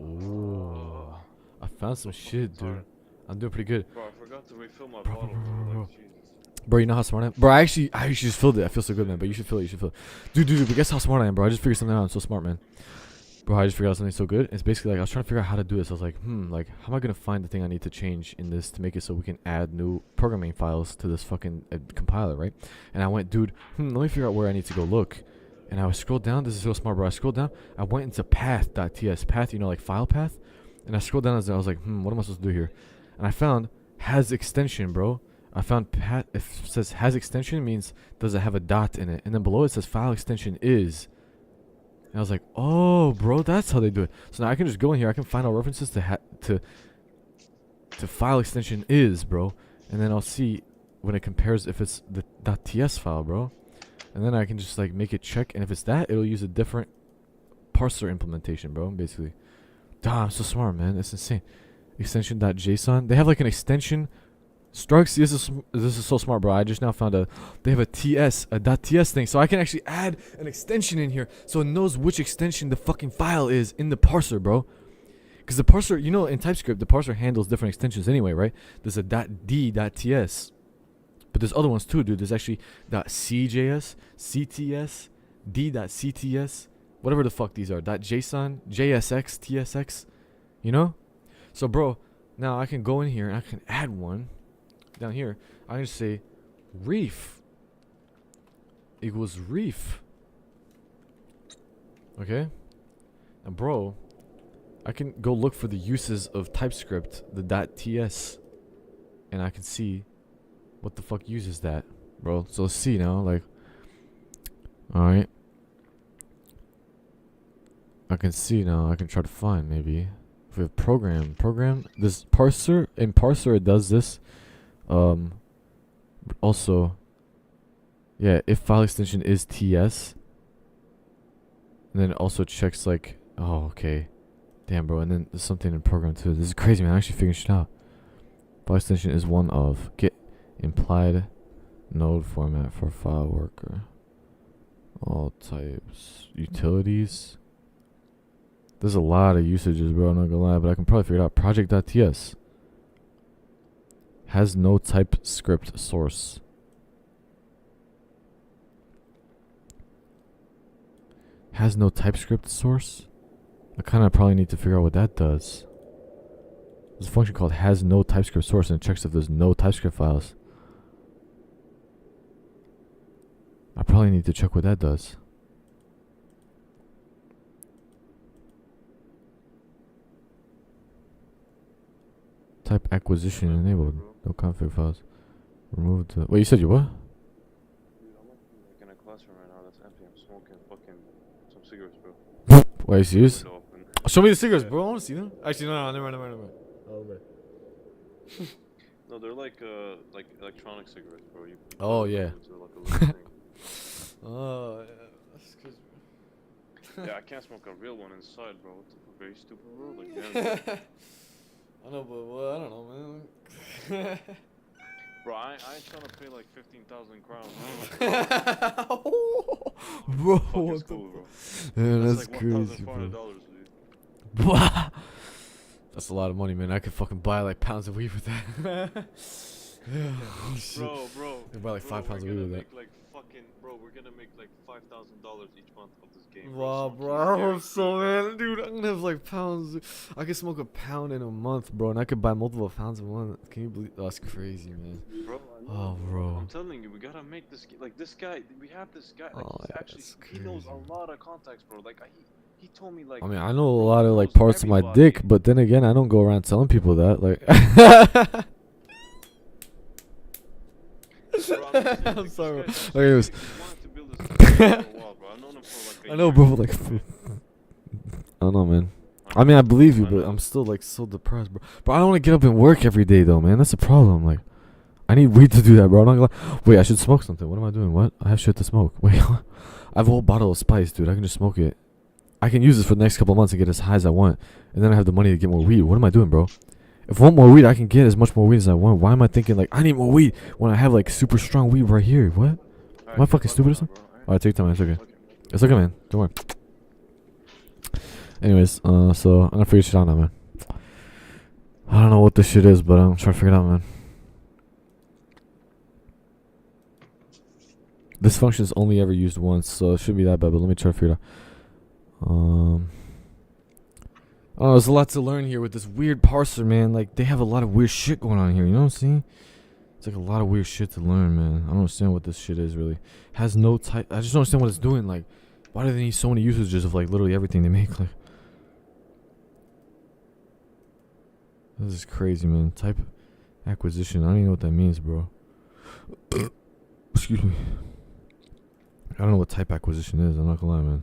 Ooh. I found some shit, dude. I'm doing pretty good. Bro, I forgot to refill my bottle, bro. Like, Jesus. Bro, you know how smart I am? Bro, I actually just filled it. I feel so good, man. But you should feel it. But guess how smart I am, bro? I just figured something out. I'm so smart, man. Bro, I just figured out something so good. It's basically like I was trying to figure out how to do this. I was like, like how am I gonna find the thing I need to change in this to make it so we can add new programming files to this fucking compiler, right? And I went, dude, let me figure out where I need to go look. And I was scrolled down. This is so smart, bro. I scrolled down. I went into path.ts, path, you know, like file path. And I scrolled down and I was like, what am I supposed to do here? And I found has extension, bro. I found path. If it says has extension, it means does it have a dot in it? And then below it says file extension is. And I was like, oh, bro, that's how they do it. So now I can just go in here. I can find all references to file extension is, bro. And then I'll see when it compares if it's the .ts file, bro. And then I can just like make it check. And if it's that, it'll use a different parser implementation, bro, basically. Damn, I'm so smart, man. It's insane. Extension.json. They have like an extension. Structs, this is so smart, bro. I just now found they have a .ts thing, so I can actually add an extension in here, so it knows which extension the fucking file is in the parser, bro. Because the parser, you know, in TypeScript, the parser handles different extensions anyway, right? There's a .d.ts, but there's other ones too, dude. There's actually .cjs, cts, d.cts, whatever the fuck these are. .json, jsx, tsx, you know? So, bro, now I can go in here and I can add one. Down here, I can just say reef equals reef. Okay? And bro, I can go look for the uses of TypeScript, the .ts, and I can see what the fuck uses that, bro. So let's see now, like, alright. I can see now, I can try to find maybe. If we have program, this parser, in parser it does this. Also, yeah, if file extension is ts, and then it also checks like, oh, okay, damn, bro, and then there's something in program too. This is crazy, man. I actually figured shit out. File extension is one of get implied node format for file worker, all types, utilities. There's a lot of usages, bro. I'm not gonna lie, but I can probably figure it out. Project.ts. Has no TypeScript source. Has no TypeScript source? I kind of probably need to figure out what that does. There's a function called has no TypeScript source and it checks if there's no TypeScript files. I probably need to check what that does. Type acquisition enabled. No config files. Remove the. Wait, you said you what? Dude, I'm like in a classroom right now that's empty. I'm smoking fucking some cigarettes, bro. Wait, are you serious? Window open. Show me the cigarettes, bro. I want to see them. Actually, no, never mind. Oh, okay. No, they're like electronic cigarettes, bro. You Oh, yeah. into, like, a little thing. Oh, yeah. That's cause... Yeah, I can't smoke a real one inside, bro. What the fuck? Very stupid, bro. Like, yeah. I know, but well, I don't know, man. Bro, I ain't trying to pay like 15,000 crowns. Bro, Fucking what school, bro. the? Yeah, That's that's like crazy, $1,400, bro. dude. That's a lot of money, man. I could fucking buy like pounds of weed with that. Oh, shit. Bro. I buy like 5 pounds of weed with that. Like fucking, bro, we're gonna make like $5,000 each month of this game. Wow, Smoking bro, I hope is so, guaranteed, man. Dude, I'm gonna have like pounds. I could smoke a pound in a month, bro, and I could buy multiple pounds a month. Can you believe? Oh, that's crazy, man. Bro, I know. Oh, bro. I'm telling you, we gotta make this. Like this guy, we have this guy. Like Oh, he's yeah, actually, that's he knows crazy. a lot of contacts, bro. Like he told me like. I mean, I know a bro, lot he of like knows parts of my everybody. dick, but then again, I don't go around telling people that. Like, Bro, I'm just saying, I'm like, this sorry, guy's bro. Okay, actually, like, he's wanted to build this company for a while, bro. I've known him for like a I know, year. bro. Like, I don't know, man. I mean, I believe you, I but know. I'm still like so depressed, bro. But I don't want to get up and work every day, though, man. That's the problem. Like, I need weed to do that, bro. I'm not gonna lie. Wait, I should smoke something. What am I doing? What? I have shit to smoke. Wait, I have a whole bottle of spice, dude. I can just smoke it. I can use this for the next couple of months and get as high as I want, and then I have the money to get more weed. What am I doing, bro? If I want more weed, I can get as much more weed as I want. Why am I thinking like I need more weed when I have like super strong weed right here? What? Alright, Am I fucking stupid or now, something? bro, alright? Alright, take your time. It's okay. Okay. It's okay, man. Don't worry. Anyways, so I'm gonna figure shit out now, man. I don't know what this shit is, but I'm trying to figure it out, man. This function is only ever used once, so it shouldn't be that bad, but let me try to figure it out. Oh, there's a lot to learn here with this weird parser, man. Like, they have a lot of weird shit going on here, you know what I'm saying? It's like a lot of weird shit to learn, man. I don't understand what this shit is, really. Has no type. I just don't understand what it's doing. Like, why do they need so many usages of, like, literally everything they make? Like, this is crazy, man. Type acquisition. I don't even know what that means, bro. Excuse me. I don't know what type acquisition is. I'm not gonna lie, man.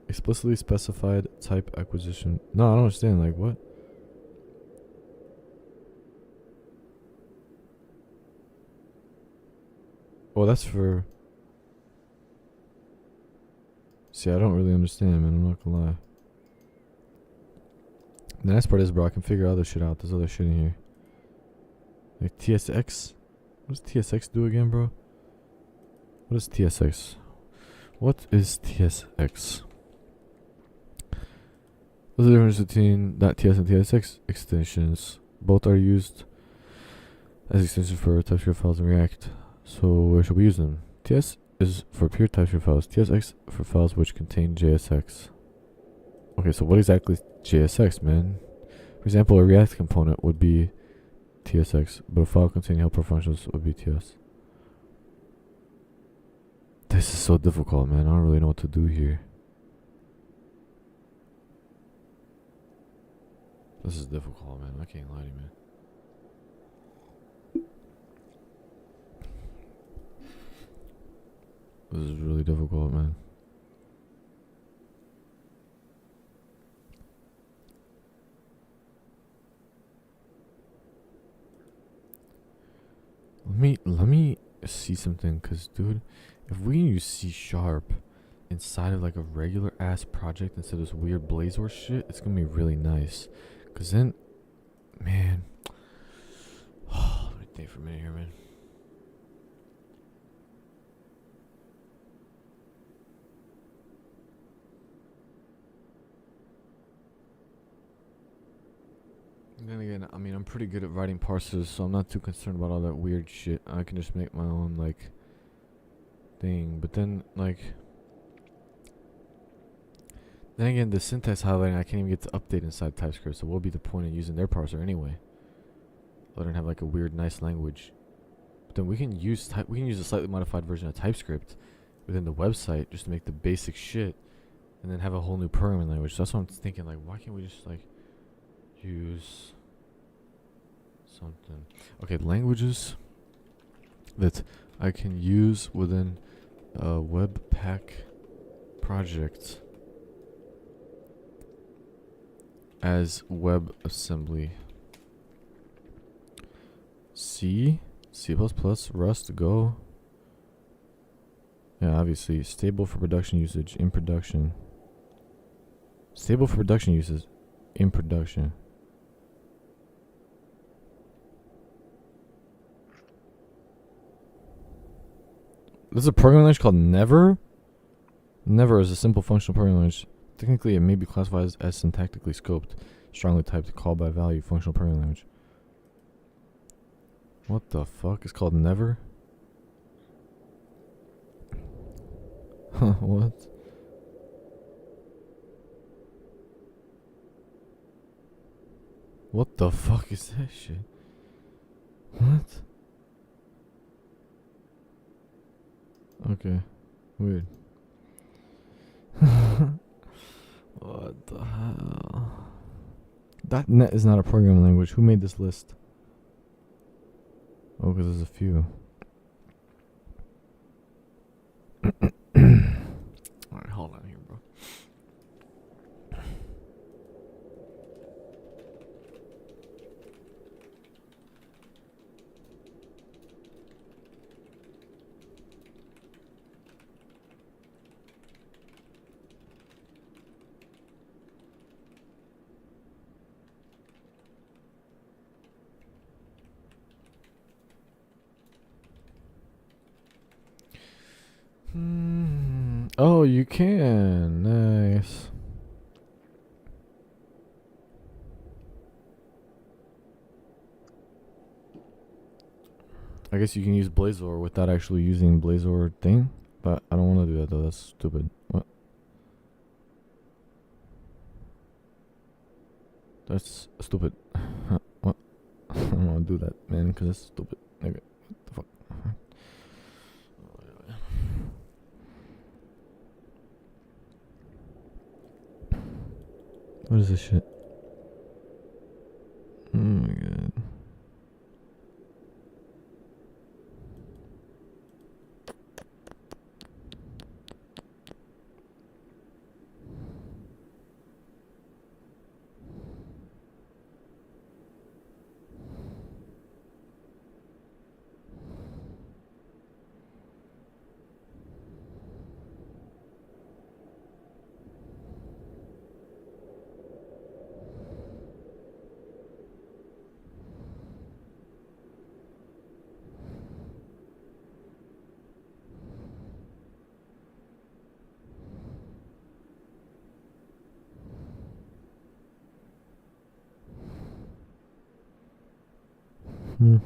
Explicitly specified type acquisition. No, I don't understand. Like, what? Oh, that's for... See, I don't really understand, man. I'm not gonna lie. The nice part is, bro, I can figure other shit out. There's other shit in here. Like TSX. What does TSX do again, bro? What is TSX? What is TSX? What's the difference between .ts and TSX extensions? Both are used as extensions for TypeScript files in React. So where should we use them? TS is for pure TypeScript files. TSX for files which contain JSX. Okay, so what exactly is JSX, man? For example, a React component would be TSX, but a file containing helper functions would be TS. This is so difficult, man. I don't really know what to do here. This is difficult, man. I can't lie to you, man. This is really difficult, man. Let me see something, cause dude, if we can use C# inside of like a regular ass project instead of this weird Blazor shit, it's gonna be really nice. Cause then, man, let me think for a minute here, man. And then again, I mean, I'm pretty good at writing parsers, so I'm not too concerned about all that weird shit. I can just make my own, like, thing. But then, like, then again, the syntax highlighting, I can't even get to update inside TypeScript, so what would be the point of using their parser anyway? Other than have, like, a weird, nice language. But then we can use a slightly modified version of TypeScript within the website just to make the basic shit, and then have a whole new programming language. So that's what I'm thinking, like, why can't we just, like, use something? Okay, languages that I can use within a Webpack project as WebAssembly. C, C++, Rust, Go. Yeah, obviously stable for production usage in production. Stable for production usage in production. There's a programming language called Never. Never is a simple functional programming language. Technically, it may be classified as syntactically scoped, strongly typed, call by value functional programming language. What the fuck? It's called Never? What? What the fuck is that shit? What? Okay. Weird. What the hell? .NET is not a programming language. Who made this list? Oh, because there's a few. Alright, hold on here, bro. Oh, you can. Nice. I guess you can use Blazor without actually using Blazor thing, but I don't want to do that though. That's stupid. What? that's stupid. What? I don't want to do that, man, because that's stupid. Okay, what the fuck? What is this shit? Oh my god. Hmm.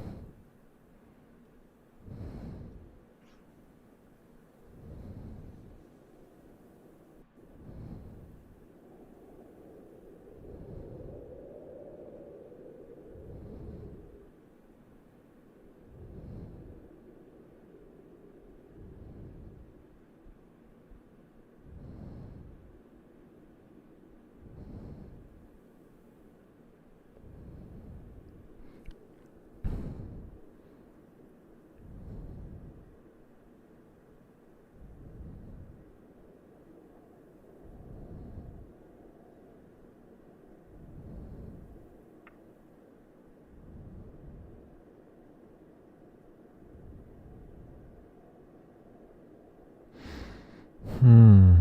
Hmm.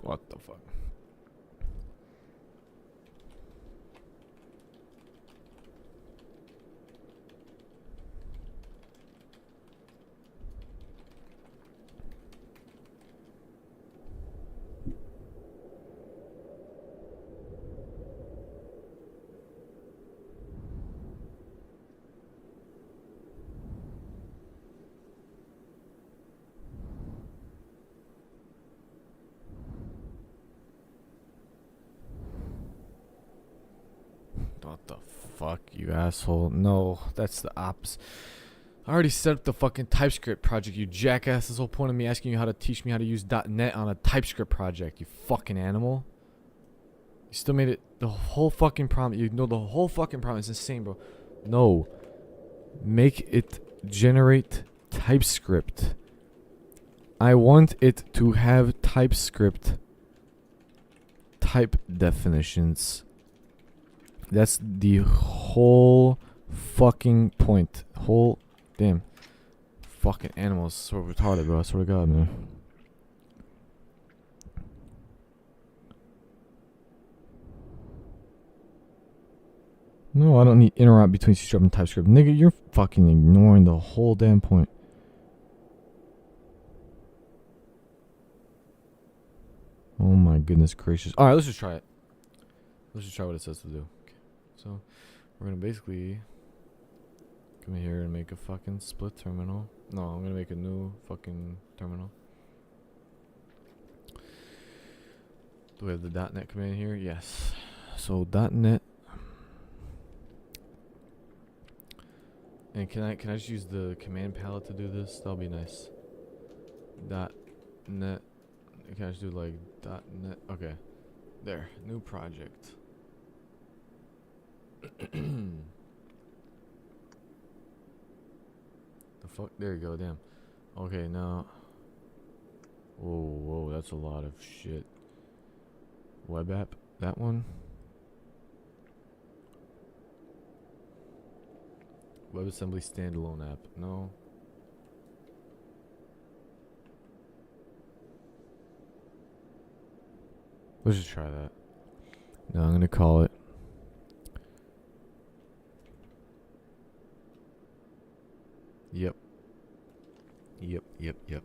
What the fuck? What the fuck, you asshole? No, that's the ops. I already set up the fucking TypeScript project, you jackass. This whole point of me asking you how to teach me how to use .NET on a TypeScript project, you fucking animal. You still made it the whole fucking problem. You know the whole fucking problem. It's insane, bro. No. Make it generate TypeScript. I want it to have TypeScript type definitions. That's the whole fucking point. Whole damn fucking animals. So retarded, bro. I swear to God, man. No, I don't need interrupt between C# and TypeScript. Nigga, you're fucking ignoring the whole damn point. Oh my goodness gracious. Alright, let's just try it. Let's just try what it says to do. Okay. So, we're gonna basically come in here and make a fucking split terminal. No, I'm gonna make a new fucking terminal. Do we have the .NET command here? Yes. So .NET. And can I just use the command palette to do this? That'll be nice. .NET. Can I just do like .NET? Okay. There. New project. The fuck? There you go. Damn. Okay, now. Whoa, that's a lot of shit. Web app. That one. WebAssembly standalone app. No. Let's just try that. No, I'm gonna call it. Yep. Yep.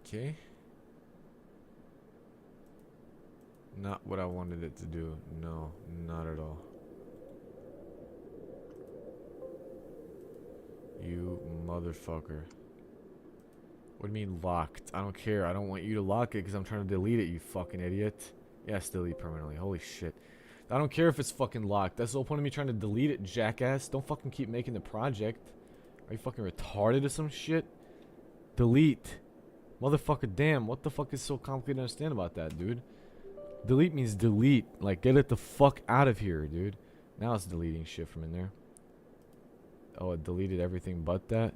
Okay. Not what I wanted it to do. No, not at all. You motherfucker. What do you mean locked? I don't care. I don't want you to lock it because I'm trying to delete it, you fucking idiot. Yes, delete permanently. Holy shit. I don't care if it's fucking locked. That's the whole point of me trying to delete it, jackass. Don't fucking keep making the project. Are you fucking retarded or some shit? Delete. Motherfucker, damn. What the fuck is so complicated to understand about that, dude? Delete means delete. Like, get it the fuck out of here, dude. Now it's deleting shit from in there. Oh, it deleted everything but that?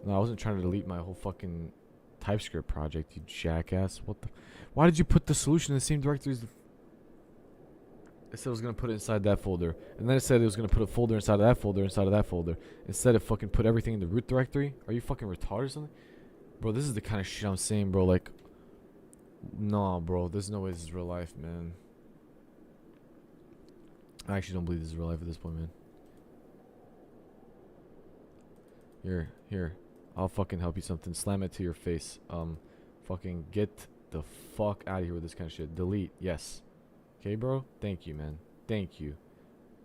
No, I wasn't trying to delete my whole fucking TypeScript project, you jackass. What the... Why did you put the solution in the same directory as the... It said it was going to put it inside that folder. And then it said it was going to put a folder inside of that folder, inside of that folder. Instead of fucking put everything in the root directory. Are you fucking retarded or something? Bro, this is the kind of shit I'm saying, bro. Like... Nah, bro. There's no way this is real life, man. I actually don't believe this is real life at this point, man. Here. I'll fucking help you something. Slam it to your face. Fucking get the fuck out of here with this kind of shit. Delete. Yes. Okay, bro? Thank you, man. Thank you.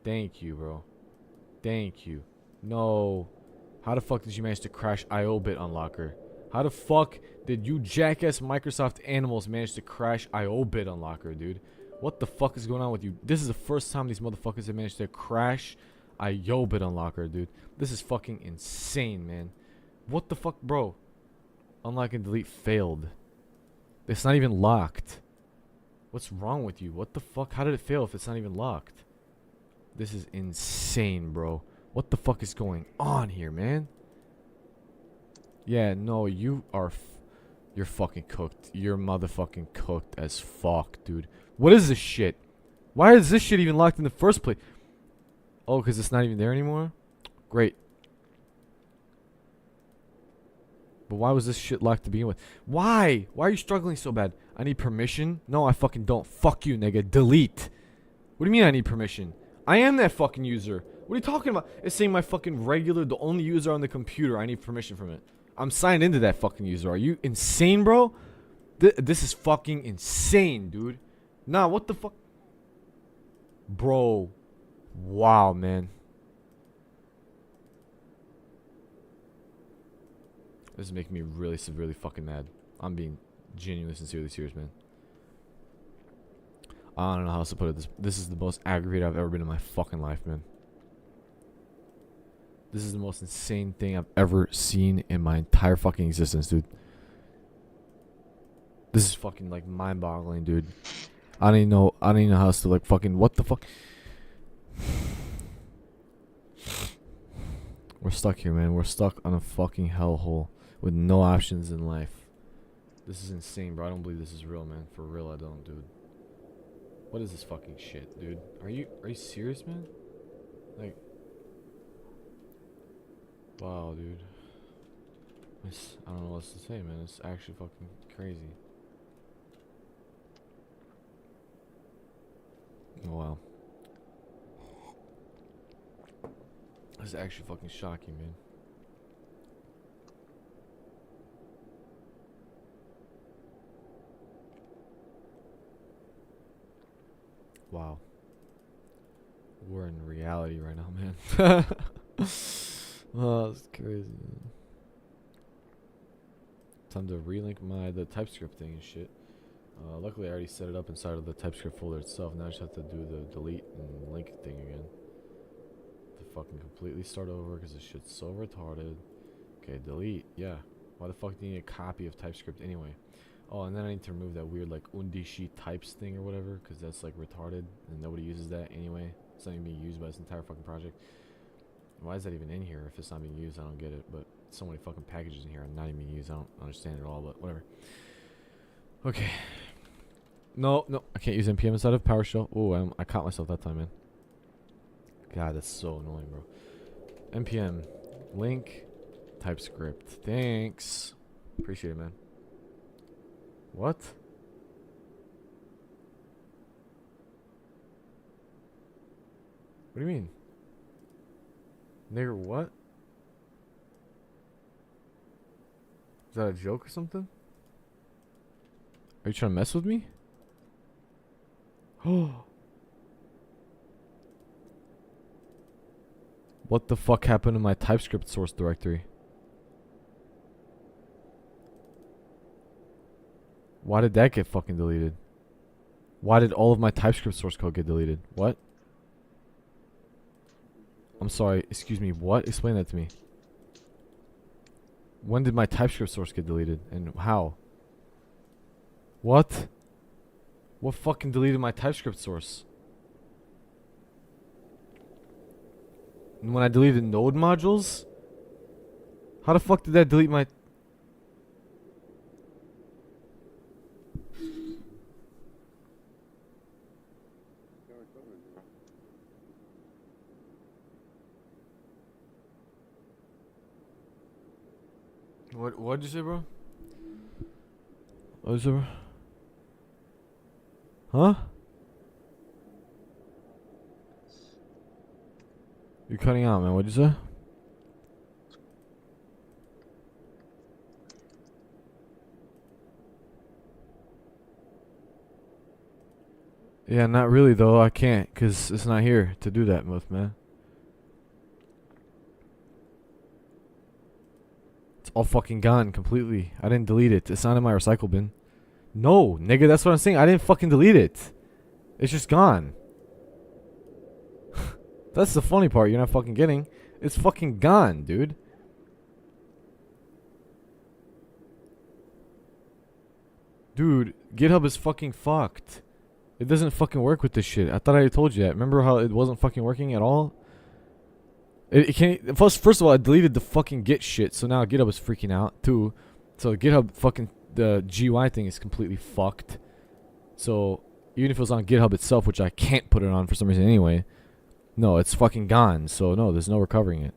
Thank you, bro. Thank you. No. How the fuck did you manage to crash IO-bit unlocker? How the fuck did you jackass Microsoft animals manage to crash IO-bit unlocker, dude? What the fuck is going on with you? This is the first time these motherfuckers have managed to crash IO-bit unlocker, dude. This is fucking insane, man. What the fuck, bro? Unlock and delete failed. It's not even locked. What's wrong with you? What the fuck? How did it fail if it's not even locked? This is insane, bro. What the fuck is going on here, man? Yeah, no, you are... You're fucking cooked. You're motherfucking cooked as fuck, dude. What is this shit? Why is this shit even locked in the first place? Oh, because it's not even there anymore? Great. But why was this shit locked to begin with? Why? Why are you struggling so bad? I need permission? No, I fucking don't. Fuck you, nigga. Delete. What do you mean I need permission? I am that fucking user. What are you talking about? It's saying my fucking regular, the only user on the computer. I need permission from it. I'm signed into that fucking user. Are you insane, bro? This is fucking insane, dude. Nah, what the fuck? Bro. Wow, man. This is making me really severely fucking mad. I'm being genuinely, sincerely serious, man. I don't know how else to put it. This is the most aggravated I've ever been in my fucking life, man. This is the most insane thing I've ever seen in my entire fucking existence, dude. This is fucking, like, mind-boggling, dude. I don't even know how else to, like, fucking... What the fuck? We're stuck here, man. We're stuck on a fucking hellhole with no options in life. This is insane, bro. I don't believe this is real, man. For real, I don't, dude. What is this fucking shit, dude? Are you serious, man? Like... Wow, dude. I don't know what else to say, man. It's actually fucking crazy. Oh, wow. This is actually fucking shocking, man. Wow. We're in reality right now, man. Oh, that's crazy, man. Time to relink the TypeScript thing and shit. Luckily, I already set it up inside of the TypeScript folder itself. Now I just have to do the delete and link thing again. To fucking completely start over because this shit's so retarded. Okay, delete. Yeah. Why the fuck do you need a copy of TypeScript anyway? Oh, and then I need to remove that weird like undishi types thing or whatever because that's like retarded and nobody uses that anyway. It's not even being used by this entire fucking project. Why is that even in here if it's not being used? I don't get it. But so many fucking packages in here are not even being used. I don't understand it at all, but whatever. Okay. No, I can't use npm inside of PowerShell. Oh, I caught myself that time, man. God, that's so annoying, bro. npm link TypeScript. Thanks. Appreciate it, man. What? What do you mean? Nigger what? Is that a joke or something? Are you trying to mess with me? Oh. What the fuck happened to my TypeScript source directory? Why did that get fucking deleted? Why did all of my TypeScript source code get deleted? What? I'm sorry, excuse me, what? Explain that to me. When did my TypeScript source get deleted? And how? What? What fucking deleted my TypeScript source? And when I deleted node modules? How the fuck did that delete my... What'd you say, bro? What'd you say, bro? Huh? You're cutting out, man. What'd you say? Yeah, not really, though. I can't, because it's not here to do that with, man. It's all fucking gone completely. I didn't delete it. It's not in my recycle bin. No, nigga, that's what I'm saying. I didn't fucking delete it. It's just gone. That's the funny part you're not fucking getting. It's fucking gone, dude. Dude, GitHub is fucking fucked. It doesn't fucking work with this shit. I thought I told you that. Remember how it wasn't fucking working at all? It can't. First of all, I deleted the fucking Git shit, so now GitHub is freaking out too. So GitHub fucking the GUI thing is completely fucked. So even if it was on GitHub itself, which I can't put it on for some reason anyway, no, it's fucking gone. So no, there's no recovering it.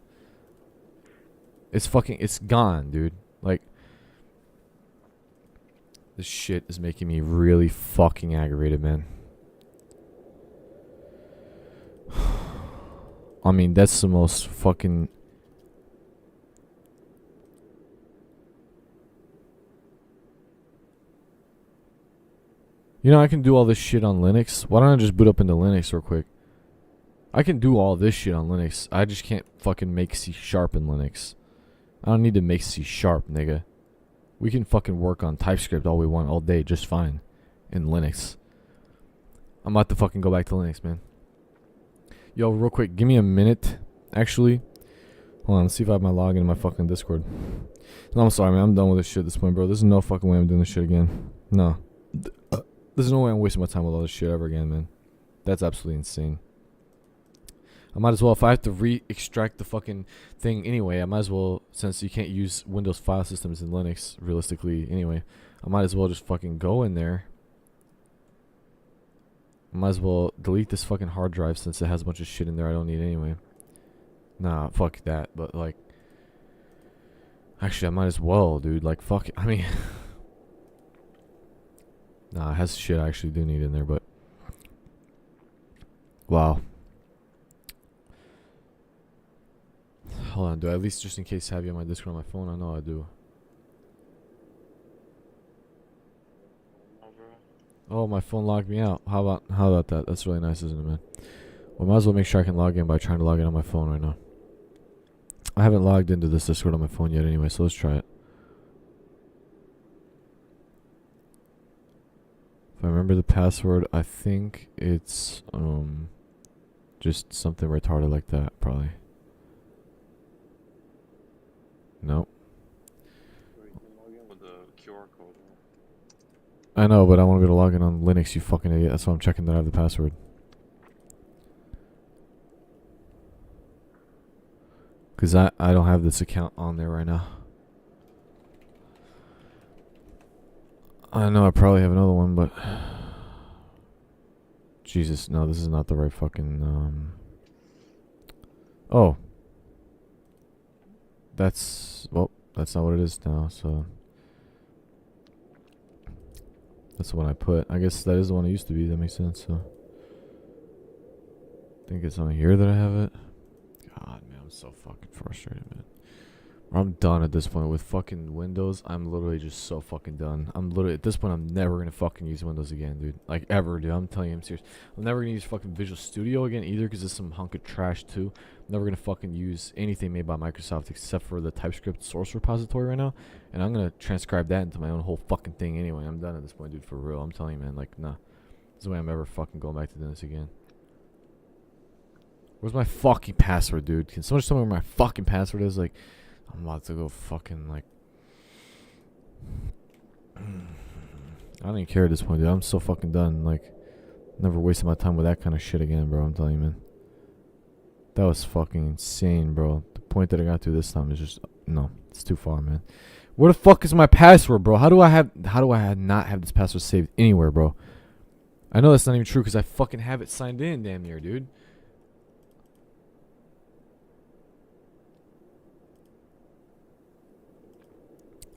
It's gone, dude. Like, this shit is making me really fucking aggravated, man. I mean, that's the most fucking... You know, I can do all this shit on Linux. Why don't I just boot up into Linux real quick? I can do all this shit on Linux. I just can't fucking make C# in Linux. I don't need to make C#, nigga. We can fucking work on TypeScript all we want all day just fine in Linux. I'm about to fucking go back to Linux, man. Yo, real quick, give me a minute, actually. Hold on, let's see if I have my login in my fucking Discord. No, I'm sorry, man. I'm done with this shit at this point, bro. There's no fucking way I'm doing this shit again. No. There's no way I'm wasting my time with all this shit ever again, man. That's absolutely insane. I might as well, if I have to re-extract the fucking thing anyway, I might as well, since you can't use Windows file systems in Linux, realistically, anyway, I might as well just fucking go in there. I might as well delete this fucking hard drive since it has a bunch of shit in there I don't need anyway. Nah, fuck that, but like... Actually, I might as well, dude. Like, fuck it. I mean... Nah, it has shit I actually do need in there, but... Wow. Hold on, do I at least just in case have you on my Discord on my phone? I know I do. Oh, my phone logged me out. How about that? That's really nice, isn't it, man? Well, might as well make sure I can log in by trying to log in on my phone right now. I haven't logged into this Discord on my phone yet anyway, so let's try it. If I remember the password, I think it's just something retarded like that, probably. Nope. With the QR code. I know, but I want to be able to log in on Linux, you fucking idiot. That's why I'm checking that I have the password. Because I don't have this account on there right now. I know I probably have another one, but... Jesus, no, this is not the right fucking... Oh. That's, well, that's not what it is now, so. That's the one I put. I guess that is the one it used to be. That makes sense, so. I think it's on here that I have it. God, man, I'm so fucking frustrated, man. I'm done at this point with fucking Windows. I'm literally just so fucking done. I'm literally at this point. I'm never gonna fucking use Windows again, dude. Like ever, dude. I'm telling you, I'm serious. I'm never gonna use fucking Visual Studio again either, because it's some hunk of trash too. I'm never gonna fucking use anything made by Microsoft except for the TypeScript source repository right now, and I'm gonna transcribe that into my own whole fucking thing anyway. I'm done at this point, dude. For real, I'm telling you, man. Like, nah. There's no way I'm ever fucking going back to doing this again. Where's my fucking password, dude? Can someone just tell me where my fucking password is? Like, I'm about to go fucking, like... I don't even care at this point, dude. I'm so fucking done. Like, never wasting my time with that kind of shit again, bro. I'm telling you, man. That was fucking insane, bro. The point that I got to this time is just... No, it's too far, man. Where the fuck is my password, bro? How do I not have this password saved anywhere, bro? I know that's not even true because I fucking have it signed in damn near, dude.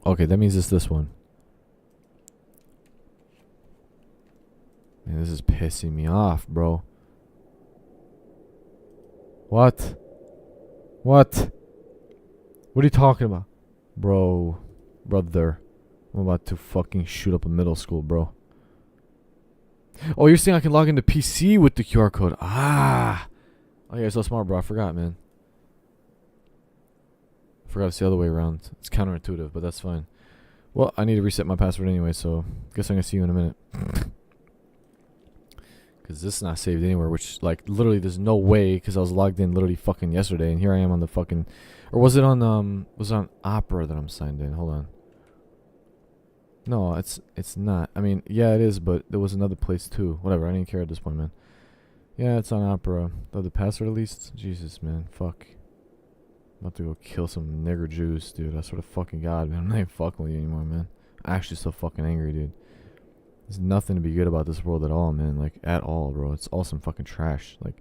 Okay, that means it's this one. Man, this is pissing me off, bro. What? What? What are you talking about? Bro. Brother. I'm about to fucking shoot up a middle school, bro. Oh, you're saying I can log into PC with the QR code. Ah. Oh, you're so smart, bro. I forgot, man. I forgot it's the other way around. It's counterintuitive, but that's fine. Well, I need to reset my password anyway, so guess I'm going to see you in a minute. Because this is not saved anywhere, which, like, literally there's no way, because I was logged in literally fucking yesterday, and here I am on the fucking... Or was it on Opera that I'm signed in? Hold on. No, it's not. I mean, yeah, it is, but there was another place too. Whatever, I didn't care at this point, man. Yeah, it's on Opera. Oh, the password at least? Jesus, man. Fuck. I'm about to go kill some nigger Jews, dude. I swear to fucking God, man. I'm not even fucking with you anymore, man. I'm actually so fucking angry, dude. There's nothing to be good about this world at all, man. Like, at all, bro. It's all some fucking trash. Like,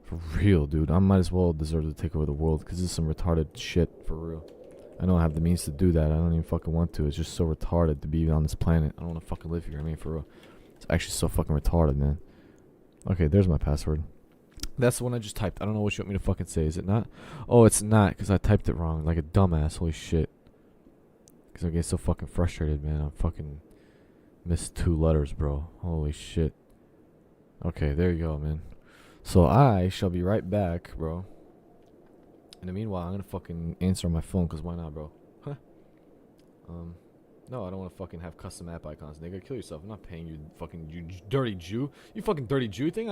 for real, dude. I might as well deserve to take over the world because this is some retarded shit, for real. I don't have the means to do that. I don't even fucking want to. It's just so retarded to be on this planet. I don't want to fucking live here. I mean, for real. It's actually so fucking retarded, man. Okay, there's my password. That's the one I just typed. I don't know what you want me to fucking say. Is it not? Oh, it's not, because I typed it wrong. Like a dumbass. Holy shit. Because I get so fucking frustrated, man. I fucking missed 2 letters, bro. Holy shit. Okay, there you go, man. So I shall be right back, bro. In the meanwhile, I'm gonna fucking answer on my phone, because why not, bro? Huh? No, I don't want to fucking have custom app icons, nigga. Kill yourself. I'm not paying you, fucking, you dirty Jew. You fucking dirty Jew thing.